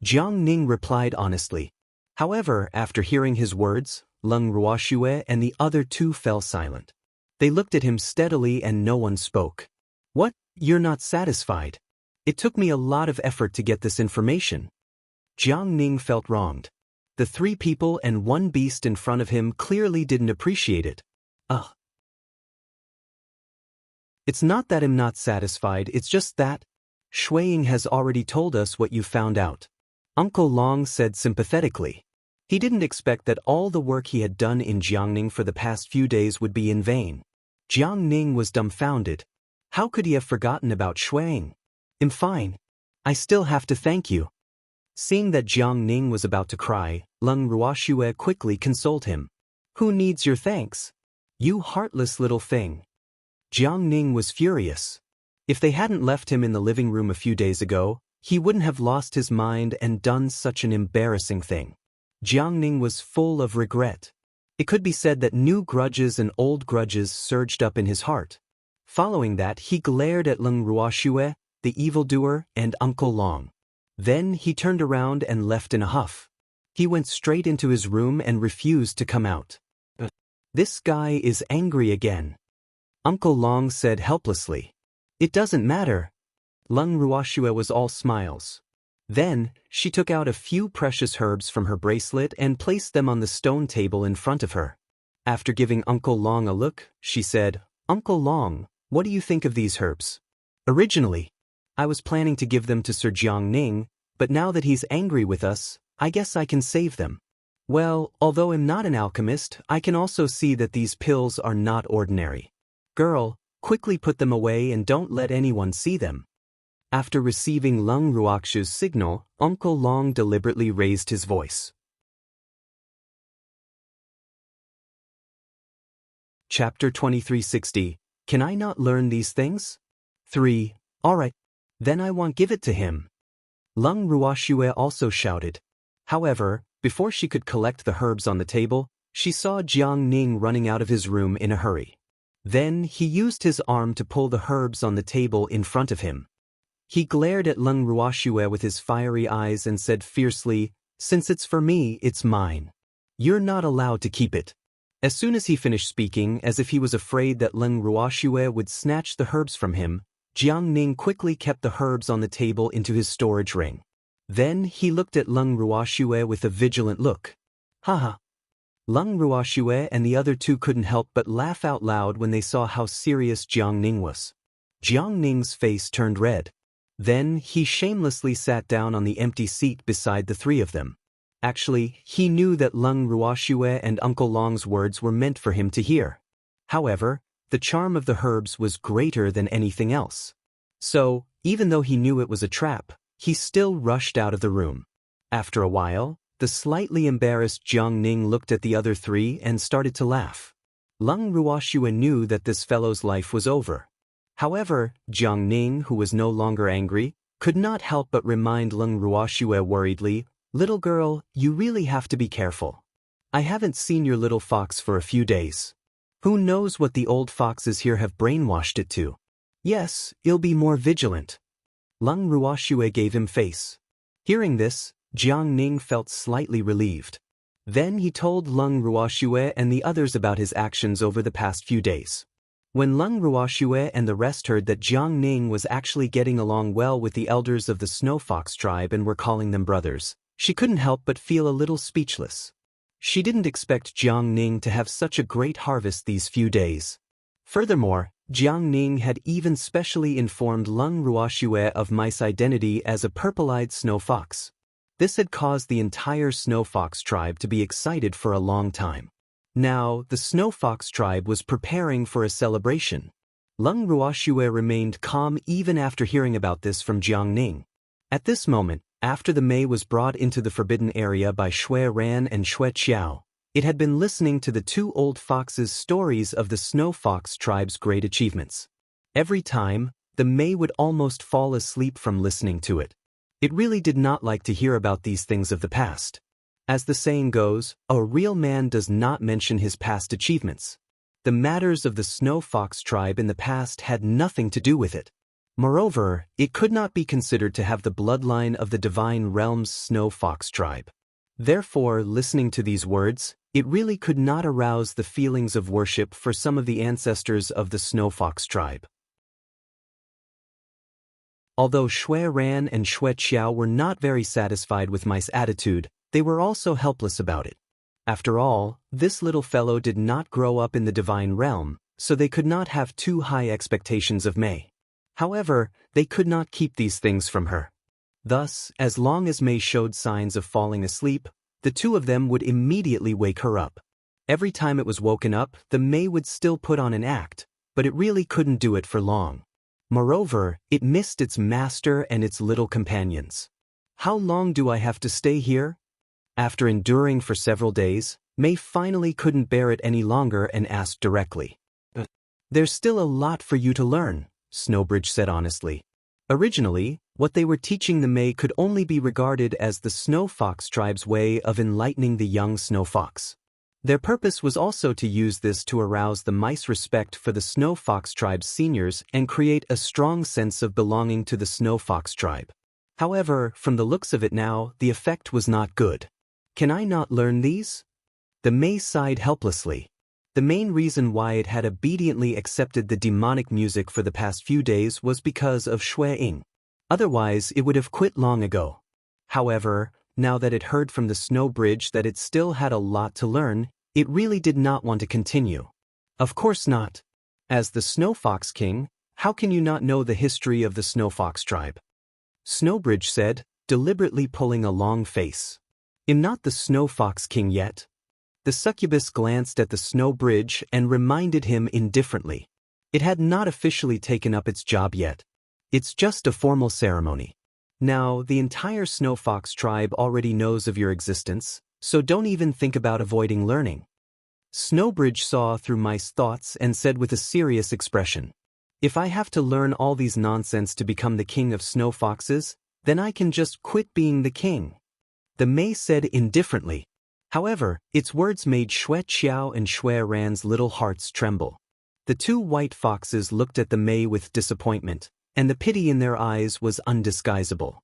Jiang Ning replied honestly. However, after hearing his words, Leng Ruoxue and the other two fell silent. They looked at him steadily and no one spoke. "What? You're not satisfied? It took me a lot of effort to get this information." Jiang Ning felt wronged. The three people and one beast in front of him clearly didn't appreciate it. It's not that I'm not satisfied, it's just that Shuiying has already told us what you found out. Uncle Long said sympathetically. He didn't expect that all the work he had done in Jiangning for the past few days would be in vain. Jiang Ning was dumbfounded. How could he have forgotten about Shuiying? "I'm fine. I still have to thank you." Seeing that Jiang Ning was about to cry, Leng Ruoxue quickly consoled him. "Who needs your thanks? You heartless little thing." Jiang Ning was furious. If they hadn't left him in the living room a few days ago, he wouldn't have lost his mind and done such an embarrassing thing. Jiang Ning was full of regret. It could be said that new grudges and old grudges surged up in his heart. Following that, he glared at Leng Ruoxue, the evildoer, and Uncle Long. Then he turned around and left in a huff. He went straight into his room and refused to come out. "This guy is angry again," Uncle Long said helplessly. "It doesn't matter." Leng Ruoxue was all smiles. Then, she took out a few precious herbs from her bracelet and placed them on the stone table in front of her. After giving Uncle Long a look, she said, "Uncle Long, what do you think of these herbs? Originally, I was planning to give them to Sir Jiang Ning, but now that he's angry with us, I guess I can save them. Well, although I'm not an alchemist, I can also see that these pills are not ordinary. Girl, quickly put them away and don't let anyone see them. After receiving Lung Ruoxu's signal, Uncle Long deliberately raised his voice. Chapter 2360. Can I not learn these things? 3. Alright. Then I won't give it to him. Lung Ruoxue also shouted. However, before she could collect the herbs on the table, she saw Jiang Ning running out of his room in a hurry. Then he used his arm to pull the herbs on the table in front of him. He glared at Lung Ruoxue with his fiery eyes and said fiercely, "Since it's for me, it's mine. You're not allowed to keep it." As soon as he finished speaking, as if he was afraid that Lung Ruoxue would snatch the herbs from him, Jiang Ning quickly kept the herbs on the table into his storage ring. Then he looked at Lung Ruoxue with a vigilant look. Haha. Lung Ruoxue and the other two couldn't help but laugh out loud when they saw how serious Jiang Ning was. Jiang Ning's face turned red. Then he shamelessly sat down on the empty seat beside the three of them. Actually, he knew that Lung Ruoxue and Uncle Long's words were meant for him to hear. However, the charm of the herbs was greater than anything else. So, even though he knew it was a trap, he still rushed out of the room. After a while, the slightly embarrassed Jiang Ning looked at the other three and started to laugh. Lung Ruoxue knew that this fellow's life was over. However, Jiang Ning, who was no longer angry, could not help but remind Lung Ruoxue worriedly, "Little girl, you really have to be careful. I haven't seen your little fox for a few days. Who knows what the old foxes here have brainwashed it to? Yes, you'll be more vigilant." Lung Ruoxue gave him face. Hearing this, Jiang Ning felt slightly relieved. Then he told Lung Ruoxue and the others about his actions over the past few days. When Lung Ruoxue and the rest heard that Jiang Ning was actually getting along well with the elders of the Snow Fox tribe and were calling them brothers, she couldn't help but feel a little speechless. She didn't expect Jiang Ning to have such a great harvest these few days. Furthermore, Jiang Ning had even specially informed Lung Ruoxue of Mice's identity as a purple-eyed snow fox. This had caused the entire Snow Fox tribe to be excited for a long time. Now, the Snow Fox tribe was preparing for a celebration. Lung Ruoxue remained calm even after hearing about this from Jiang Ning. At this moment, after the Mei was brought into the forbidden area by Shui Ran and Shui Qiao, it had been listening to the two old foxes' stories of the Snow Fox tribe's great achievements. Every time, the Mei would almost fall asleep from listening to it. It really did not like to hear about these things of the past. As the saying goes, a real man does not mention his past achievements. The matters of the Snow Fox tribe in the past had nothing to do with it. Moreover, it could not be considered to have the bloodline of the Divine Realm's Snow Fox tribe. Therefore, listening to these words, it really could not arouse the feelings of worship for some of the ancestors of the Snow Fox tribe. Although Shui Ran and Shui Qiao were not very satisfied with Mice's attitude, they were also helpless about it. After all, this little fellow did not grow up in the Divine Realm, so they could not have too high expectations of Mei. However, they could not keep these things from her. Thus, as long as Mei showed signs of falling asleep, the two of them would immediately wake her up. Every time it was woken up, the Mei would still put on an act, but it really couldn't do it for long. Moreover, it missed its master and its little companions. "How long do I have to stay here?" After enduring for several days, Mei finally couldn't bear it any longer and asked directly. "There's still a lot for you to learn," Snowbridge said honestly. Originally, what they were teaching the Mei could only be regarded as the Snow Fox tribe's way of enlightening the young Snow Fox. Their purpose was also to use this to arouse the Mice respect for the Snow Fox tribe's seniors and create a strong sense of belonging to the Snow Fox tribe. However, from the looks of it now, the effect was not good. "Can I not learn these?" The Mei sighed helplessly. The main reason why it had obediently accepted the demonic music for the past few days was because of Shui Ying. Otherwise, it would have quit long ago. However, now that it heard from the Snow Bridge that it still had a lot to learn, it really did not want to continue. Of course not. As the Snow Fox King, how can you not know the history of the Snow Fox tribe? Snowbridge said, deliberately pulling a long face. "Am not the Snow Fox King yet?" The succubus glanced at the snow bridge and reminded him indifferently. It had not officially taken up its job yet. It's just a formal ceremony. Now, the entire Snow Fox tribe already knows of your existence, so don't even think about avoiding learning. Snowbridge saw through Mice's thoughts and said with a serious expression, "If I have to learn all these nonsense to become the king of snow foxes, then I can just quit being the king." The Mei said indifferently. However, its words made Xue Qiao and Xue Ran's little hearts tremble. The two white foxes looked at the Mei with disappointment, and the pity in their eyes was undisguisable.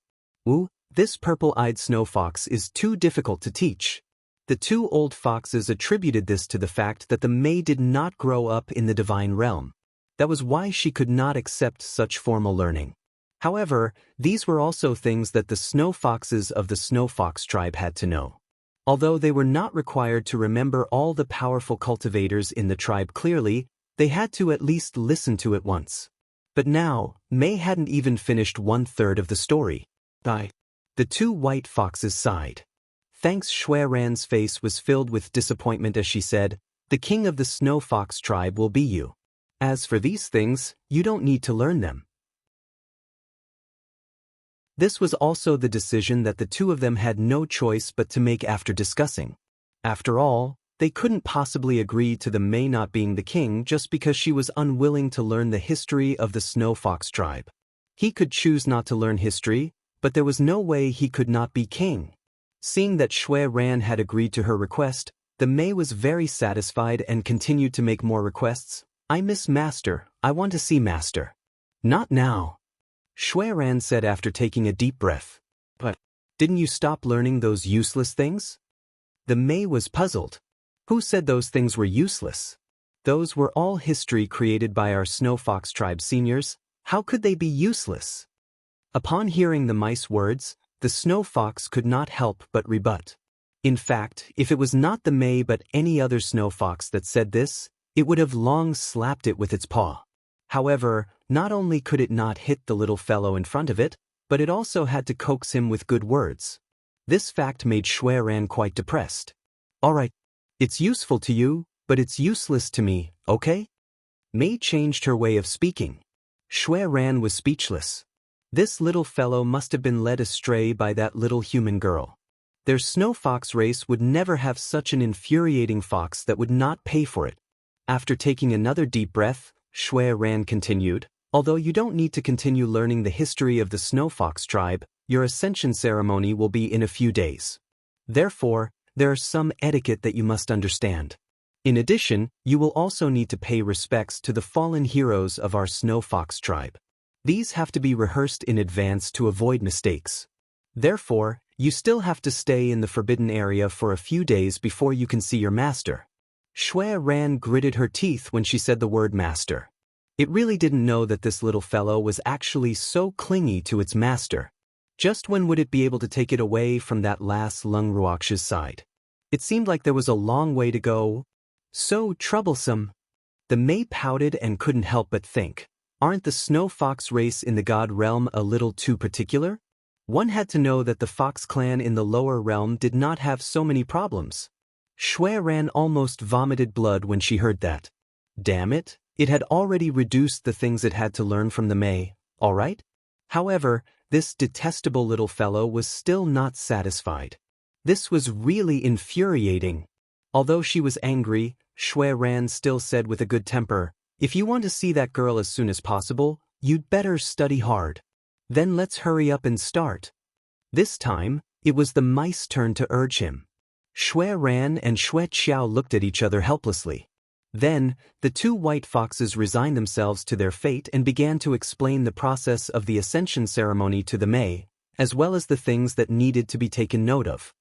"Ooh, this purple-eyed snow fox is too difficult to teach." The two old foxes attributed this to the fact that the Mei did not grow up in the divine realm. That was why she could not accept such formal learning. However, these were also things that the snow foxes of the Snow Fox tribe had to know. Although they were not required to remember all the powerful cultivators in the tribe clearly, they had to at least listen to it once. But now, Mei hadn't even finished 1/3 of the story. The two white foxes sighed. Thanks. Xue Ran's face was filled with disappointment as she said, "The king of the Snow Fox tribe will be you. As for these things, you don't need to learn them." This was also the decision that the two of them had no choice but to make after discussing. After all, they couldn't possibly agree to the Mei not being the king just because she was unwilling to learn the history of the Snow Fox tribe. He could choose not to learn history, but there was no way he could not be king. Seeing that Xue Ran had agreed to her request, the Mei was very satisfied and continued to make more requests. "I miss Master, I want to see Master." "Not now," Xue Ran said after taking a deep breath. "But didn't you stop learning those useless things?" The Mei was puzzled. Who said those things were useless? Those were all history created by our Snow Fox tribe seniors. How could they be useless? Upon hearing the Mice words, the Snow Fox could not help but rebut. In fact, if it was not the Mei but any other Snow Fox that said this, it would have long slapped it with its paw. However, not only could it not hit the little fellow in front of it, but it also had to coax him with good words. This fact made Xue Ran quite depressed. "All right, it's useful to you, but it's useless to me, okay?" Mei changed her way of speaking. Xue Ran was speechless. This little fellow must have been led astray by that little human girl. Their Snow Fox race would never have such an infuriating fox that would not pay for it. After taking another deep breath, Xue Ran continued, "Although you don't need to continue learning the history of the Snow Fox tribe, your ascension ceremony will be in a few days. Therefore, there are some etiquette that you must understand. In addition, you will also need to pay respects to the fallen heroes of our Snow Fox tribe. These have to be rehearsed in advance to avoid mistakes. Therefore, you still have to stay in the forbidden area for a few days before you can see your master." Xue Ran gritted her teeth when she said the word master. It really didn't know that this little fellow was actually so clingy to its master. Just when would it be able to take it away from that last Lung Ruox's side? It seemed like there was a long way to go. So troublesome. The Mei pouted and couldn't help but think, aren't the Snow Fox race in the God realm a little too particular? One had to know that the Fox clan in the lower realm did not have so many problems. Xue Ran almost vomited blood when she heard that. Damn it, it had already reduced the things it had to learn from the Mei, all right? However, this detestable little fellow was still not satisfied. This was really infuriating. Although she was angry, Xue Ran still said with a good temper, "If you want to see that girl as soon as possible, you'd better study hard. Then let's hurry up and start." This time, it was the Mice's turn to urge him. Xue Ran and Xue Qiao looked at each other helplessly. Then, the two white foxes resigned themselves to their fate and began to explain the process of the ascension ceremony to the Mei, as well as the things that needed to be taken note of.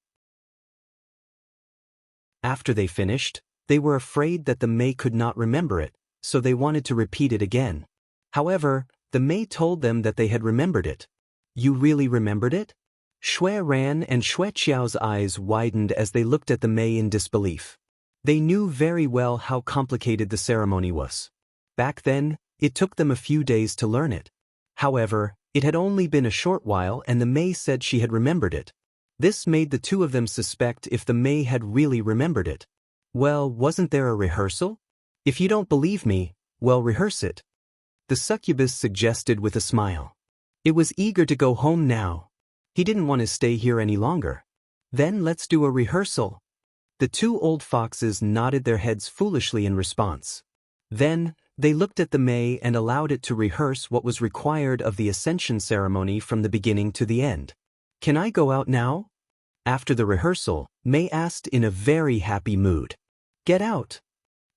After they finished, they were afraid that the Mei could not remember it, so they wanted to repeat it again. However, the Mei told them that they had remembered it. "You really remembered it?" Xue Ran and Xue Qiao's eyes widened as they looked at the Mei in disbelief. They knew very well how complicated the ceremony was. Back then, it took them a few days to learn it. However, it had only been a short while and the Mei said she had remembered it. This made the two of them suspect if the May had really remembered it. Well, wasn't there a rehearsal? If you don't believe me, well, rehearse it. The succubus suggested with a smile. It was eager to go home now. He didn't want to stay here any longer. Then let's do a rehearsal. The two old foxes nodded their heads foolishly in response. Then, they looked at the May and allowed it to rehearse what was required of the ascension ceremony from the beginning to the end. Can I go out now? After the rehearsal, May asked in a very happy mood. Get out.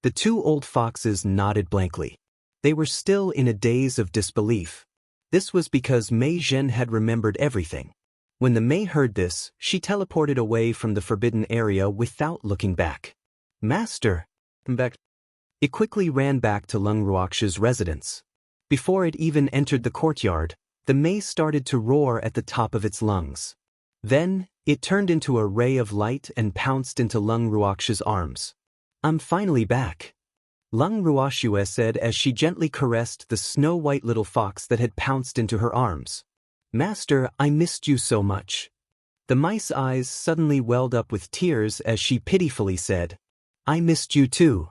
The two old foxes nodded blankly. They were still in a daze of disbelief. This was because Mei Zhen had remembered everything. When the May heard this, she teleported away from the forbidden area without looking back. Master! Back. It quickly ran back to Lung Ruox's residence. Before it even entered the courtyard, the May started to roar at the top of its lungs. Then, it turned into a ray of light and pounced into Lung Ruox's arms. I'm finally back. Lung Ruoxue said as she gently caressed the snow-white little fox that had pounced into her arms. Master, I missed you so much. The mice eyes suddenly welled up with tears as she pitifully said, I missed you too.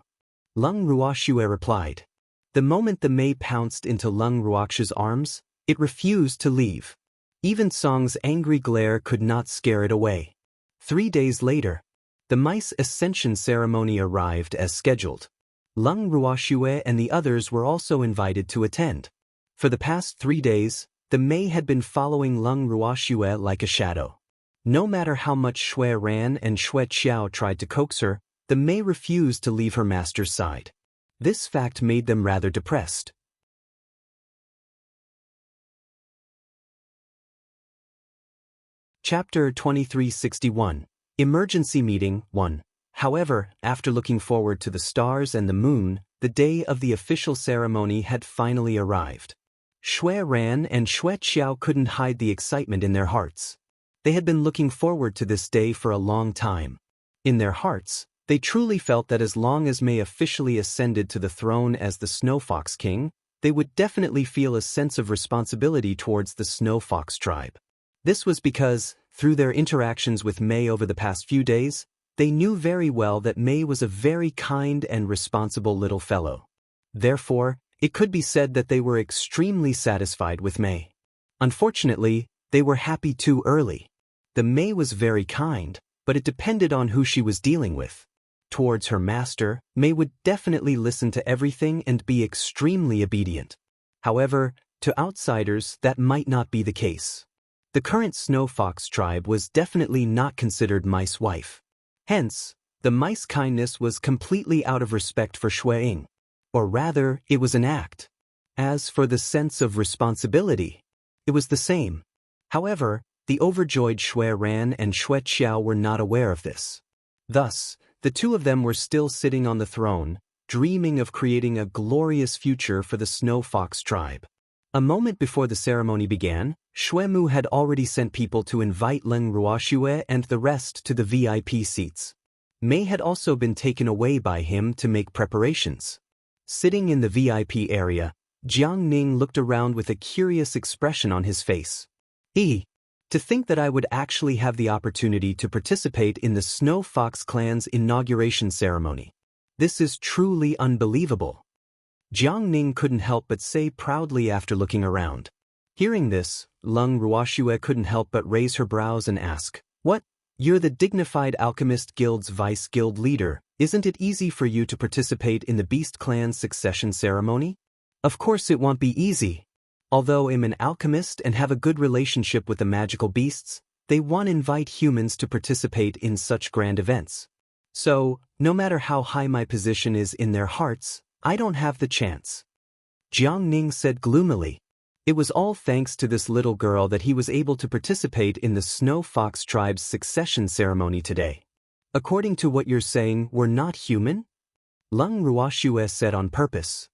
Lung Ruoxue replied. The moment the May pounced into Lung Ruox's arms, it refused to leave. Even Song's angry glare could not scare it away. 3 days later, the mice ascension ceremony arrived as scheduled. Lung Ruoxue and the others were also invited to attend. For the past 3 days, the May had been following Lung Ruoxue like a shadow. No matter how much Shui Ran and Shui Qiao tried to coax her, the May refused to leave her master's side. This fact made them rather depressed. Chapter 2361. Emergency Meeting 1. However, after looking forward to the stars and the moon, the day of the official ceremony had finally arrived. Shui Ran and Shui Qiao couldn't hide the excitement in their hearts. They had been looking forward to this day for a long time. In their hearts, they truly felt that as long as May officially ascended to the throne as the Snow Fox King, they would definitely feel a sense of responsibility towards the Snow Fox tribe. This was because, through their interactions with May over the past few days, they knew very well that May was a very kind and responsible little fellow. Therefore, it could be said that they were extremely satisfied with May. Unfortunately, they were happy too early. The May was very kind, but it depended on who she was dealing with. Towards her master, May would definitely listen to everything and be extremely obedient. However, to outsiders that might not be the case. The current Snow Fox tribe was definitely not considered Mice wife. Hence, the mice kindness was completely out of respect for Shui Ying. Or rather, it was an act. As for the sense of responsibility, it was the same. However, the overjoyed Shui Ran and Shui Qiao were not aware of this. Thus, the two of them were still sitting on the throne, dreaming of creating a glorious future for the Snow Fox tribe. A moment before the ceremony began, Shui Mu had already sent people to invite Lung Ruoxue and the rest to the VIP seats. May had also been taken away by him to make preparations. Sitting in the VIP area, Jiang Ning looked around with a curious expression on his face. To think that I would actually have the opportunity to participate in the Snow Fox clan's inauguration ceremony. This is truly unbelievable. Jiang Ning couldn't help but say proudly after looking around. Hearing this, Lung Ruoxue couldn't help but raise her brows and ask, What? You're the dignified Alchemist Guild's vice guild leader. Isn't it easy for you to participate in the Beast Clan's succession ceremony? Of course it won't be easy. Although I'm an alchemist and have a good relationship with the magical beasts, they won't invite humans to participate in such grand events. So, no matter how high my position is in their hearts, I don't have the chance. Jiang Ning said gloomily. It was all thanks to this little girl that he was able to participate in the Snow Fox tribe's succession ceremony today. According to what you're saying, we're not human? Lung Ruoxue said on purpose.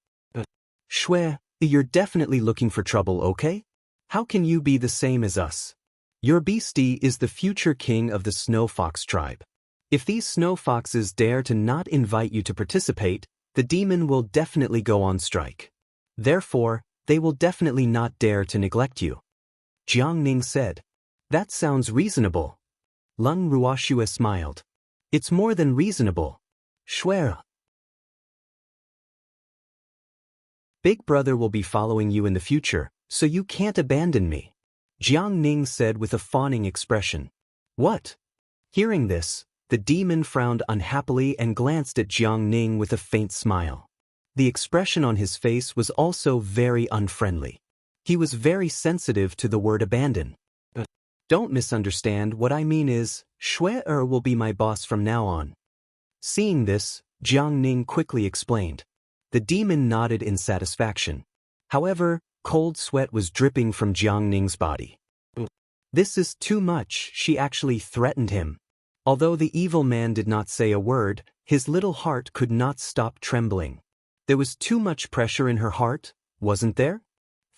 Shui, you're definitely looking for trouble, okay? How can you be the same as us? Your beastie is the future king of the Snow Fox tribe. If these snow foxes dare to not invite you to participate, the demon will definitely go on strike. Therefore, they will definitely not dare to neglect you. Jiang Ning said. That sounds reasonable. Lung Ruoxue smiled. It's more than reasonable. Shuai. Big brother will be following you in the future, so you can't abandon me. Jiang Ning said with a fawning expression. What? Hearing this, the demon frowned unhappily and glanced at Jiang Ning with a faint smile. The expression on his face was also very unfriendly. He was very sensitive to the word abandon. Don't misunderstand, what I mean is, Shuai will be my boss from now on. Seeing this, Jiang Ning quickly explained. The demon nodded in satisfaction. However, cold sweat was dripping from Jiang Ning's body. This is too much, she actually threatened him. Although the evil man did not say a word, his little heart could not stop trembling. There was too much pressure in her heart, wasn't there?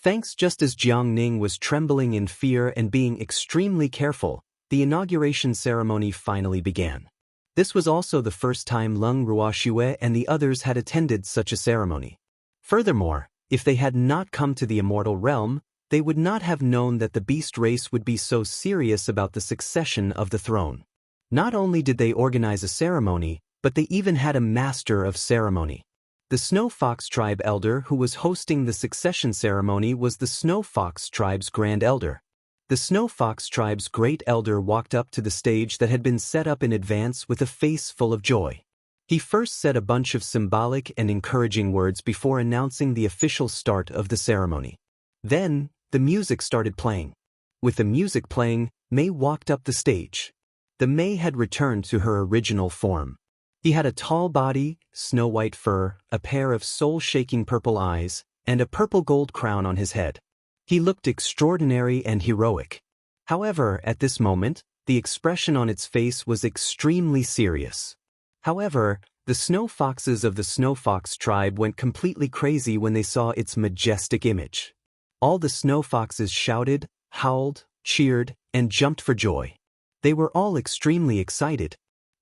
Thanks, just as Jiang Ning was trembling in fear and being extremely careful, the inauguration ceremony finally began. This was also the first time Lung Ruoxue and the others had attended such a ceremony. Furthermore, if they had not come to the immortal realm, they would not have known that the beast race would be so serious about the succession of the throne. Not only did they organize a ceremony, but they even had a master of ceremony. The Snow Fox tribe elder who was hosting the succession ceremony was the Snow Fox tribe's grand elder. The Snow Fox tribe's great elder walked up to the stage that had been set up in advance with a face full of joy. He first said a bunch of symbolic and encouraging words before announcing the official start of the ceremony. Then, the music started playing. With the music playing, Mei walked up the stage. The Mei had returned to her original form. He had a tall body, snow-white fur, a pair of soul-shaking purple eyes, and a purple-gold crown on his head. He looked extraordinary and heroic. However, at this moment, the expression on its face was extremely serious. However, the snow foxes of the Snow Fox tribe went completely crazy when they saw its majestic image. All the snow foxes shouted, howled, cheered, and jumped for joy. They were all extremely excited.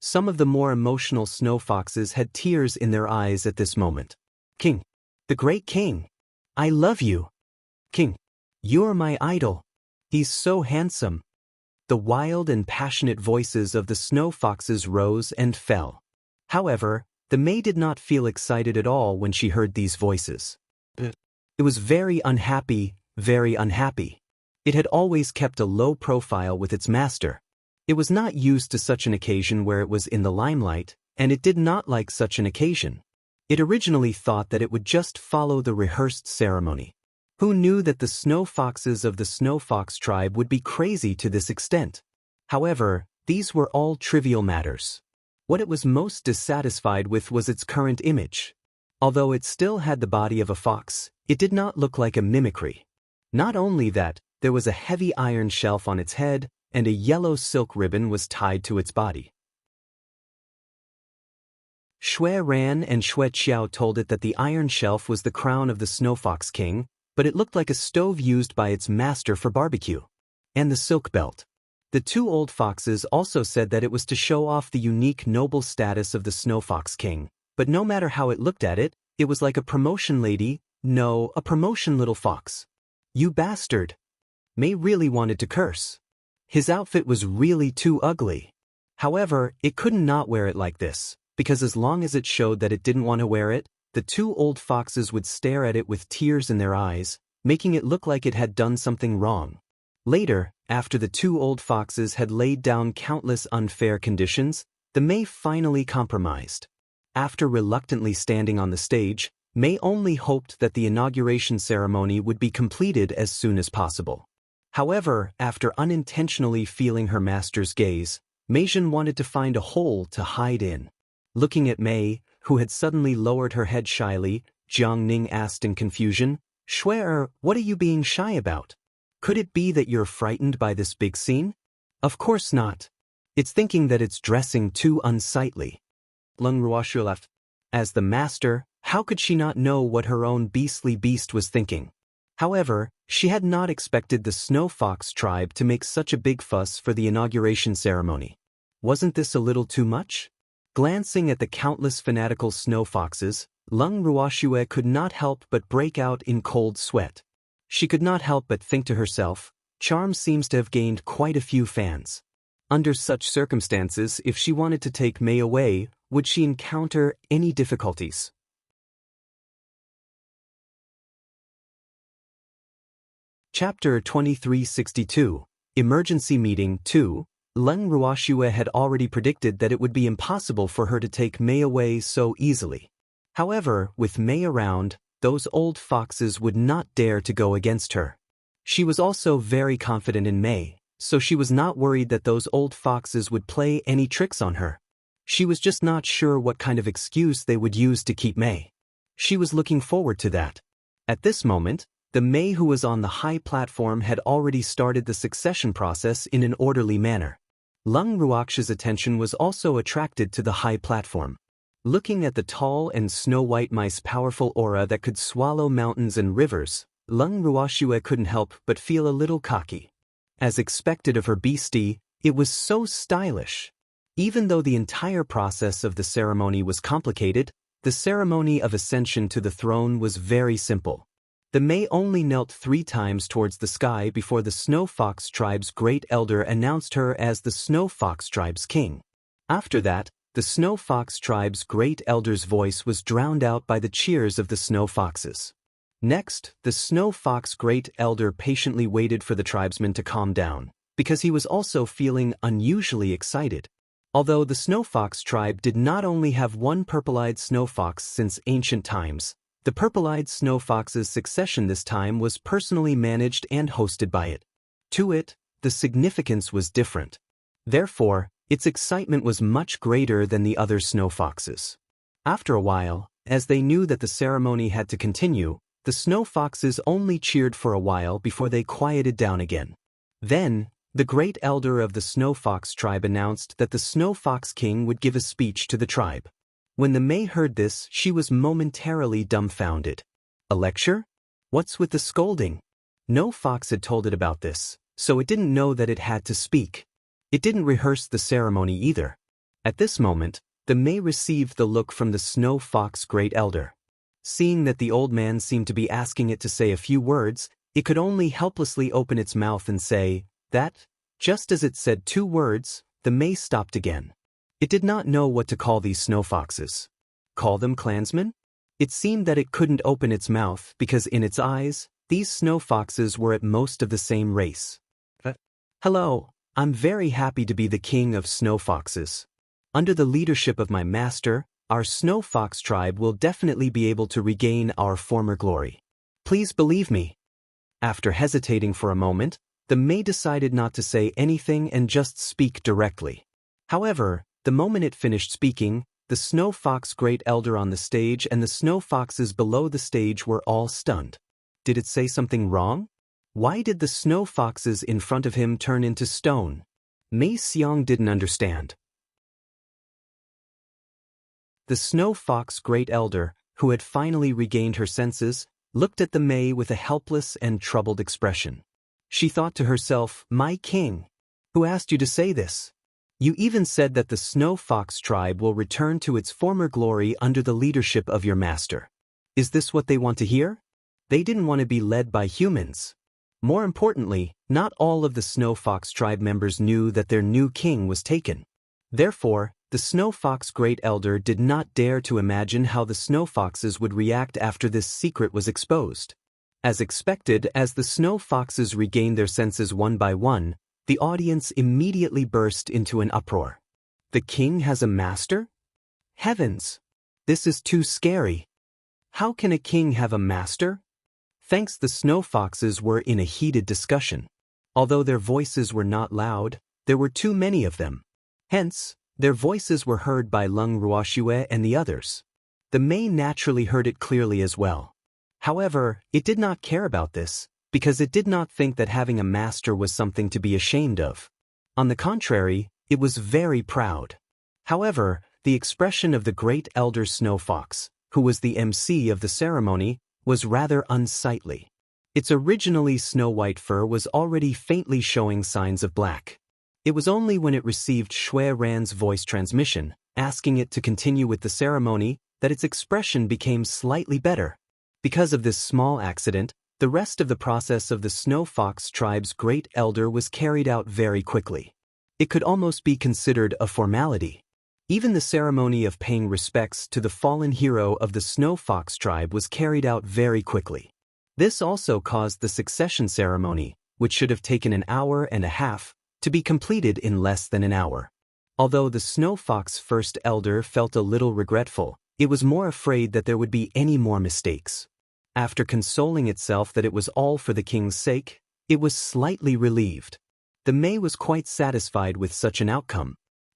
Some of the more emotional snow foxes had tears in their eyes at this moment. King! The great king! I love you! King! You're my idol! He's so handsome! The wild and passionate voices of the snow foxes rose and fell. However, the Mei did not feel excited at all when she heard these voices. It was very unhappy, very unhappy. It had always kept a low profile with its master. It was not used to such an occasion where it was in the limelight, and it did not like such an occasion. It originally thought that it would just follow the rehearsed ceremony. Who knew that the snow foxes of the Snow Fox tribe would be crazy to this extent? However, these were all trivial matters. What it was most dissatisfied with was its current image. Although it still had the body of a fox, it did not look like a mimicry. Not only that, there was a heavy iron shelf on its head, and a yellow silk ribbon was tied to its body. Shuai ran and Shuai Qiao told it that the iron shelf was the crown of the Snow Fox King, but it looked like a stove used by its master for barbecue. And the silk belt. The two old foxes also said that it was to show off the unique noble status of the Snow Fox King, but no matter how it looked at it, it was like a promotion lady, no, a promotion little fox. You bastard! Mei really wanted to curse. His outfit was really too ugly. However, it couldn't not wear it like this, because as long as it showed that it didn't want to wear it, the two old foxes would stare at it with tears in their eyes, making it look like it had done something wrong. Later, after the two old foxes had laid down countless unfair conditions, the Mei finally compromised. After reluctantly standing on the stage, Mei only hoped that the inauguration ceremony would be completed as soon as possible. However, after unintentionally feeling her master's gaze, Meijin wanted to find a hole to hide in. Looking at Mei, who had suddenly lowered her head shyly, Jiang Ning asked in confusion, Shuai, what are you being shy about? Could it be that you're frightened by this big scene? Of course not. It's thinking that it's dressing too unsightly. Lung Ruoxue laughed. As the master, how could she not know what her own beastly beast was thinking? However, she had not expected the Snow Fox tribe to make such a big fuss for the inauguration ceremony. Wasn't this a little too much? Glancing at the countless fanatical snow foxes, Lung Ruoxue could not help but break out in cold sweat. She could not help but think to herself, Charm seems to have gained quite a few fans. Under such circumstances, if she wanted to take May away, would she encounter any difficulties? Chapter 2362, Emergency Meeting 2. Leng Ruoxue had already predicted that it would be impossible for her to take May away so easily. However, with May around, those old foxes would not dare to go against her. She was also very confident in May, so she was not worried that those old foxes would play any tricks on her. She was just not sure what kind of excuse they would use to keep May. She was looking forward to that. At this moment, the May who was on the high platform had already started the succession process in an orderly manner. Leng Ruoxue's attention was also attracted to the high platform. Looking at the tall and snow-white mice's powerful aura that could swallow mountains and rivers, Leng Ruoxue couldn't help but feel a little cocky. As expected of her beastie, it was so stylish. Even though the entire process of the ceremony was complicated, the ceremony of ascension to the throne was very simple. The May only knelt 3 times towards the sky before the Snow Fox tribe's great elder announced her as the Snow Fox tribe's king. After that, the Snow Fox tribe's great elder's voice was drowned out by the cheers of the Snow Foxes. Next, the Snow Fox great elder patiently waited for the tribesman to calm down, because he was also feeling unusually excited. Although the Snow Fox tribe did not only have one purple-eyed snow fox since ancient times, the purple-eyed snow fox's succession this time was personally managed and hosted by it. To it, the significance was different. Therefore, its excitement was much greater than the other snow foxes. After a while, as they knew that the ceremony had to continue, the snow foxes only cheered for a while before they quieted down again. Then, the great elder of the Snow Fox tribe announced that the Snow Fox King would give a speech to the tribe. When the May heard this, she was momentarily dumbfounded. A lecture? What's with the scolding? No fox had told it about this, so it didn't know that it had to speak. It didn't rehearse the ceremony either. At this moment, the May received the look from the Snow Fox great elder. Seeing that the old man seemed to be asking it to say a few words, it could only helplessly open its mouth and say, that. Just as it said 2 words, the May stopped again. It did not know what to call these snow foxes. Call them clansmen? It seemed that it couldn't open its mouth because in its eyes, these snow foxes were at most of the same race. Hello, I'm very happy to be the king of snow foxes. Under the leadership of my master, our snow fox tribe will definitely be able to regain our former glory. Please believe me. After hesitating for a moment, the May decided not to say anything and just speak directly. However, the moment it finished speaking, the Snow Fox great elder on the stage and the snow foxes below the stage were all stunned. Did it say something wrong? Why did the snow foxes in front of him turn into stone? Mei Xiang didn't understand. The Snow Fox great elder, who had finally regained her senses, looked at the May with a helpless and troubled expression. She thought to herself, "My king, who asked you to say this? You even said that the Snow Fox tribe will return to its former glory under the leadership of your master. Is this what they want to hear? They didn't want to be led by humans." More importantly, not all of the Snow Fox tribe members knew that their new king was taken. Therefore, the Snow Fox great elder did not dare to imagine how the snow foxes would react after this secret was exposed. As expected, as the snow foxes regained their senses one by one, the audience immediately burst into an uproar. The king has a master? Heavens! This is too scary. How can a king have a master? Thanks, the snow foxes were in a heated discussion. Although their voices were not loud, there were too many of them. Hence, their voices were heard by Leng Ruoxue and the others. The May naturally heard it clearly as well. However, it did not care about this, because it did not think that having a master was something to be ashamed of. On the contrary, it was very proud. However, the expression of the great elder snow fox, who was the MC of the ceremony, was rather unsightly. Its originally snow-white fur was already faintly showing signs of black. It was only when it received Shui Ran's voice transmission, asking it to continue with the ceremony, that its expression became slightly better. Because of this small accident, the rest of the process of the Snow Fox tribe's great elder was carried out very quickly. It could almost be considered a formality. Even the ceremony of paying respects to the fallen hero of the Snow Fox tribe was carried out very quickly. This also caused the succession ceremony, which should have taken an hour and a half, to be completed in less than an hour. Although the Snow Fox first elder felt a little regretful, it was more afraid that there would be any more mistakes. After consoling itself that it was all for the king's sake, it was slightly relieved. The May was quite satisfied with such an outcome.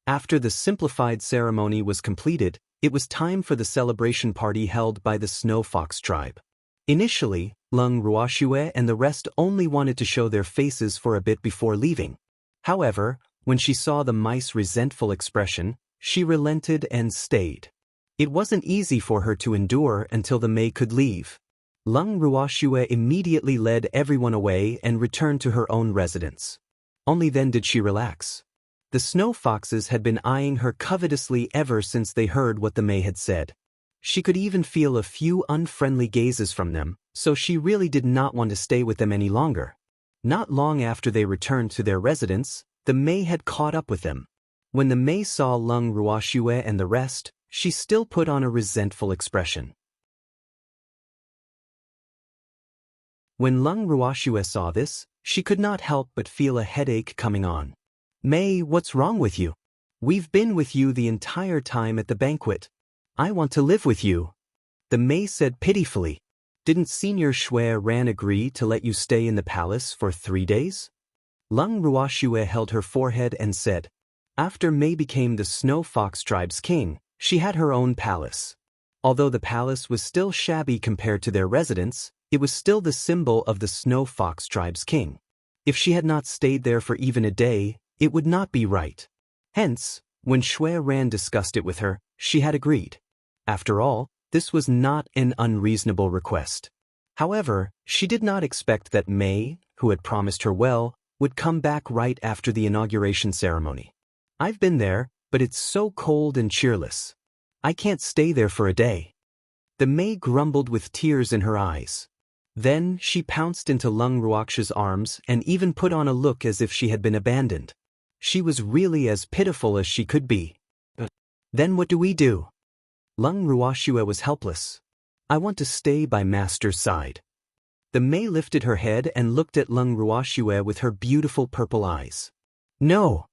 After the simplified ceremony was completed, it was time for the celebration party held by the Snow Fox tribe. Initially, Lung Ruoxue and the rest only wanted to show their faces for a bit before leaving. However, when she saw the mice's resentful expression, she relented and stayed. It wasn't easy for her to endure until the May could leave. Lung Ruoxue immediately led everyone away and returned to her own residence. Only then did she relax. The snow foxes had been eyeing her covetously ever since they heard what the May had said. She could even feel a few unfriendly gazes from them, so she really did not want to stay with them any longer. Not long after they returned to their residence, the May had caught up with them. When the May saw Lung Ruoxue and the rest, she still put on a resentful expression. When Lung Ruoxue saw this, she could not help but feel a headache coming on. May, what's wrong with you? We've been with you the entire time at the banquet. I want to live with you. The May said pitifully. Didn't Senior Xue Ran agree to let you stay in the palace for 3 days? Lung Ruoxue held her forehead and said, after May became the Snow Fox tribe's king, she had her own palace. Although the palace was still shabby compared to their residence, it was still the symbol of the Snow Fox tribe's king. If she had not stayed there for even a day, it would not be right. Hence, when Xue Ran discussed it with her, she had agreed. After all, this was not an unreasonable request. However, she did not expect that May, who had promised her well, would come back right after the inauguration ceremony. I've been there, but it's so cold and cheerless. I can't stay there for a day. The May grumbled with tears in her eyes. Then she pounced into Lung Ruoxue's arms and even put on a look as if she had been abandoned. She was really as pitiful as she could be. Then what do we do? Lung Ruoxue was helpless. I want to stay by Master's side. The May lifted her head and looked at Lung Ruoxue with her beautiful purple eyes. No!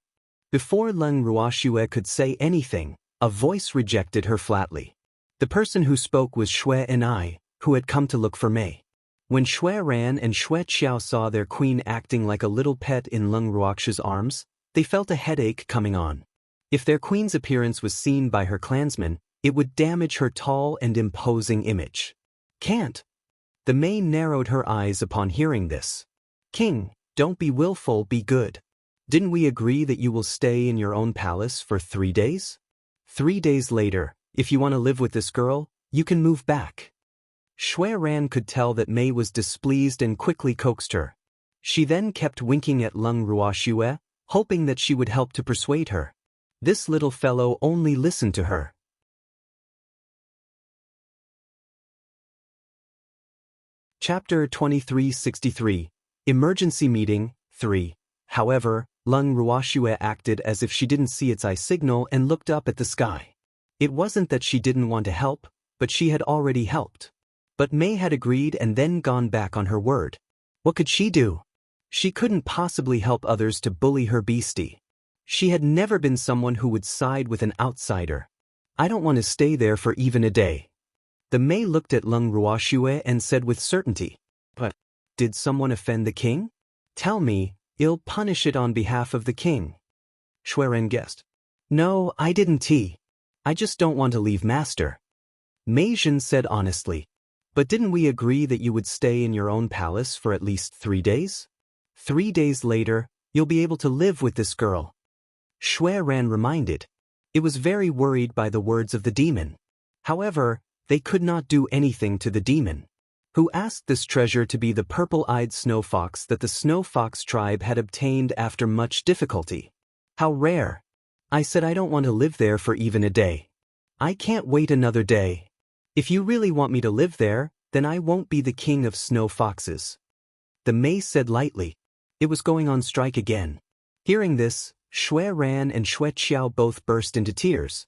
Before Lung Ruoxue could say anything, a voice rejected her flatly. The person who spoke was Xue Enai, who had come to look for May. When Xue Ran and Xue Qiao saw their queen acting like a little pet in Lung Ruoxue's arms, they felt a headache coming on. If their queen's appearance was seen by her clansmen, it would damage her tall and imposing image. Can't. The May narrowed her eyes upon hearing this. King, don't be willful, be good. Didn't we agree that you will stay in your own palace for 3 days? 3 days later, if you want to live with this girl, you can move back. Xue Ran could tell that May was displeased and quickly coaxed her. She then kept winking at Lung Ruoxue, hoping that she would help to persuade her. This little fellow only listened to her. Chapter 2363, Emergency Meeting, 3. However, Lung Ruoxue acted as if she didn't see its eye signal and looked up at the sky. It wasn't that she didn't want to help, but she had already helped. But May had agreed and then gone back on her word. What could she do? She couldn't possibly help others to bully her beastie. She had never been someone who would side with an outsider. I don't want to stay there for even a day. The May looked at Lung Ruoxue and said with certainty, but did someone offend the king? Tell me, I'll punish it on behalf of the king. Xue Ran guessed. No, I didn't. I just don't want to leave Master. Mei Jin said honestly. But didn't we agree that you would stay in your own palace for at least 3 days? 3 days later, you'll be able to live with this girl. Xue Ran reminded. It was very worried by the words of the demon. However, they could not do anything to the demon, who asked this treasure to be the purple-eyed snow fox that the Snow Fox tribe had obtained after much difficulty. How rare. I said I don't want to live there for even a day. I can't wait another day. If you really want me to live there, then I won't be the king of snow foxes. The May said lightly. It was going on strike again. Hearing this, Shui ran and Shui Qiao both burst into tears.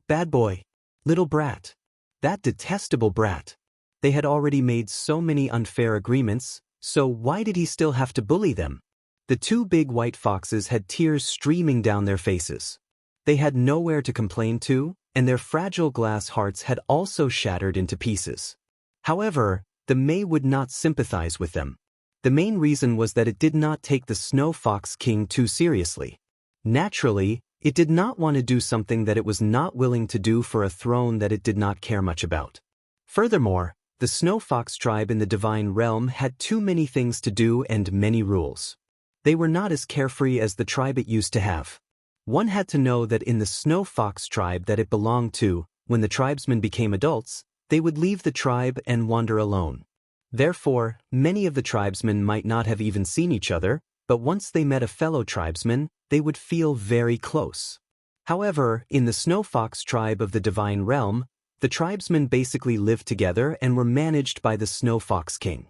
Bad boy. Little brat. That detestable brat. They had already made so many unfair agreements, so why did he still have to bully them? The two big white foxes had tears streaming down their faces. They had nowhere to complain to, and their fragile glass hearts had also shattered into pieces. However, the Mei would not sympathize with them. The main reason was that it did not take the Snow Fox King too seriously. Naturally, it did not want to do something that it was not willing to do for a throne that it did not care much about. Furthermore, the Snow Fox tribe in the Divine Realm had too many things to do and many rules. They were not as carefree as the tribe it used to have. One had to know that in the Snow Fox tribe that it belonged to, when the tribesmen became adults, they would leave the tribe and wander alone. Therefore, many of the tribesmen might not have even seen each other, but once they met a fellow tribesman, they would feel very close. However, in the Snow Fox tribe of the Divine Realm, the tribesmen basically lived together and were managed by the Snow Fox King.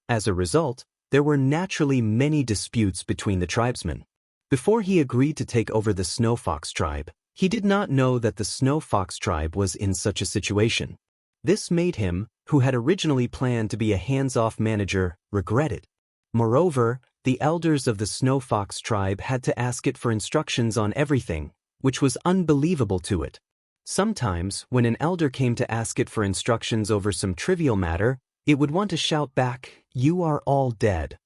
As a result, there were naturally many disputes between the tribesmen. Before he agreed to take over the Snow Fox tribe, he did not know that the Snow Fox tribe was in such a situation. This made him, who had originally planned to be a hands-off manager, regret it. Moreover, the elders of the Snow Fox tribe had to ask it for instructions on everything, which was unbelievable to it. Sometimes, when an elder came to ask it for instructions over some trivial matter, it would want to shout back, "You are all dead."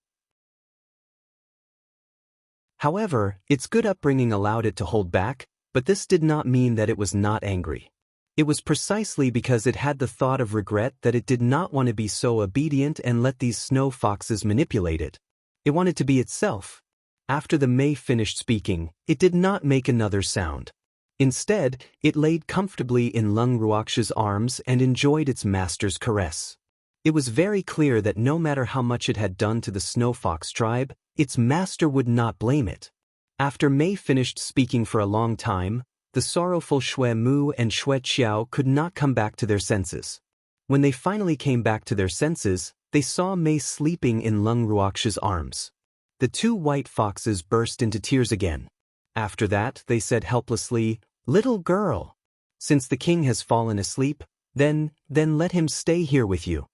However, its good upbringing allowed it to hold back, but this did not mean that it was not angry. It was precisely because it had the thought of regret that it did not want to be so obedient and let these snow foxes manipulate it. It wanted to be itself. After the Mei finished speaking, it did not make another sound. Instead, it laid comfortably in Lung Ruox's arms and enjoyed its master's caress. It was very clear that no matter how much it had done to the Snow Fox tribe, its master would not blame it. After Mei finished speaking for a long time, the sorrowful Shui Mu and Shui Qiao could not come back to their senses. When they finally came back to their senses, they saw Mei sleeping in Lung Ruox's arms. The two white foxes burst into tears again. After that, they said helplessly, "Little girl, since the king has fallen asleep, then let him stay here with you."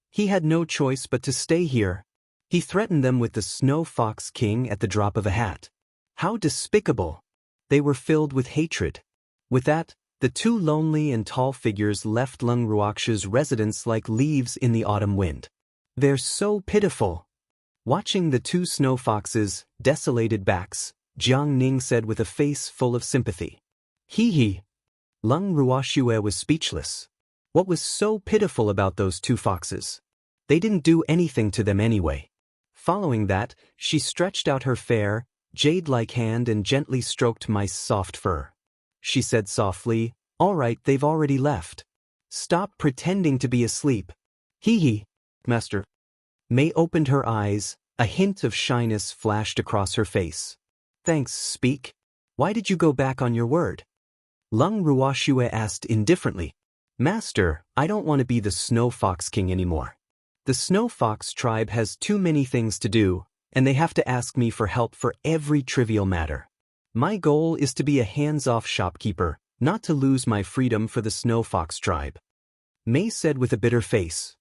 He had no choice but to stay here. He threatened them with the Snow Fox King at the drop of a hat. How despicable! They were filled with hatred. With that, the two lonely and tall figures left Lung Ruox's residence like leaves in the autumn wind. "They're so pitiful." Watching the two snow foxes' desolated backs, Jiang Ning said with a face full of sympathy. Hee. Lung Ruoxue was speechless. What was so pitiful about those two foxes? They didn't do anything to them anyway. Following that, she stretched out her fair, jade-like hand and gently stroked Mice's soft fur. She said softly, "All right, they've already left. Stop pretending to be asleep." Hee, master. Mei opened her eyes, a hint of shyness flashed across her face. "Thanks, speak. Why did you go back on your word?" Lung Ruoxue asked indifferently. "Master, I don't want to be the Snow Fox King anymore. The Snow Fox tribe has too many things to do, and they have to ask me for help for every trivial matter. My goal is to be a hands-off shopkeeper, not to lose my freedom for the Snow Fox tribe." Mei said with a bitter face.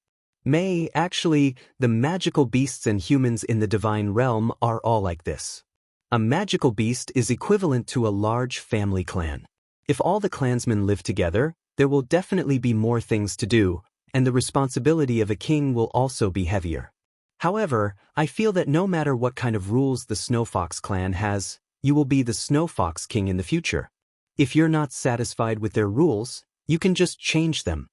"Mei, actually, the magical beasts and humans in the Divine Realm are all like this. A magical beast is equivalent to a large family clan. If all the clansmen live together, there will definitely be more things to do, and the responsibility of a king will also be heavier. However, I feel that no matter what kind of rules the Snow Fox clan has, you will be the Snow Fox King in the future. If you're not satisfied with their rules, you can just change them."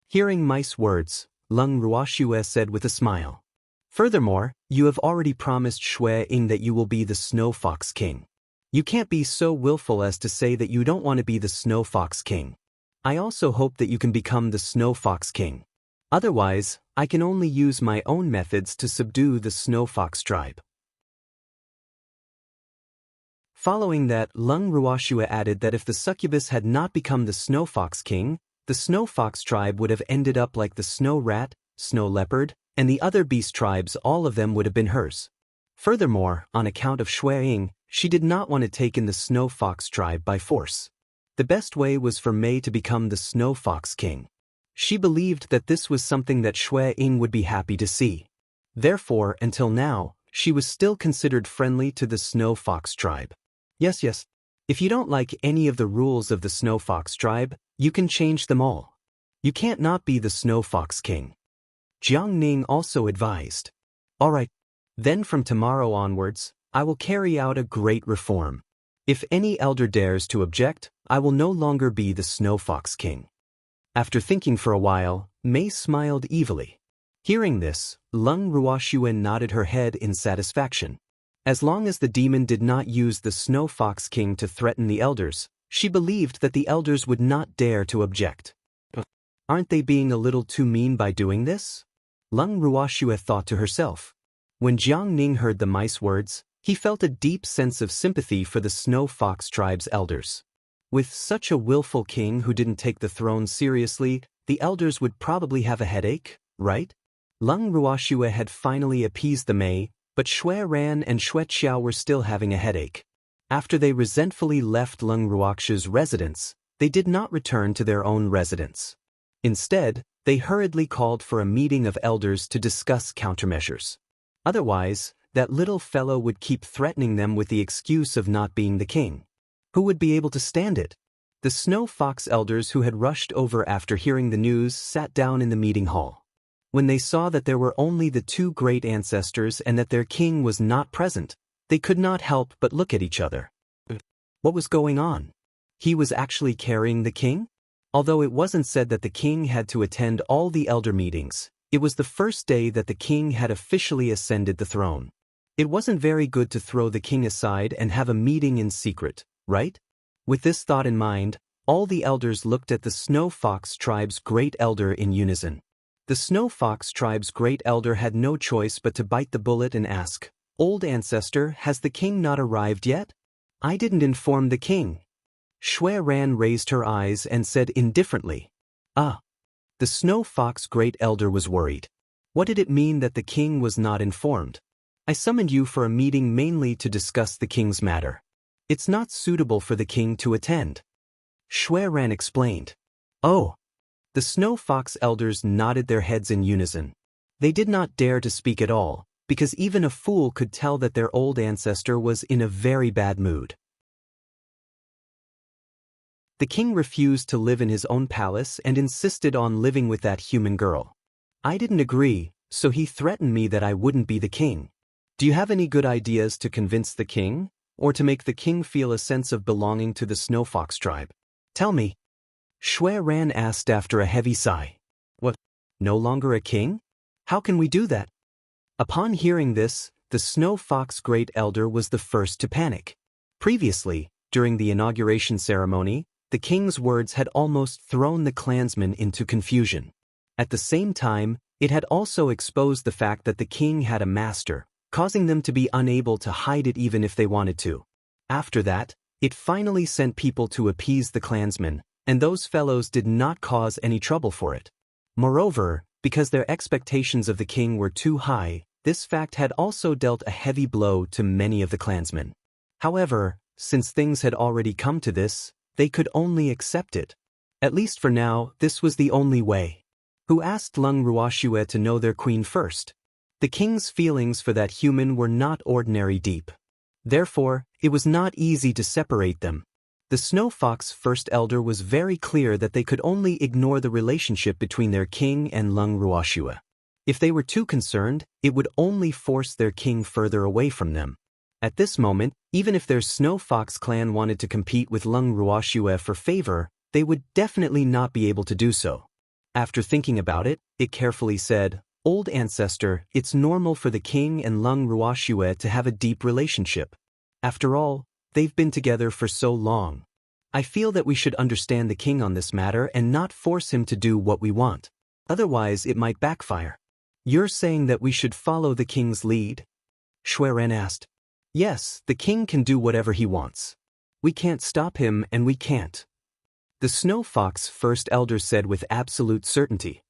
Hearing Mice's words, Lung Ruoxue said with a smile. "Furthermore, you have already promised Shui Ying that you will be the Snow Fox King. You can't be so willful as to say that you don't want to be the Snow Fox King. I also hope that you can become the Snow Fox King. Otherwise, I can only use my own methods to subdue the Snow Fox tribe." Following that, Lung Ruoxue added that if the succubus had not become the Snow Fox King, the Snow Fox tribe would have ended up like the Snow Rat, Snow Leopard, and the other beast tribes. All of them would have been hers. Furthermore, on account of Shui Ying, She did not want to take in the Snow Fox tribe by force. The best way was for Mei to become the Snow Fox King. She believed that this was something that Xue Ying would be happy to see. Therefore, until now, she was still considered friendly to the Snow Fox tribe. Yes. If you don't like any of the rules of the Snow Fox tribe, you can change them all. You can't not be the Snow Fox King. Jiang Ning also advised. All right. Then from tomorrow onwards, I will carry out a great reform. If any elder dares to object, I will no longer be the Snow Fox King. After thinking for a while, Mei smiled evilly. Hearing this, Lung Ruoxuan nodded her head in satisfaction. As long as the demon did not use the Snow Fox King to threaten the elders, she believed that the elders would not dare to object. Aren't they being a little too mean by doing this? Lung Ruoxue thought to herself. When Jiang Ning heard the mice words, he felt a deep sense of sympathy for the Snow Fox tribe's elders. With such a willful king who didn't take the throne seriously, the elders would probably have a headache, right? Lung Ruoxue had finally appeased the Mei, but Xue Ran and Xue Qiao were still having a headache. After they resentfully left Lung Ruoxue's residence, they did not return to their own residence. Instead, they hurriedly called for a meeting of elders to discuss countermeasures. Otherwise, that little fellow would keep threatening them with the excuse of not being the king. Who would be able to stand it? The Snow Fox elders who had rushed over after hearing the news sat down in the meeting hall. When they saw that there were only the two great ancestors and that their king was not present, they could not help but look at each other. What was going on? He was actually carrying the king? Although it wasn't said that the king had to attend all the elder meetings, it was the first day that the king had officially ascended the throne. It wasn't very good to throw the king aside and have a meeting in secret, right? With this thought in mind, all the elders looked at the Snow Fox tribe's great elder in unison. The Snow Fox tribe's great elder had no choice but to bite the bullet and ask, "Old ancestor, has the king not arrived yet? I didn't inform the king." Xue Ran raised her eyes and said indifferently, "Ah." The Snow Fox great elder was worried. What did it mean that the king was not informed? I summoned you for a meeting mainly to discuss the king's matter. It's not suitable for the king to attend. Xue Ran explained. Oh. The Snow Fox elders nodded their heads in unison. They did not dare to speak at all, because even a fool could tell that their old ancestor was in a very bad mood. The king refused to live in his own palace and insisted on living with that human girl. I didn't agree, so he threatened me that I wouldn't be the king. Do you have any good ideas to convince the king, or to make the king feel a sense of belonging to the Snow Fox tribe? Tell me. Xue Ran asked after a heavy sigh. What? No longer a king? How can we do that? Upon hearing this, the Snow Fox great elder was the first to panic. Previously, during the inauguration ceremony, the king's words had almost thrown the clansmen into confusion. At the same time, it had also exposed the fact that the king had a master, causing them to be unable to hide it even if they wanted to. After that, it finally sent people to appease the clansmen, and those fellows did not cause any trouble for it. Moreover, because their expectations of the king were too high, this fact had also dealt a heavy blow to many of the clansmen. However, since things had already come to this, they could only accept it. At least for now, this was the only way. Who asked Lung Ruoxue to know their queen first? The king's feelings for that human were not ordinary deep. Therefore, it was not easy to separate them. The Snow Fox first elder was very clear that they could only ignore the relationship between their king and Lung Ruoxue. If they were too concerned, it would only force their king further away from them. At this moment, even if their Snow Fox clan wanted to compete with Lung Ruoxue for favor, they would definitely not be able to do so. After thinking about it, it carefully said, "Old ancestor, it's normal for the king and Lung Ruoxue to have a deep relationship. After all, they've been together for so long. I feel that we should understand the king on this matter and not force him to do what we want. Otherwise, it might backfire." You're saying that we should follow the king's lead? Xue Ran asked. Yes, the king can do whatever he wants. We can't stop him and we can't. The Snow Fox first elder said with absolute certainty.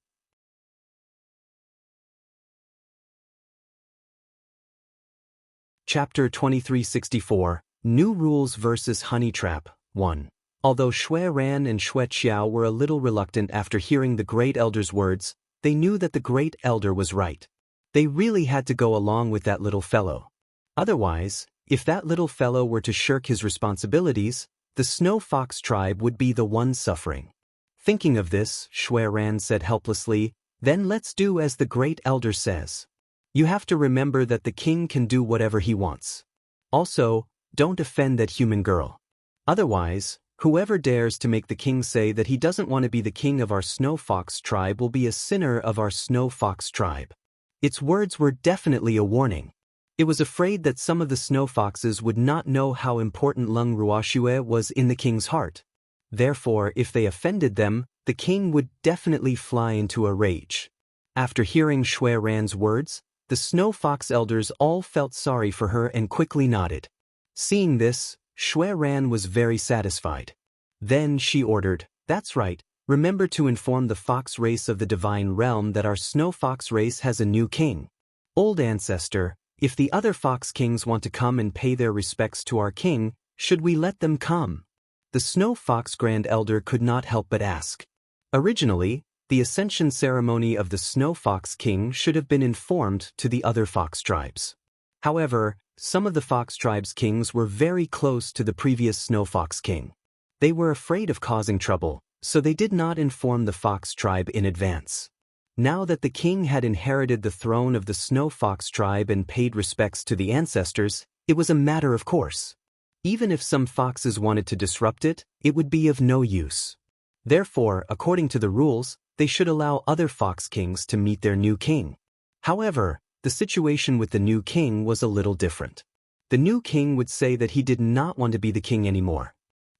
Chapter 2364, New Rules versus Honey Trap. 1. Although Shui Ran and Shui Qiao were a little reluctant after hearing the Great Elder's words, they knew that the Great Elder was right. They really had to go along with that little fellow. Otherwise, if that little fellow were to shirk his responsibilities, the Snow Fox tribe would be the one suffering. Thinking of this, Shui Ran said helplessly, "Then let's do as the Great Elder says. You have to remember that the king can do whatever he wants. Also, don't offend that human girl. Otherwise, whoever dares to make the king say that he doesn't want to be the king of our Snow Fox tribe will be a sinner of our Snow Fox tribe." Its words were definitely a warning. It was afraid that some of the snow foxes would not know how important Lung Ruoxue was in the king's heart. Therefore, if they offended them, the king would definitely fly into a rage. After hearing Shui Ran's words, the snow fox elders all felt sorry for her and quickly nodded. Seeing this, Shui Ran was very satisfied. Then she ordered, "That's right, remember to inform the fox race of the divine realm that our snow fox race has a new king. Old ancestor, if the other fox kings want to come and pay their respects to our king, should we let them come?" The snow fox grand elder could not help but ask. Originally, the ascension ceremony of the snow fox king should have been informed to the other fox tribes. However, some of the fox tribes' kings were very close to the previous snow fox king. They were afraid of causing trouble, so they did not inform the fox tribe in advance. Now that the king had inherited the throne of the Snow Fox tribe and paid respects to the ancestors, it was a matter of course. Even if some foxes wanted to disrupt it, it would be of no use. Therefore, according to the rules, they should allow other fox kings to meet their new king. However, the situation with the new king was a little different. The new king would say that he did not want to be the king anymore.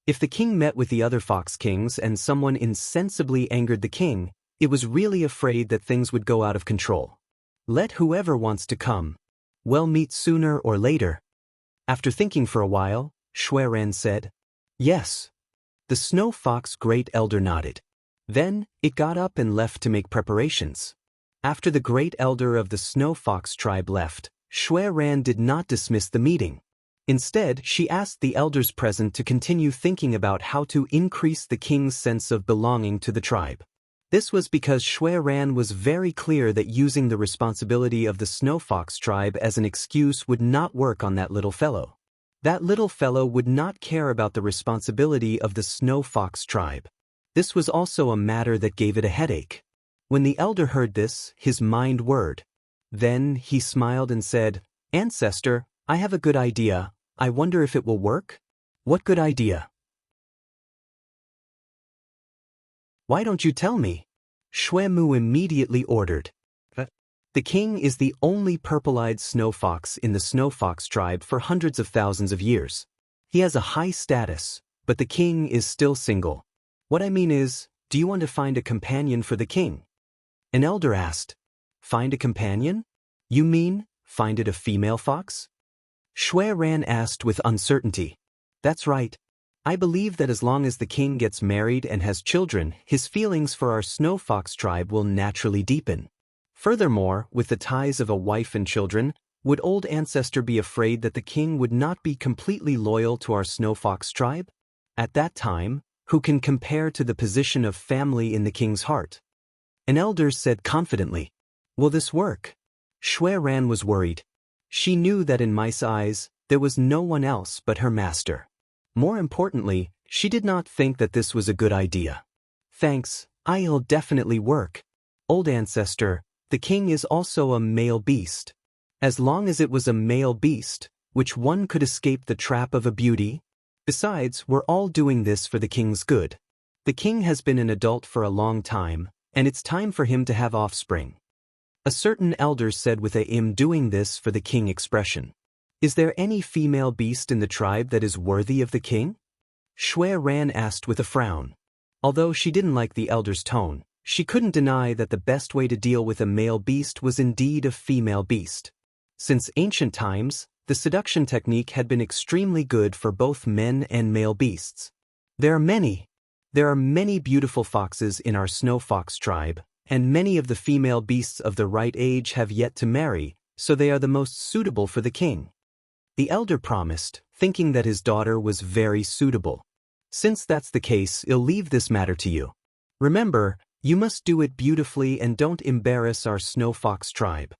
If the king met with the other fox kings and someone insensibly angered the king, it was really afraid that things would go out of control. Let whoever wants to come. We'll meet sooner or later. After thinking for a while, Shui Ran said, "Yes." The Snow Fox Great Elder nodded. Then, it got up and left to make preparations. After the Great Elder of the Snow Fox tribe left, Shui Ran did not dismiss the meeting. Instead, she asked the elders present to continue thinking about how to increase the king's sense of belonging to the tribe. This was because Shui Ran was very clear that using the responsibility of the Snow Fox tribe as an excuse would not work on that little fellow. That little fellow would not care about the responsibility of the Snow Fox tribe. This was also a matter that gave it a headache. When the elder heard this, his mind whirred. Then he smiled and said, "Ancestor, I have a good idea. I wonder if it will work?" "What good idea?" "Why don't you tell me?" Shui Mu immediately ordered. The king is the only purple-eyed snow fox in the Snow Fox tribe for hundreds of thousands of years. He has a high status, but the king is still single. What I mean is, do you want to find a companion for the king? An elder asked. Find a companion? You mean, find it a female fox? Shui Ran asked with uncertainty. That's right. I believe that as long as the king gets married and has children, his feelings for our Snow Fox tribe will naturally deepen. Furthermore, with the ties of a wife and children, would old ancestor be afraid that the king would not be completely loyal to our Snow Fox tribe? At that time, who can compare to the position of family in the king's heart? An elder said confidently. Will this work? Shui Ran was worried. She knew that in Mice eyes, there was no one else but her master. More importantly, she did not think that this was a good idea. Thanks, I'll definitely work. Old ancestor, the king is also a male beast. As long as it was a male beast, which one could escape the trap of a beauty? Besides, we're all doing this for the king's good. The king has been an adult for a long time, and it's time for him to have offspring. A certain elder said with a "I'm doing this for the king" expression. Is there any female beast in the tribe that is worthy of the king? Shui Ran asked with a frown. Although she didn't like the elder's tone, she couldn't deny that the best way to deal with a male beast was indeed a female beast. Since ancient times, the seduction technique had been extremely good for both men and male beasts. There are many beautiful foxes in our Snow Fox tribe, and many of the female beasts of the right age have yet to marry, so they are the most suitable for the king. The elder promised, thinking that his daughter was very suitable. Since that's the case, I'll leave this matter to you. Remember, you must do it beautifully and don't embarrass our snow fox tribe.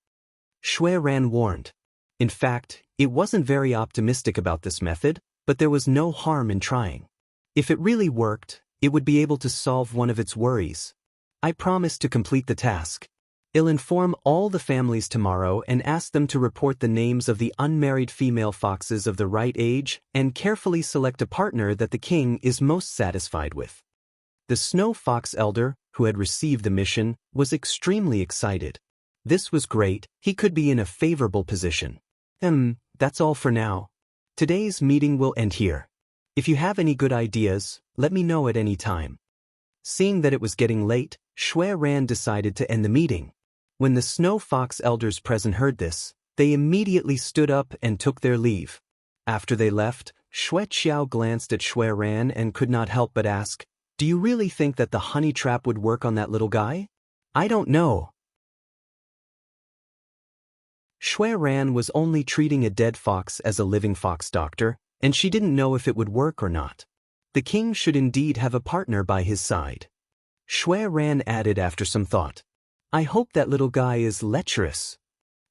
Shui Ran warned. In fact, it wasn't very optimistic about this method, but there was no harm in trying. If it really worked, it would be able to solve one of its worries. I promise to complete the task. I'll inform all the families tomorrow and ask them to report the names of the unmarried female foxes of the right age and carefully select a partner that the king is most satisfied with. The snow fox elder, who had received the mission, was extremely excited. This was great, he could be in a favorable position. That's all for now. Today's meeting will end here. If you have any good ideas, let me know at any time. Seeing that it was getting late, Shui Ran decided to end the meeting. When the snow fox elders present heard this, they immediately stood up and took their leave. After they left, Shui Qiao glanced at Shui Ran and could not help but ask, "Do you really think that the honey trap would work on that little guy?" "I don't know." Shui Ran was only treating a dead fox as a living fox doctor, and she didn't know if it would work or not. The king should indeed have a partner by his side. Shui Ran added after some thought, "I hope that little guy is lecherous."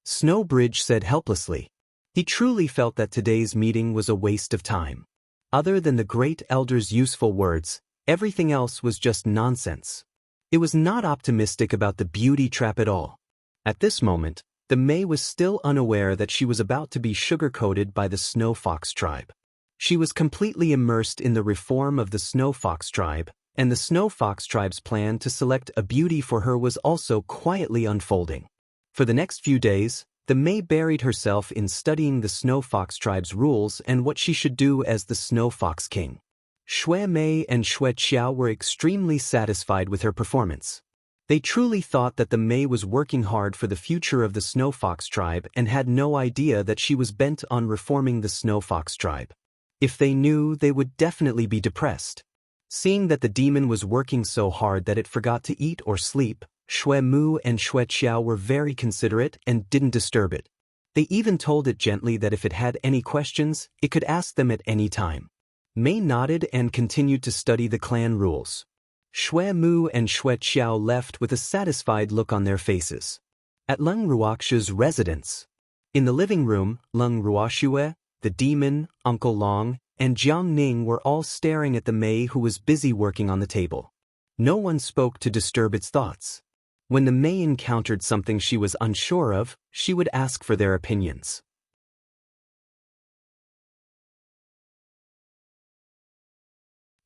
Snowbridge said helplessly. He truly felt that today's meeting was a waste of time. Other than the great elder's useful words, everything else was just nonsense. It was not optimistic about the beauty trap at all. At this moment, the May was still unaware that she was about to be sugar-coated by the Snow Fox tribe. She was completely immersed in the reform of the Snow Fox tribe, and the Snow Fox tribe's plan to select a beauty for her was also quietly unfolding. For the next few days, the May buried herself in studying the Snow Fox tribe's rules and what she should do as the Snow Fox king. Shui Mei and Shui Qiao were extremely satisfied with her performance. They truly thought that the May was working hard for the future of the Snow Fox tribe and had no idea that she was bent on reforming the Snow Fox tribe. If they knew, they would definitely be depressed. Seeing that the demon was working so hard that it forgot to eat or sleep, Shui Mu and Shui Qiao were very considerate and didn't disturb it. They even told it gently that if it had any questions, it could ask them at any time. Mei nodded and continued to study the clan rules. Shui Mu and Shui Qiao left with a satisfied look on their faces. At Leng Ruoxia's residence. In the living room, Leng Ruoxia, the demon, Uncle Long, and Jiang Ning were all staring at the Mei who was busy working on the table. No one spoke to disturb its thoughts. When the Mei encountered something she was unsure of, she would ask for their opinions.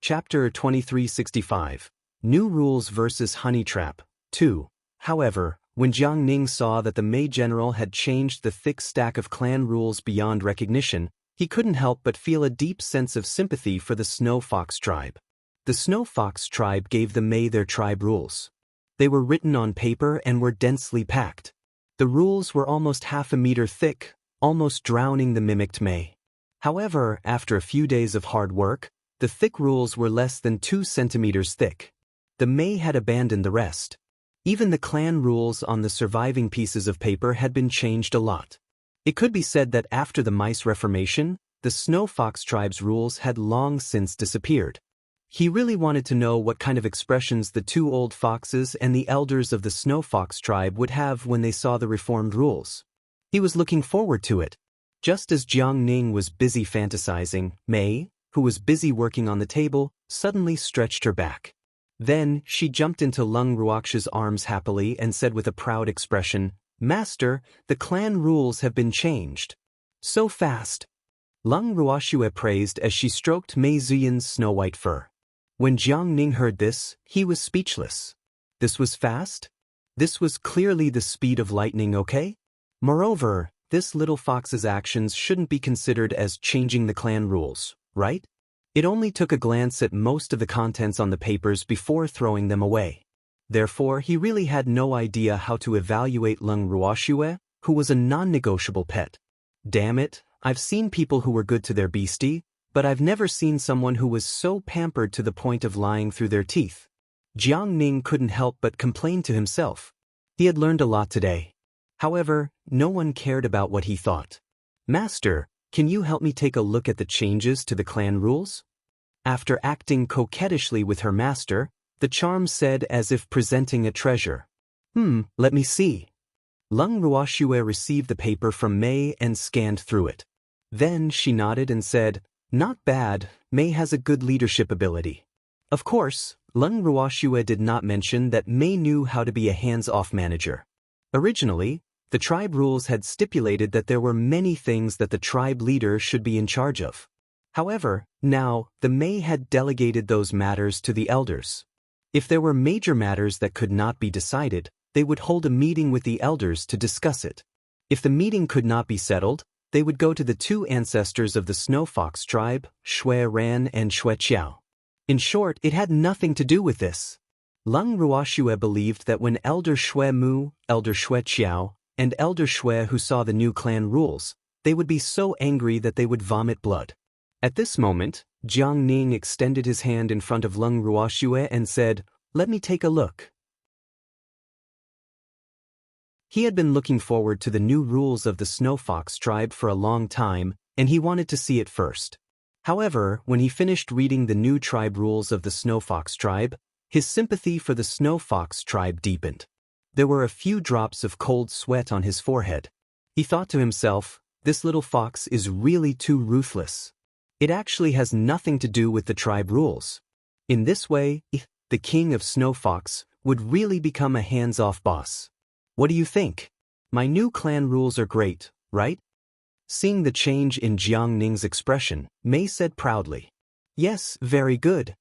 Chapter 2365. New Rules vs. Honey Trap, 2. However, when Jiang Ning saw that the Mei general had changed the thick stack of clan rules beyond recognition, he couldn't help but feel a deep sense of sympathy for the Snow Fox tribe. The Snow Fox tribe gave the Mei their tribe rules. They were written on paper and were densely packed. The rules were almost half a meter thick, almost drowning the mimicked Mei. However, after a few days of hard work, the thick rules were less than 2 centimeters thick. The Mei had abandoned the rest. Even the clan rules on the surviving pieces of paper had been changed a lot. It could be said that after the mice reformation, the Snow Fox tribe's rules had long since disappeared. He really wanted to know what kind of expressions the two old foxes and the elders of the Snow Fox tribe would have when they saw the reformed rules. He was looking forward to it. Just as Jiang Ning was busy fantasizing, Mei, who was busy working on the table, suddenly stretched her back. Then, she jumped into Leng Ruoxia's arms happily and said with a proud expression, "Master, the clan rules have been changed." "So fast." Leng Ruoxia praised as she stroked Mei Ziyin's snow-white fur. When Jiang Ning heard this, he was speechless. This was fast? This was clearly the speed of lightning, okay? Moreover, this little fox's actions shouldn't be considered as changing the clan rules, right? It only took a glance at most of the contents on the papers before throwing them away. Therefore, he really had no idea how to evaluate Leng Ruoxia, who was a non-negotiable pet. Damn it, I've seen people who were good to their beastie, but I've never seen someone who was so pampered to the point of lying through their teeth. Jiang Ning couldn't help but complain to himself. He had learned a lot today. However, no one cared about what he thought. "Master, can you help me take a look at the changes to the clan rules? After acting coquettishly with her master, the charm said as if presenting a treasure. Let me see. Lung Ruoxue received the paper from Mei and scanned through it. Then she nodded and said, not bad, Mei has a good leadership ability. Of course, Lung Ruoxue did not mention that Mei knew how to be a hands-off manager. Originally, the tribe rules had stipulated that there were many things that the tribe leader should be in charge of. However, now, the Mei had delegated those matters to the elders. If there were major matters that could not be decided, they would hold a meeting with the elders to discuss it. If the meeting could not be settled, they would go to the two ancestors of the Snow Fox tribe, Shui Ran and Shui Qiao. In short, it had nothing to do with this. Lung Ruoxue believed that when Elder Shui Mu, Elder Shui Qiao, and Elder Shui who saw the new clan rules, they would be so angry that they would vomit blood. At this moment, Jiang Ning extended his hand in front of Lung Ruoxue and said, let me take a look. He had been looking forward to the new rules of the Snow Fox tribe for a long time, and he wanted to see it first. However, when he finished reading the new tribe rules of the Snow Fox tribe, his sympathy for the Snow Fox tribe deepened. There were a few drops of cold sweat on his forehead. He thought to himself, this little fox is really too ruthless. It actually has nothing to do with the tribe rules. In this way, the king of Snow Fox would really become a hands-off boss. What do you think? My new clan rules are great, right? Seeing the change in Jiang Ning's expression, Mei said proudly. Yes, very good.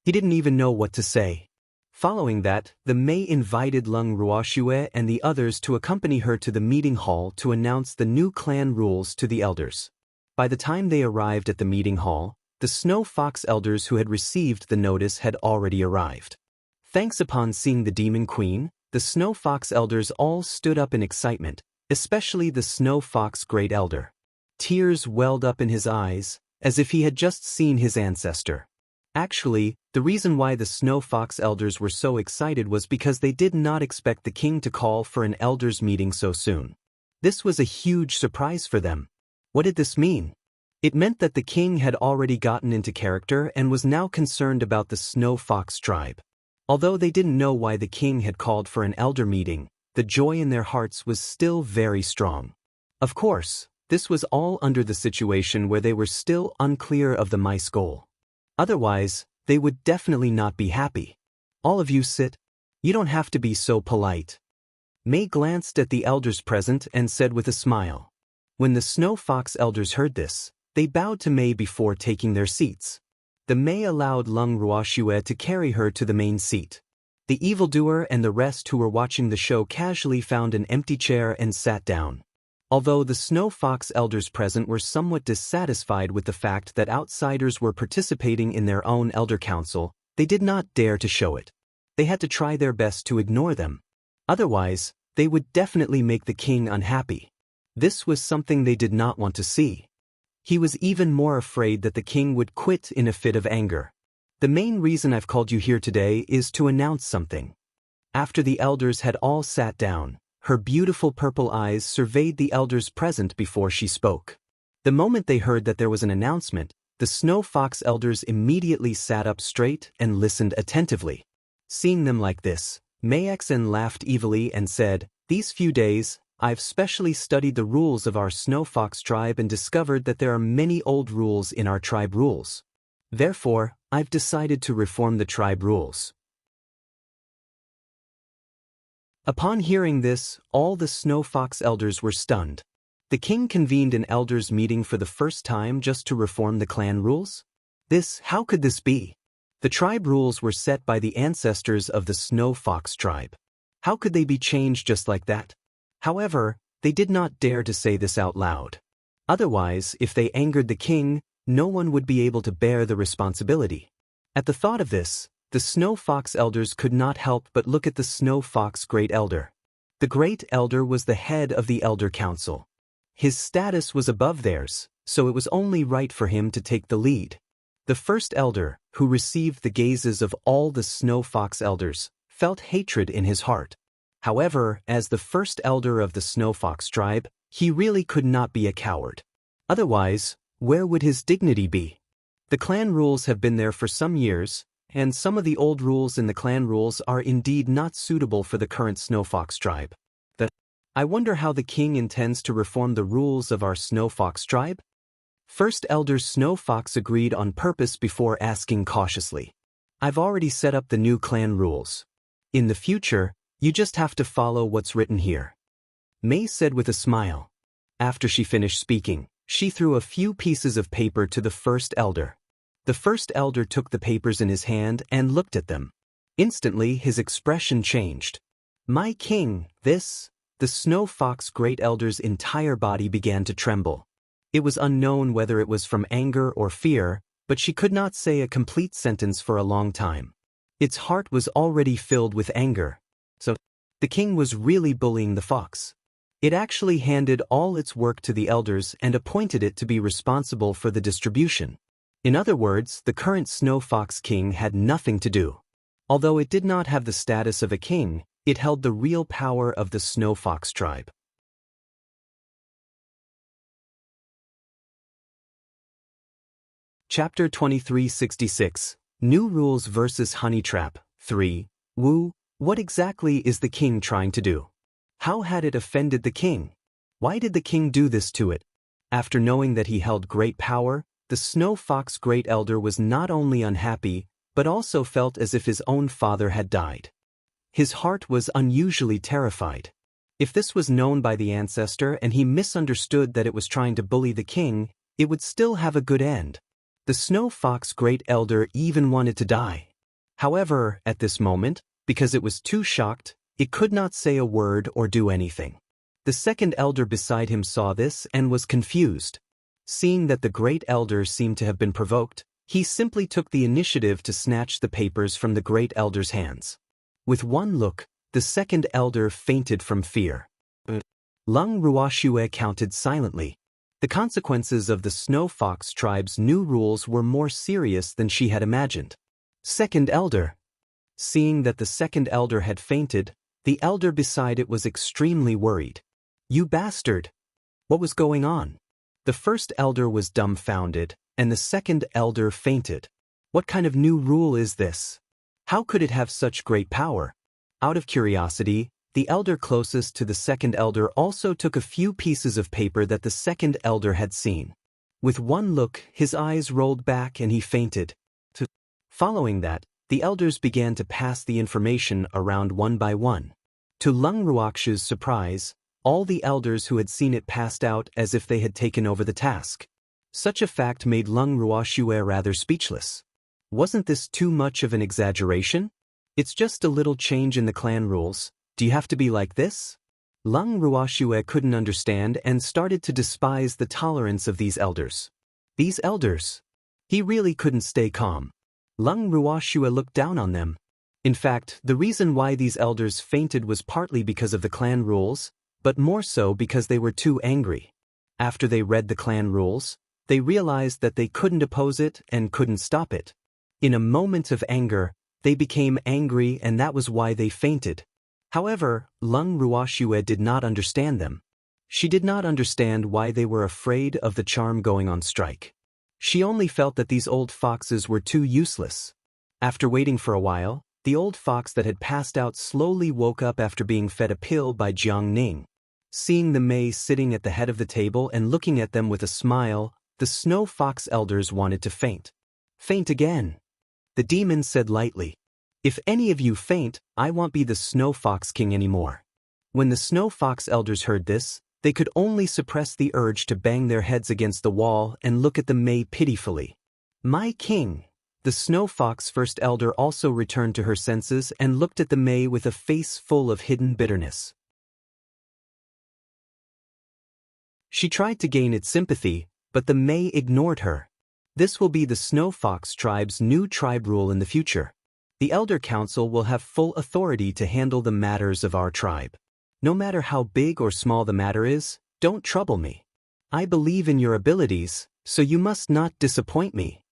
He didn't even know what to say. Following that, the Mei invited Lung Ruoxue and the others to accompany her to the meeting hall to announce the new clan rules to the elders. By the time they arrived at the meeting hall, the Snow Fox elders who had received the notice had already arrived. Thanks upon seeing the Demon Queen, the Snow Fox elders all stood up in excitement, especially the Snow Fox Great Elder. Tears welled up in his eyes, as if he had just seen his ancestor. Actually, the reason why the Snow Fox elders were so excited was because they did not expect the king to call for an elders meeting so soon. This was a huge surprise for them. What did this mean? It meant that the king had already gotten into character and was now concerned about the Snow Fox tribe. Although they didn't know why the king had called for an elder meeting, the joy in their hearts was still very strong. Of course, this was all under the situation where they were still unclear of the mice goal. Otherwise, they would definitely not be happy. All of you sit. You don't have to be so polite. Mei glanced at the elders present and said with a smile. When the Snow Fox elders heard this, they bowed to Mei before taking their seats. The Mei allowed Lung Ruoxue to carry her to the main seat. The evildoer and the rest who were watching the show casually found an empty chair and sat down. Although the Snow Fox elders present were somewhat dissatisfied with the fact that outsiders were participating in their own elder council, they did not dare to show it. They had to try their best to ignore them. Otherwise, they would definitely make the king unhappy. This was something they did not want to see. He was even more afraid that the king would quit in a fit of anger. The main reason I've called you here today is to announce something. After the elders had all sat down, her beautiful purple eyes surveyed the elders present before she spoke. The moment they heard that there was an announcement, the Snow Fox elders immediately sat up straight and listened attentively. Seeing them like this, Mei Xen laughed evilly and said, "These few days, I've specially studied the rules of our Snow Fox tribe and discovered that there are many old rules in our tribe rules. Therefore, I've decided to reform the tribe rules." Upon hearing this, all the Snow Fox elders were stunned. The king convened an elders meeting for the first time just to reform the clan rules? How could this be? The tribe rules were set by the ancestors of the Snow Fox tribe. How could they be changed just like that? However, they did not dare to say this out loud. Otherwise, if they angered the king, no one would be able to bear the responsibility. At the thought of this, the Snow Fox elders could not help but look at the Snow Fox Great Elder. The Great Elder was the head of the Elder Council. His status was above theirs, so it was only right for him to take the lead. The first elder, who received the gazes of all the Snow Fox elders, felt hatred in his heart. However, as the first elder of the Snow Fox tribe, he really could not be a coward. Otherwise, where would his dignity be? The clan rules have been there for some years, and some of the old rules in the clan rules are indeed not suitable for the current Snowfox tribe. I wonder how the king intends to reform the rules of our Snowfox tribe? First Elder Snowfox agreed on purpose before asking cautiously. I've already set up the new clan rules. In the future, you just have to follow what's written here. May said with a smile. After she finished speaking, she threw a few pieces of paper to the first elder. The first elder took the papers in his hand and looked at them. Instantly his expression changed. My king, this... The Snowfox Great Elder's entire body began to tremble. It was unknown whether it was from anger or fear, but she could not say a complete sentence for a long time. Its heart was already filled with anger. So, the king was really bullying the fox. It actually handed all its work to the elders and appointed it to be responsible for the distribution. In other words, the current Snowfox king had nothing to do. Although it did not have the status of a king, it held the real power of the Snowfox tribe. Chapter 2366, New Rules vs. Honey Trap, 3. Wu, what exactly is the king trying to do? How had it offended the king? Why did the king do this to it? After knowing that he held great power, the Snowfox Great Elder was not only unhappy, but also felt as if his own father had died. His heart was unusually terrified. If this was known by the ancestor and he misunderstood that it was trying to bully the king, it would still have a good end. The Snowfox Great Elder even wanted to die. However, at this moment, because it was too shocked, it could not say a word or do anything. The second elder beside him saw this and was confused. Seeing that the Great Elder seemed to have been provoked, he simply took the initiative to snatch the papers from the Great Elder's hands. With one look, the second elder fainted from fear. Lung Ruoxue counted silently. The consequences of the Snowfox tribe's new rules were more serious than she had imagined. Second elder. Seeing that the second elder had fainted, the elder beside it was extremely worried. You bastard! What was going on? The first elder was dumbfounded, and the second elder fainted. What kind of new rule is this? How could it have such great power? Out of curiosity, the elder closest to the second elder also took a few pieces of paper that the second elder had seen. With one look, his eyes rolled back and he fainted. Following that, the elders began to pass the information around one by one. To Lung Ruoxue's surprise, all the elders who had seen it passed out as if they had taken over the task. Such a fact made Lung Ruoxue rather speechless. Wasn't this too much of an exaggeration? It's just a little change in the clan rules. Do you have to be like this? Lung Ruoxue couldn't understand and started to despise the tolerance of these elders. These elders? He really couldn't stay calm. Lung Ruoxue looked down on them. In fact, the reason why these elders fainted was partly because of the clan rules, but more so because they were too angry. After they read the clan rules, they realized that they couldn't oppose it and couldn't stop it. In a moment of anger, they became angry and that was why they fainted. However, Lung Ruoxue did not understand them. She did not understand why they were afraid of the charm going on strike. She only felt that these old foxes were too useless. After waiting for a while, the old fox that had passed out slowly woke up after being fed a pill by Jiang Ning. Seeing the Mei sitting at the head of the table and looking at them with a smile, the Snow Fox elders wanted to faint. Faint again. The demon said lightly, "If any of you faint, I won't be the Snow Fox King anymore." When the Snow Fox elders heard this, they could only suppress the urge to bang their heads against the wall and look at the Mei pitifully. "My king!" The Snow Fox first elder also returned to her senses and looked at the Mei with a face full of hidden bitterness. She tried to gain its sympathy, but the Mei ignored her. This will be the Snow Fox tribe's new tribe rule in the future. The Elder Council will have full authority to handle the matters of our tribe. No matter how big or small the matter is, don't trouble me. I believe in your abilities, so you must not disappoint me.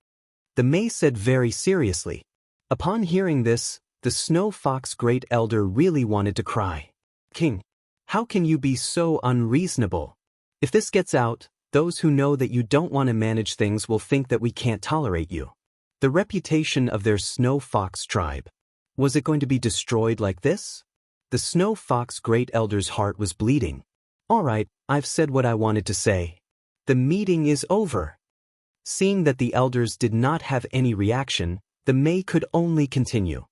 The Mei said very seriously. Upon hearing this, the Snow Fox Great Elder really wanted to cry. "King, how can you be so unreasonable? If this gets out, Those who know that you don't want to manage things will think that we can't tolerate you. The reputation of their Snow Fox tribe. Was it going to be destroyed like this? The Snow Fox Great Elder's heart was bleeding. All right, I've said what I wanted to say. The meeting is over. Seeing that the elders did not have any reaction, the Mei could only continue.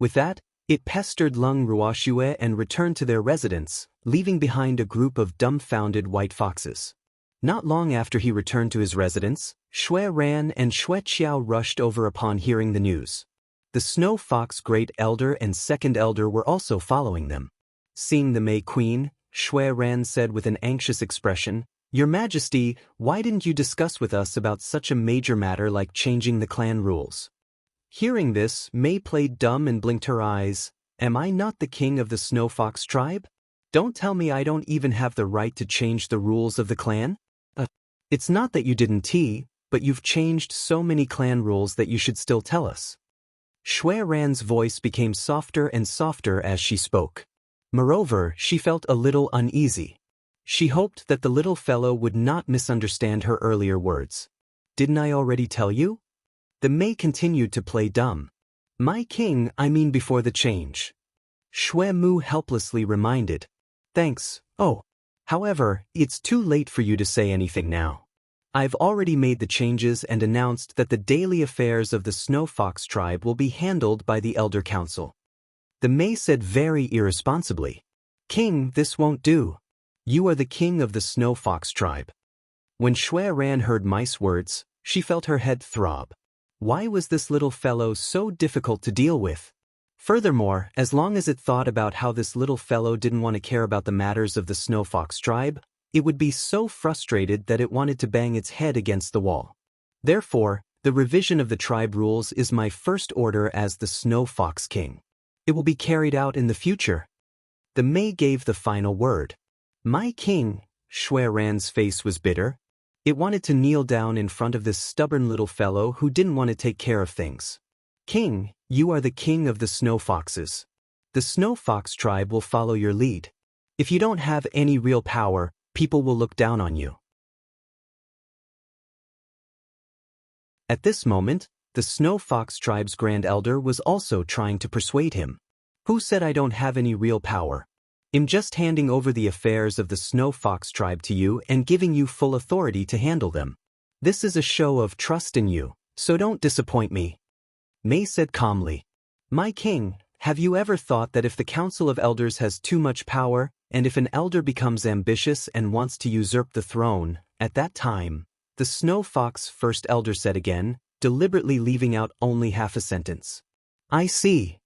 With that, it pestered Lung Ruoxue and returned to their residence, leaving behind a group of dumbfounded white foxes. Not long after he returned to his residence, Shui Ran and Shui Qiao rushed over upon hearing the news. The Snow Fox Great Elder and Second Elder were also following them. Seeing the Mei Queen, Shui Ran said with an anxious expression, "Your Majesty, why didn't you discuss with us about such a major matter like changing the clan rules?" Hearing this, Mei played dumb and blinked her eyes. "Am I not the king of the Snow Fox tribe? Don't tell me I don't even have the right to change the rules of the clan? It's not that you didn't but you've changed so many clan rules that you should still tell us." Shui Ran's voice became softer and softer as she spoke. Moreover, she felt a little uneasy. She hoped that the little fellow would not misunderstand her earlier words. "Didn't I already tell you?" The Mei continued to play dumb. "My king, I mean before the change." Shui Mu helplessly reminded. "Thanks, oh. However, it's too late for you to say anything now. I've already made the changes and announced that the daily affairs of the Snow Fox tribe will be handled by the Elder Council." The Mei said very irresponsibly, "King, this won't do. You are the king of the Snow Fox tribe." When Shui Ran heard Mei's words, she felt her head throb. Why was this little fellow so difficult to deal with? Furthermore, as long as it thought about how this little fellow didn't want to care about the matters of the Snow Fox tribe, it would be so frustrated that it wanted to bang its head against the wall. Therefore, the revision of the tribe rules is my first order as the Snow Fox King. It will be carried out in the future. The Mei gave the final word. "My king," Shui Ran's face was bitter. It wanted to kneel down in front of this stubborn little fellow who didn't want to take care of things. "King, you are the king of the Snow Foxes. The Snow Fox tribe will follow your lead. If you don't have any real power, people will look down on you." At this moment, the Snow Fox tribe's Grand Elder was also trying to persuade him. "Who said I don't have any real power? I'm just handing over the affairs of the Snow Fox tribe to you and giving you full authority to handle them. This is a show of trust in you, so don't disappoint me." Mei said calmly, "My king, have you ever thought that if the Council of Elders has too much power, and if an elder becomes ambitious and wants to usurp the throne, at that time," the Snow Fox First Elder said again, deliberately leaving out only half a sentence. "I see."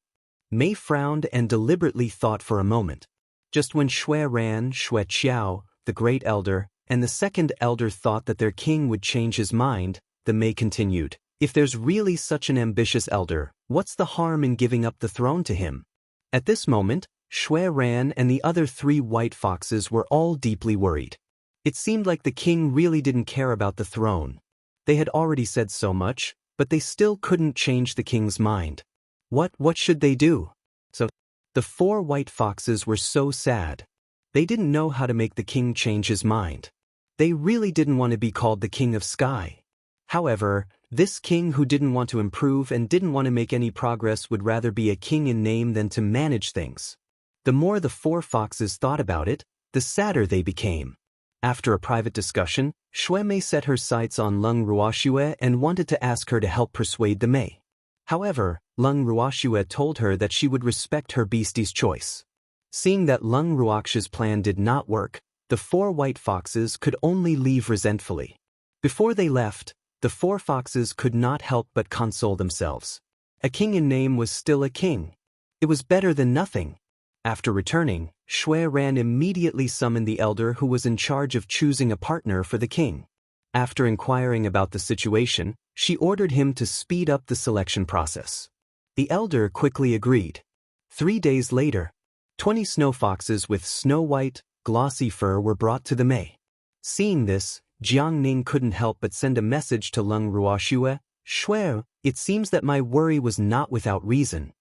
Mei frowned and deliberately thought for a moment. Just when Shui Ran, Shui Qiao, the Great Elder, and the Second Elder thought that their king would change his mind, the Mei continued, "If there's really such an ambitious elder, what's the harm in giving up the throne to him?" At this moment, Shui Ran and the other 3 white foxes were all deeply worried. It seemed like the king really didn't care about the throne. They had already said so much, but they still couldn't change the king's mind. What should they do? So, the 4 white foxes were so sad. They didn't know how to make the king change his mind. They really didn't want to be called the King of Sky. However, this king who didn't want to improve and didn't want to make any progress would rather be a king in name than to manage things. The more the 4 foxes thought about it, the sadder they became. After a private discussion, Shui Mei set her sights on Lung Ruoxue and wanted to ask her to help persuade the Mei. However, Lung Ruoxue told her that she would respect her beastie's choice. Seeing that Lung Ruoxue's plan did not work, the 4 white foxes could only leave resentfully. Before they left, the 4 foxes could not help but console themselves. A king in name was still a king. It was better than nothing. After returning, Shui Ran immediately summoned the elder who was in charge of choosing a partner for the king. After inquiring about the situation, she ordered him to speed up the selection process. The elder quickly agreed. 3 days later, 20 snow foxes with snow-white, glossy fur were brought to the Mei. Seeing this, Jiang Ning couldn't help but send a message to Lung Ruoxue. "Shui, it seems that my worry was not without reason.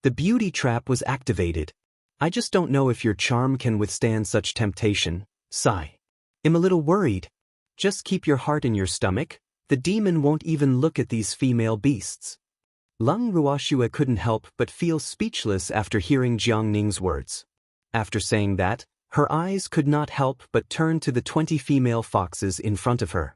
The beauty trap was activated. I just don't know if your charm can withstand such temptation. Sigh. I'm a little worried." Just keep your heart in your stomach, the demon won't even look at these female beasts. Lung Ruoxue couldn't help but feel speechless after hearing Jiang Ning's words. After saying that, her eyes could not help but turn to the 20 female foxes in front of her.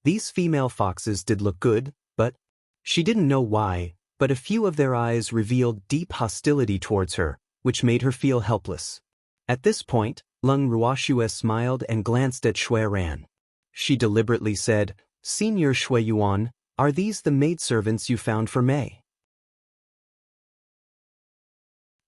These female foxes did look good, but she didn't know why, but a few of their eyes revealed deep hostility towards her, which made her feel helpless. At this point, Lung Ruoxue smiled and glanced at Shui Ran. She deliberately said, "Senior Shui Yuan, are these the maidservants you found for Mei?"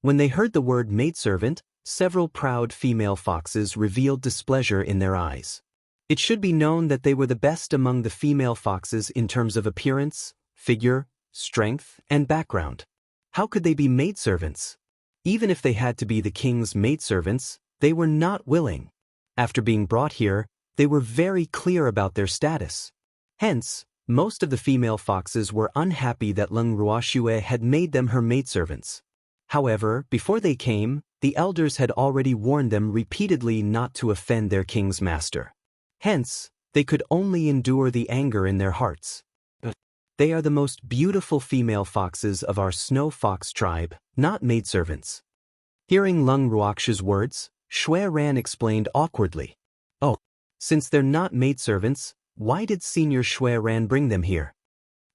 When they heard the word maidservant, several proud female foxes revealed displeasure in their eyes. It should be known that they were the best among the female foxes in terms of appearance, figure, strength, and background. How could they be maidservants? Even if they had to be the king's maidservants, they were not willing. After being brought here, they were very clear about their status. Hence, most of the female foxes were unhappy that Lung Ruoxue had made them her maidservants. However, before they came, the elders had already warned them repeatedly not to offend their king's master. Hence, they could only endure the anger in their hearts. They are the most beautiful female foxes of our snow fox tribe, not maidservants. Hearing Lung Ruoxue's words, Shui Ran explained awkwardly. "Oh, since they're not maidservants, why did Senior Shui Ran bring them here?"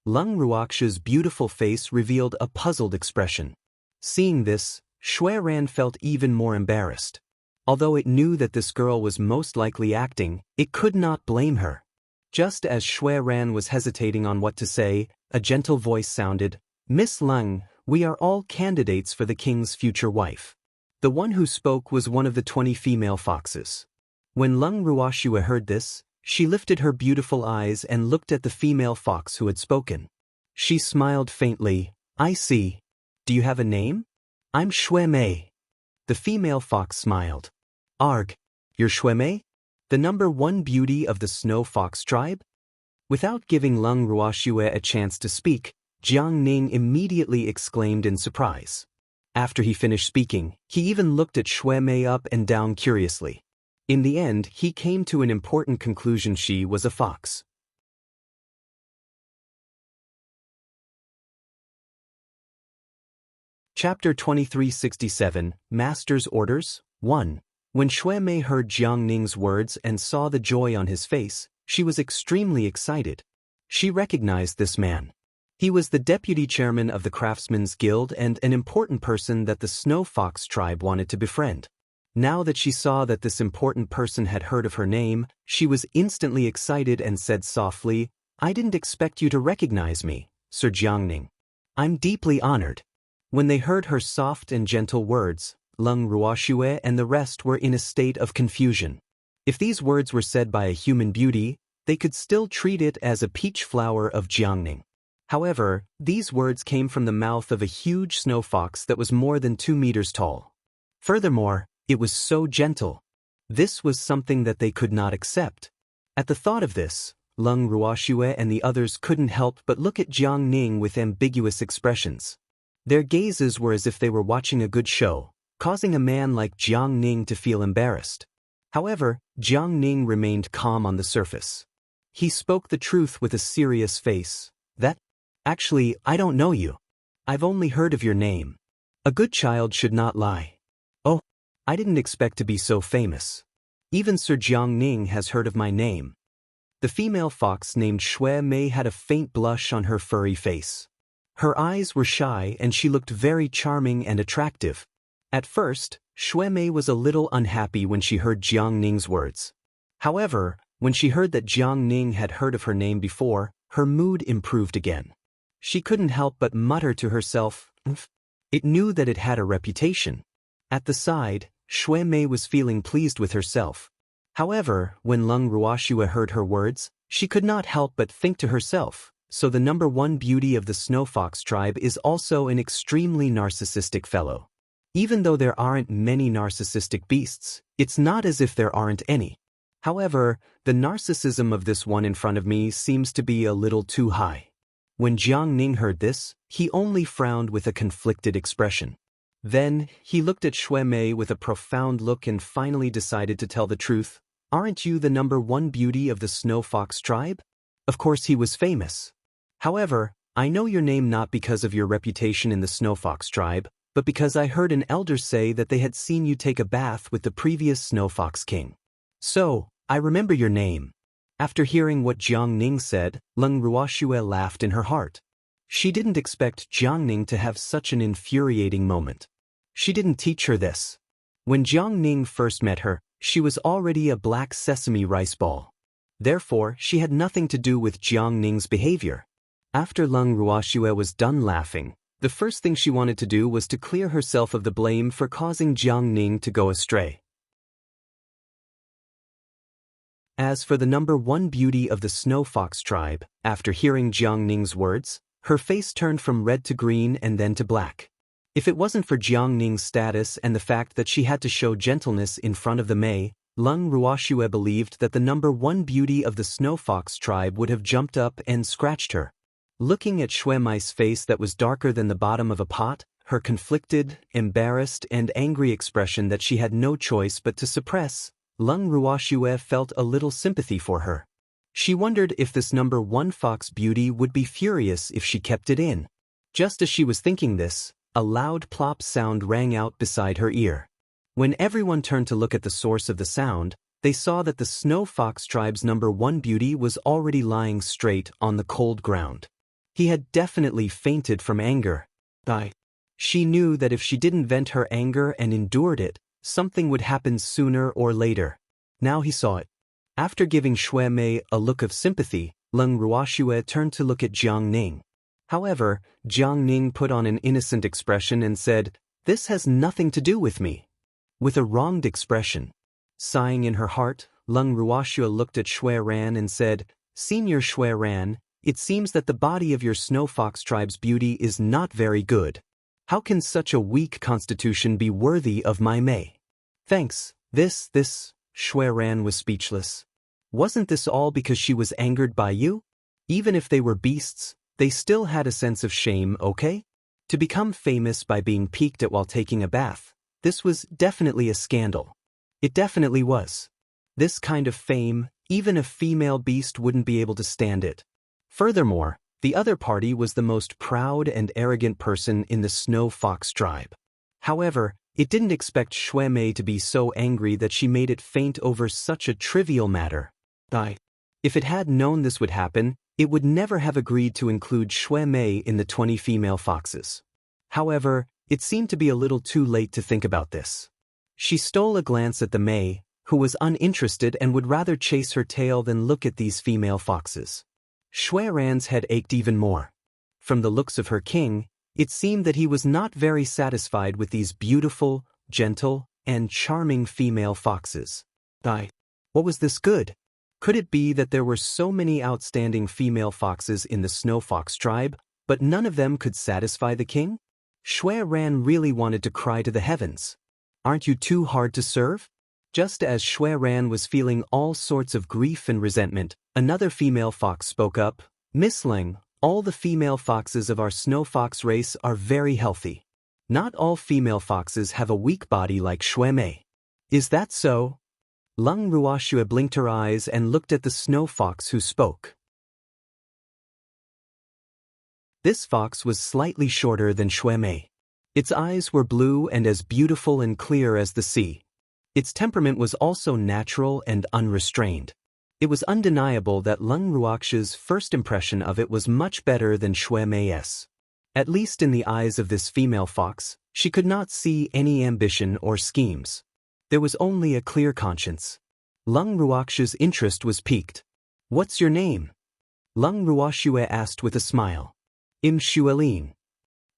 Lung Ruoxue's beautiful face revealed a puzzled expression. Seeing this, Shui Ran felt even more embarrassed. Although it knew that this girl was most likely acting, it could not blame her. Just as Shui Ran was hesitating on what to say, a gentle voice sounded, "Miss Lung, we are all candidates for the king's future wife." The one who spoke was one of the 20 female foxes. When Lung Ruoxue heard this, she lifted her beautiful eyes and looked at the female fox who had spoken. She smiled faintly. "I see. Do you have a name?" "I'm Shui Mei." The female fox smiled. "Arg, you're Shui Mei? The #1 beauty of the snow fox tribe?" Without giving Lung Ruoxue a chance to speak, Jiang Ning immediately exclaimed in surprise. After he finished speaking, he even looked at Shui Mei up and down curiously. In the end, he came to an important conclusion: she was a fox. Chapter 2367, Master's Orders, 1. When Shui Mei heard Jiang Ning's words and saw the joy on his face, she was extremely excited. She recognized this man. He was the deputy chairman of the Craftsmen's Guild and an important person that the Snow Fox tribe wanted to befriend. Now that she saw that this important person had heard of her name, she was instantly excited and said softly, "I didn't expect you to recognize me, Sir Jiang Ning. I'm deeply honored." When they heard her soft and gentle words, Lung Ruoxue and the rest were in a state of confusion. If these words were said by a human beauty, they could still treat it as a peach flower of Jiangning. However, these words came from the mouth of a huge snow fox that was more than 2 meters tall. Furthermore, it was so gentle. This was something that they could not accept. At the thought of this, Lung Ruoxue and the others couldn't help but look at Jiang Ning with ambiguous expressions. Their gazes were as if they were watching a good show, causing a man like Jiang Ning to feel embarrassed. However, Jiang Ning remained calm on the surface. He spoke the truth with a serious face. Actually, I don't know you. I've only heard of your name. A good child should not lie. Oh, I didn't expect to be so famous. Even Sir Jiang Ning has heard of my name." The female fox named Shui Mei had a faint blush on her furry face. Her eyes were shy and she looked very charming and attractive. At first, Shui Mei was a little unhappy when she heard Jiang Ning's words. However, when she heard that Jiang Ning had heard of her name before, her mood improved again. She couldn't help but mutter to herself, It knew that it had a reputation. At the side, Shui Mei was feeling pleased with herself. However, when Lung Ruoxue heard her words, she could not help but think to herself, so the #1 beauty of the Snow Fox tribe is also an extremely narcissistic fellow. Even though there aren't many narcissistic beasts, it's not as if there aren't any. However, the narcissism of this one in front of me seems to be a little too high. When Jiang Ning heard this, he only frowned with a conflicted expression. Then, he looked at Shui Mei with a profound look and finally decided to tell the truth. Aren't you the #1 beauty of the snow fox tribe? Of course he was famous. However, I know your name not because of your reputation in the snow fox tribe, but because I heard an elder say that they had seen you take a bath with the previous snow fox king. So, I remember your name. After hearing what Jiang Ning said, Leng Ruoxue laughed in her heart. She didn't expect Jiang Ning to have such an infuriating moment. She didn't teach her this. When Jiang Ning first met her, she was already a black sesame rice ball. Therefore, she had nothing to do with Jiang Ning's behavior. After Leng Ruoxue was done laughing, the first thing she wanted to do was to clear herself of the blame for causing Jiang Ning to go astray. As for the #1 beauty of the snow fox tribe, after hearing Jiang Ning's words, her face turned from red to green and then to black. If it wasn't for Jiang Ning's status and the fact that she had to show gentleness in front of the Mei, Leng Ruoxue believed that the #1 beauty of the snow fox tribe would have jumped up and scratched her. Looking at Shui Mei's face that was darker than the bottom of a pot, her conflicted, embarrassed, and angry expression that she had no choice but to suppress, Leng Ruoxue felt a little sympathy for her. She wondered if this #1 fox beauty would be furious if she kept it in. Just as she was thinking this, a loud plop sound rang out beside her ear. When everyone turned to look at the source of the sound, they saw that the snow fox tribe's #1 beauty was already lying straight on the cold ground. He had definitely fainted from anger. She knew that if she didn't vent her anger and endured it, something would happen sooner or later. Now he saw it. After giving Shui Mei a look of sympathy, Leng Ruoxue turned to look at Jiang Ning. However, Jiang Ning put on an innocent expression and said, "This has nothing to do with me." With a wronged expression. Sighing in her heart, Leng Ruoxue looked at Shui Ran and said, "Senior Shui Ran, it seems that the body of your snow fox tribe's beauty is not very good. How can such a weak constitution be worthy of my Mei?" "Thanks, this, Shui Ran was speechless. Wasn't this all because she was angered by you? Even if they were beasts, they still had a sense of shame, okay? To become famous by being peeked at while taking a bath, this was definitely a scandal. It definitely was. This kind of fame, even a female beast wouldn't be able to stand it. Furthermore, the other party was the most proud and arrogant person in the snow fox tribe. However, it didn't expect Shui Mei to be so angry that she made it faint over such a trivial matter. If it had known this would happen, it would never have agreed to include Shui Mei in the 20 female foxes. However, it seemed to be a little too late to think about this. She stole a glance at the Mei, who was uninterested and would rather chase her tail than look at these female foxes. Shui Ran's head ached even more. From the looks of her king, it seemed that he was not very satisfied with these beautiful, gentle, and charming female foxes. What was this good? Could it be that there were so many outstanding female foxes in the snow fox tribe, but none of them could satisfy the king? Shui Ran really wanted to cry to the heavens. "Aren't you too hard to serve?" Just as Shui Ran was feeling all sorts of grief and resentment, another female fox spoke up. "Miss Leng, all the female foxes of our snow fox race are very healthy. Not all female foxes have a weak body like Shui Mei." "Is that so?" Leng Ruoxue blinked her eyes and looked at the snow fox who spoke. This fox was slightly shorter than Shui Mei. Its eyes were blue and as beautiful and clear as the sea. Its temperament was also natural and unrestrained. It was undeniable that Leng Ruoxue's first impression of it was much better than Shui Mei's. At least in the eyes of this female fox, she could not see any ambition or schemes. There was only a clear conscience. Leng Ruoxue's interest was piqued. "What's your name?" Leng Ruoxue asked with a smile. "Im Xuelin."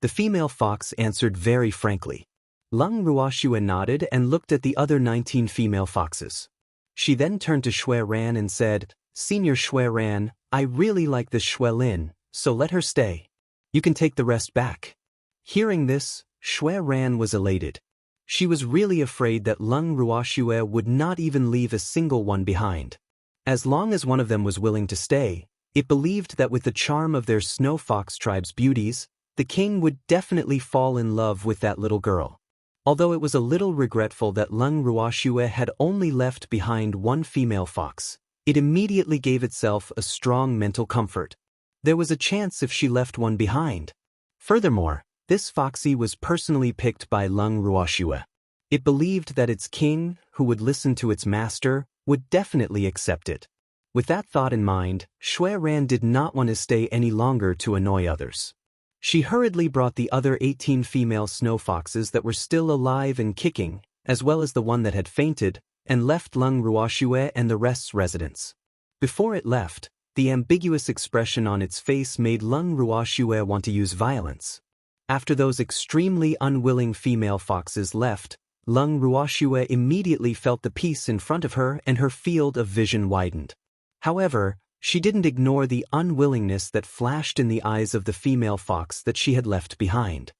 The female fox answered very frankly. Leng Ruoxue nodded and looked at the other 19 female foxes. She then turned to Shui Ran and said, "Senior Shui Ran, I really like this Xuelin, so let her stay. You can take the rest back." Hearing this, Shui Ran was elated. She was really afraid that Leng Ruoxue would not even leave a single one behind. As long as one of them was willing to stay, it believed that with the charm of their snow fox tribe's beauties, the king would definitely fall in love with that little girl. Although it was a little regretful that Lung Ruoxue had only left behind one female fox, it immediately gave itself a strong mental comfort. There was a chance if she left one behind. Furthermore, this foxy was personally picked by Lung Ruoxue. It believed that its king, who would listen to its master, would definitely accept it. With that thought in mind, Shui Ran did not want to stay any longer to annoy others. She hurriedly brought the other 18 female snow foxes that were still alive and kicking, as well as the one that had fainted, and left Lung Ruoxue and the rest's residence. Before it left, the ambiguous expression on its face made Lung Ruoxue want to use violence. After those extremely unwilling female foxes left, Lung Ruoxue immediately felt the peace in front of her and her field of vision widened. However, she didn't ignore the unwillingness that flashed in the eyes of the female fox that she had left behind.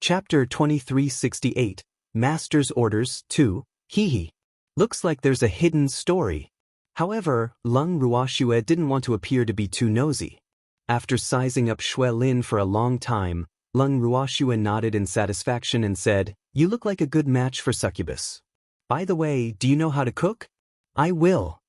Chapter 2368, Master's Orders 2, Hee. Looks like there's a hidden story. However, Lung Ruoxue didn't want to appear to be too nosy. After sizing up Shui Lin for a long time, Lung Ruoxue nodded in satisfaction and said, "You look like a good match for Succubus. By the way, do you know how to cook?" "I will,"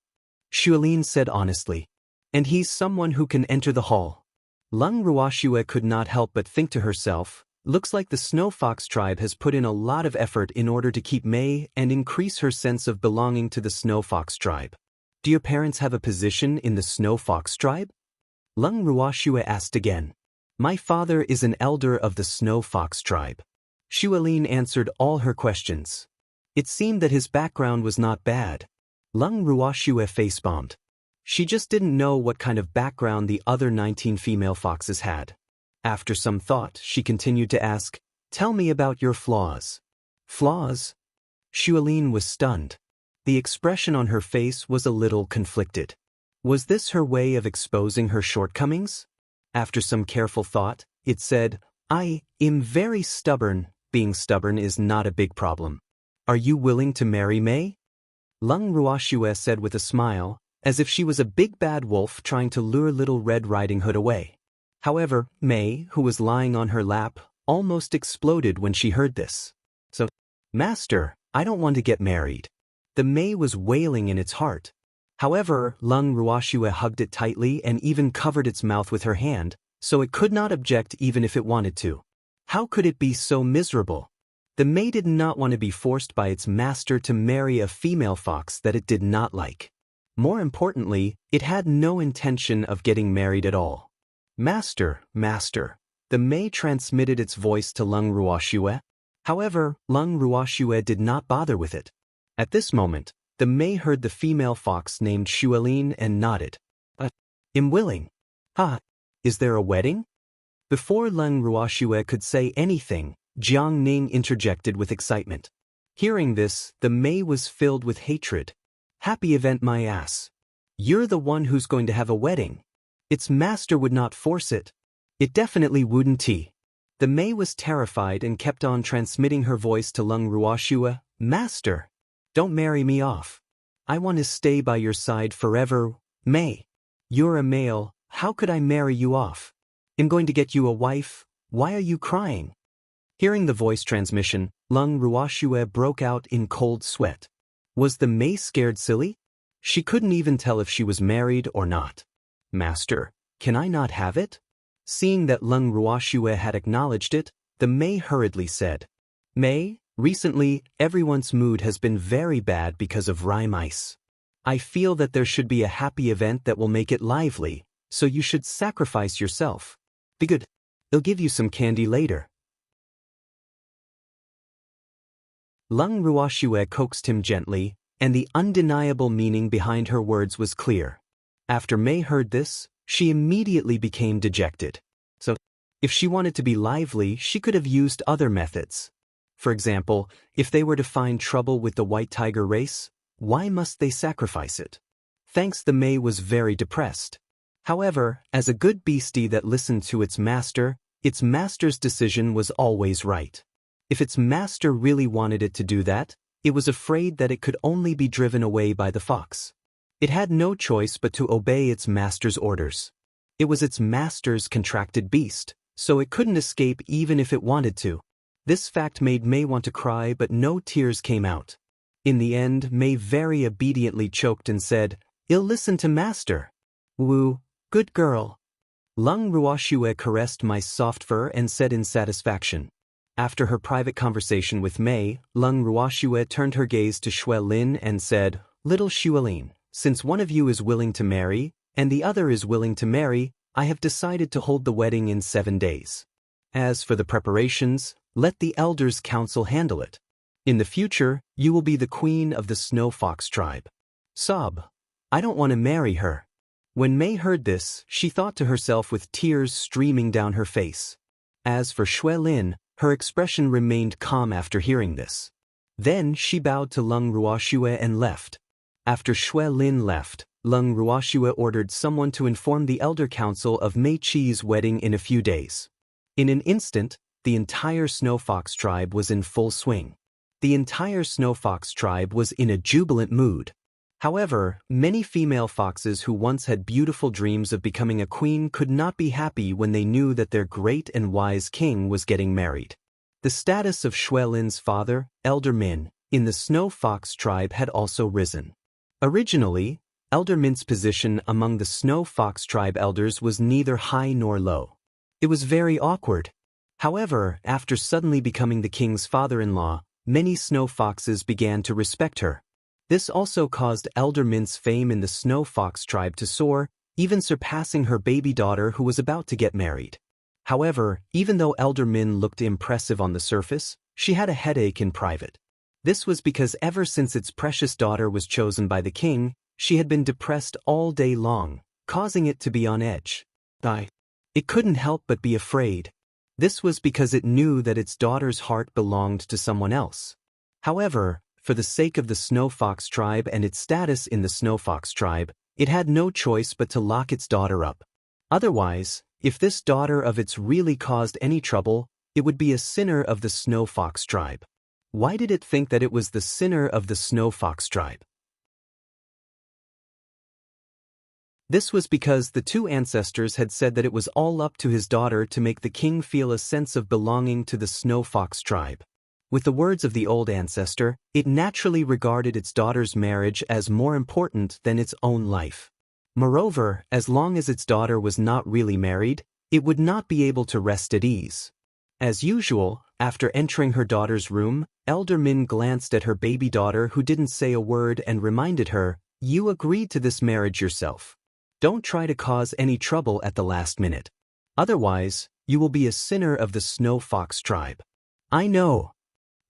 Shui Lin said honestly. "And he's someone who can enter the hall." Lung Ruoxue could not help but think to herself, looks like the Snow Fox tribe has put in a lot of effort in order to keep Mei and increase her sense of belonging to the Snow Fox tribe. "Do your parents have a position in the Snow Fox tribe?" Lung Ruoxue asked again. "My father is an elder of the Snow Fox tribe." Shui Lin answered all her questions. It seemed that his background was not bad. Lung Ruoxue face-bombed. She just didn't know what kind of background the other 19 female foxes had. After some thought, she continued to ask, "Tell me about your flaws." "Flaws?" Shui Lin was stunned. The expression on her face was a little conflicted. Was this her way of exposing her shortcomings? After some careful thought, it said, "I am very stubborn. Being stubborn is not a big problem. Are you willing to marry Mei?" Lung Ruoxue said with a smile, as if she was a big bad wolf trying to lure Little Red Riding Hood away. However, Mei, who was lying on her lap, almost exploded when she heard this. "So, Master, I don't want to get married." The Mei was wailing in its heart. However, Lung Ruoxue hugged it tightly and even covered its mouth with her hand, so it could not object even if it wanted to. How could it be so miserable? The Mei did not want to be forced by its master to marry a female fox that it did not like. More importantly, it had no intention of getting married at all. "Master, Master." The Mei transmitted its voice to Lung Ruoxue. However, Lung Ruoxue did not bother with it. At this moment, the Mei heard the female fox named Shui Lin and nodded. "I'm willing." "Ah, is there a wedding?" Before Lung Ruoxue could say anything, Jiang Ning interjected with excitement. Hearing this, the Mei was filled with hatred. "Happy event my ass. You're the one who's going to have a wedding. Its master would not force it. It definitely wouldn't." The Mei was terrified and kept on transmitting her voice to Lung Ruoxue. "Master, don't marry me off. I want to stay by your side forever. Mei, you're a male, how could I marry you off? I'm going to get you a wife. Why are you crying?" Hearing the voice transmission, Lung Ruoxue broke out in cold sweat. Was the Mei scared silly? She couldn't even tell if she was married or not. "Master, can I not have it?" Seeing that Lung Ruoxue had acknowledged it, the Mei hurriedly said, "Mei, recently, everyone's mood has been very bad because of rime ice. I feel that there should be a happy event that will make it lively, so you should sacrifice yourself. Be good. They'll give you some candy later." Lung Ruoxue coaxed him gently, and the undeniable meaning behind her words was clear. After Mei heard this, she immediately became dejected. So, if she wanted to be lively, she could have used other methods. For example, if they were to find trouble with the white tiger race, why must they sacrifice it? Thanks, the Mei was very depressed. However, as a good beastie that listened to its master's decision was always right. If its master really wanted it to do that, it was afraid that it could only be driven away by the fox. It had no choice but to obey its master's orders. It was its master's contracted beast, so it couldn't escape even if it wanted to. This fact made May want to cry, but no tears came out. In the end, May very obediently choked and said, "I'll listen to master." "Woo, good girl." Lung Ruoxue caressed my soft fur and said in satisfaction. After her private conversation with May, Lung Ruoxue turned her gaze to Xue Lin and said, "Little Xuelin, since one of you is willing to marry, and the other is willing to marry, I have decided to hold the wedding in 7 days. As for the preparations, let the Elders' Council handle it. In the future, you will be the queen of the Snow Fox tribe." Sob. I don't want to marry her. When May heard this, she thought to herself with tears streaming down her face. As for Xue Lin, her expression remained calm after hearing this. Then she bowed to Lung Ruoxue and left. After Xue Lin left, Lung Ruoxue ordered someone to inform the Elder Council of Mei Qi's wedding in a few days. In an instant, the entire Snow Fox tribe was in full swing. The entire Snow Fox tribe was in a jubilant mood. However, many female foxes who once had beautiful dreams of becoming a queen could not be happy when they knew that their great and wise king was getting married. The status of Xue Lin's father, Elder Min, in the Snow Fox tribe had also risen. Originally, Elder Min's position among the Snow Fox tribe elders was neither high nor low. It was very awkward. However, after suddenly becoming the king's father-in-law, many Snow Foxes began to respect her. This also caused Elder Min's fame in the Snow Fox tribe to soar, even surpassing her baby daughter who was about to get married. However, even though Elder Min looked impressive on the surface, she had a headache in private. This was because ever since its precious daughter was chosen by the king, she had been depressed all day long, causing it to be on edge. It couldn't help but be afraid. This was because it knew that its daughter's heart belonged to someone else. However, for the sake of the Snow Fox tribe and its status in the Snow Fox tribe, it had no choice but to lock its daughter up. Otherwise, if this daughter of its really caused any trouble, it would be a sinner of the Snow Fox tribe. Why did it think that it was the sinner of the Snow Fox tribe? This was because the two ancestors had said that it was all up to his daughter to make the king feel a sense of belonging to the Snow Fox tribe. With the words of the old ancestor, it naturally regarded its daughter's marriage as more important than its own life. Moreover, as long as its daughter was not really married, it would not be able to rest at ease. As usual, after entering her daughter's room, Elder Min glanced at her baby daughter who didn't say a word and reminded her, "You agreed to this marriage yourself. Don't try to cause any trouble at the last minute. Otherwise, you will be a sinner of the Snow Fox tribe." I know.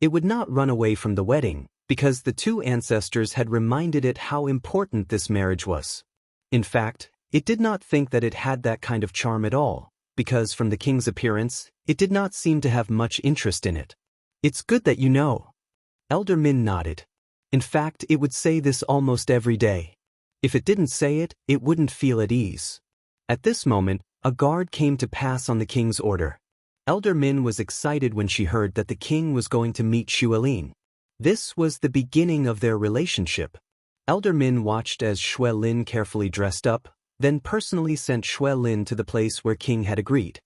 It would not run away from the wedding, because the two ancestors had reminded it how important this marriage was. In fact, it did not think that it had that kind of charm at all, because from the king's appearance, it did not seem to have much interest in it. "It's good that you know." Elder Min nodded. In fact, it would say this almost every day. If it didn't say it, it wouldn't feel at ease. At this moment, a guard came to pass on the king's order. Elder Min was excited when she heard that the king was going to meet Xue Lin. This was the beginning of their relationship. Elder Min watched as Xue Lin carefully dressed up, then personally sent Xue Lin to the place where King had agreed.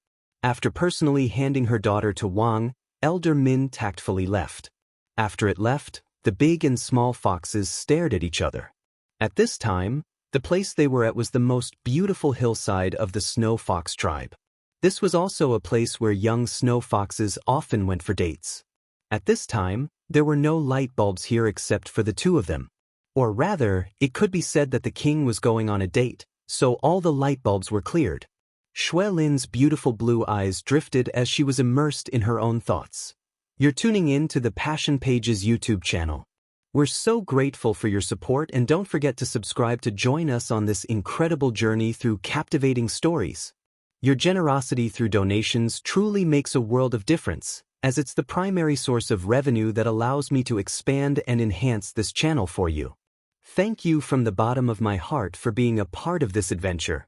After personally handing her daughter to Wang, Elder Min tactfully left. After it left, the big and small foxes stared at each other. At this time, the place they were at was the most beautiful hillside of the Snow Fox tribe. This was also a place where young snow foxes often went for dates. At this time, there were no light bulbs here except for the two of them. Or rather, it could be said that the king was going on a date, so all the light bulbs were cleared. Xue Lin's beautiful blue eyes drifted as she was immersed in her own thoughts. You're tuning in to the Passion Pages YouTube channel. We're so grateful for your support, and don't forget to subscribe to join us on this incredible journey through captivating stories. Your generosity through donations truly makes a world of difference, as it's the primary source of revenue that allows me to expand and enhance this channel for you. Thank you from the bottom of my heart for being a part of this adventure.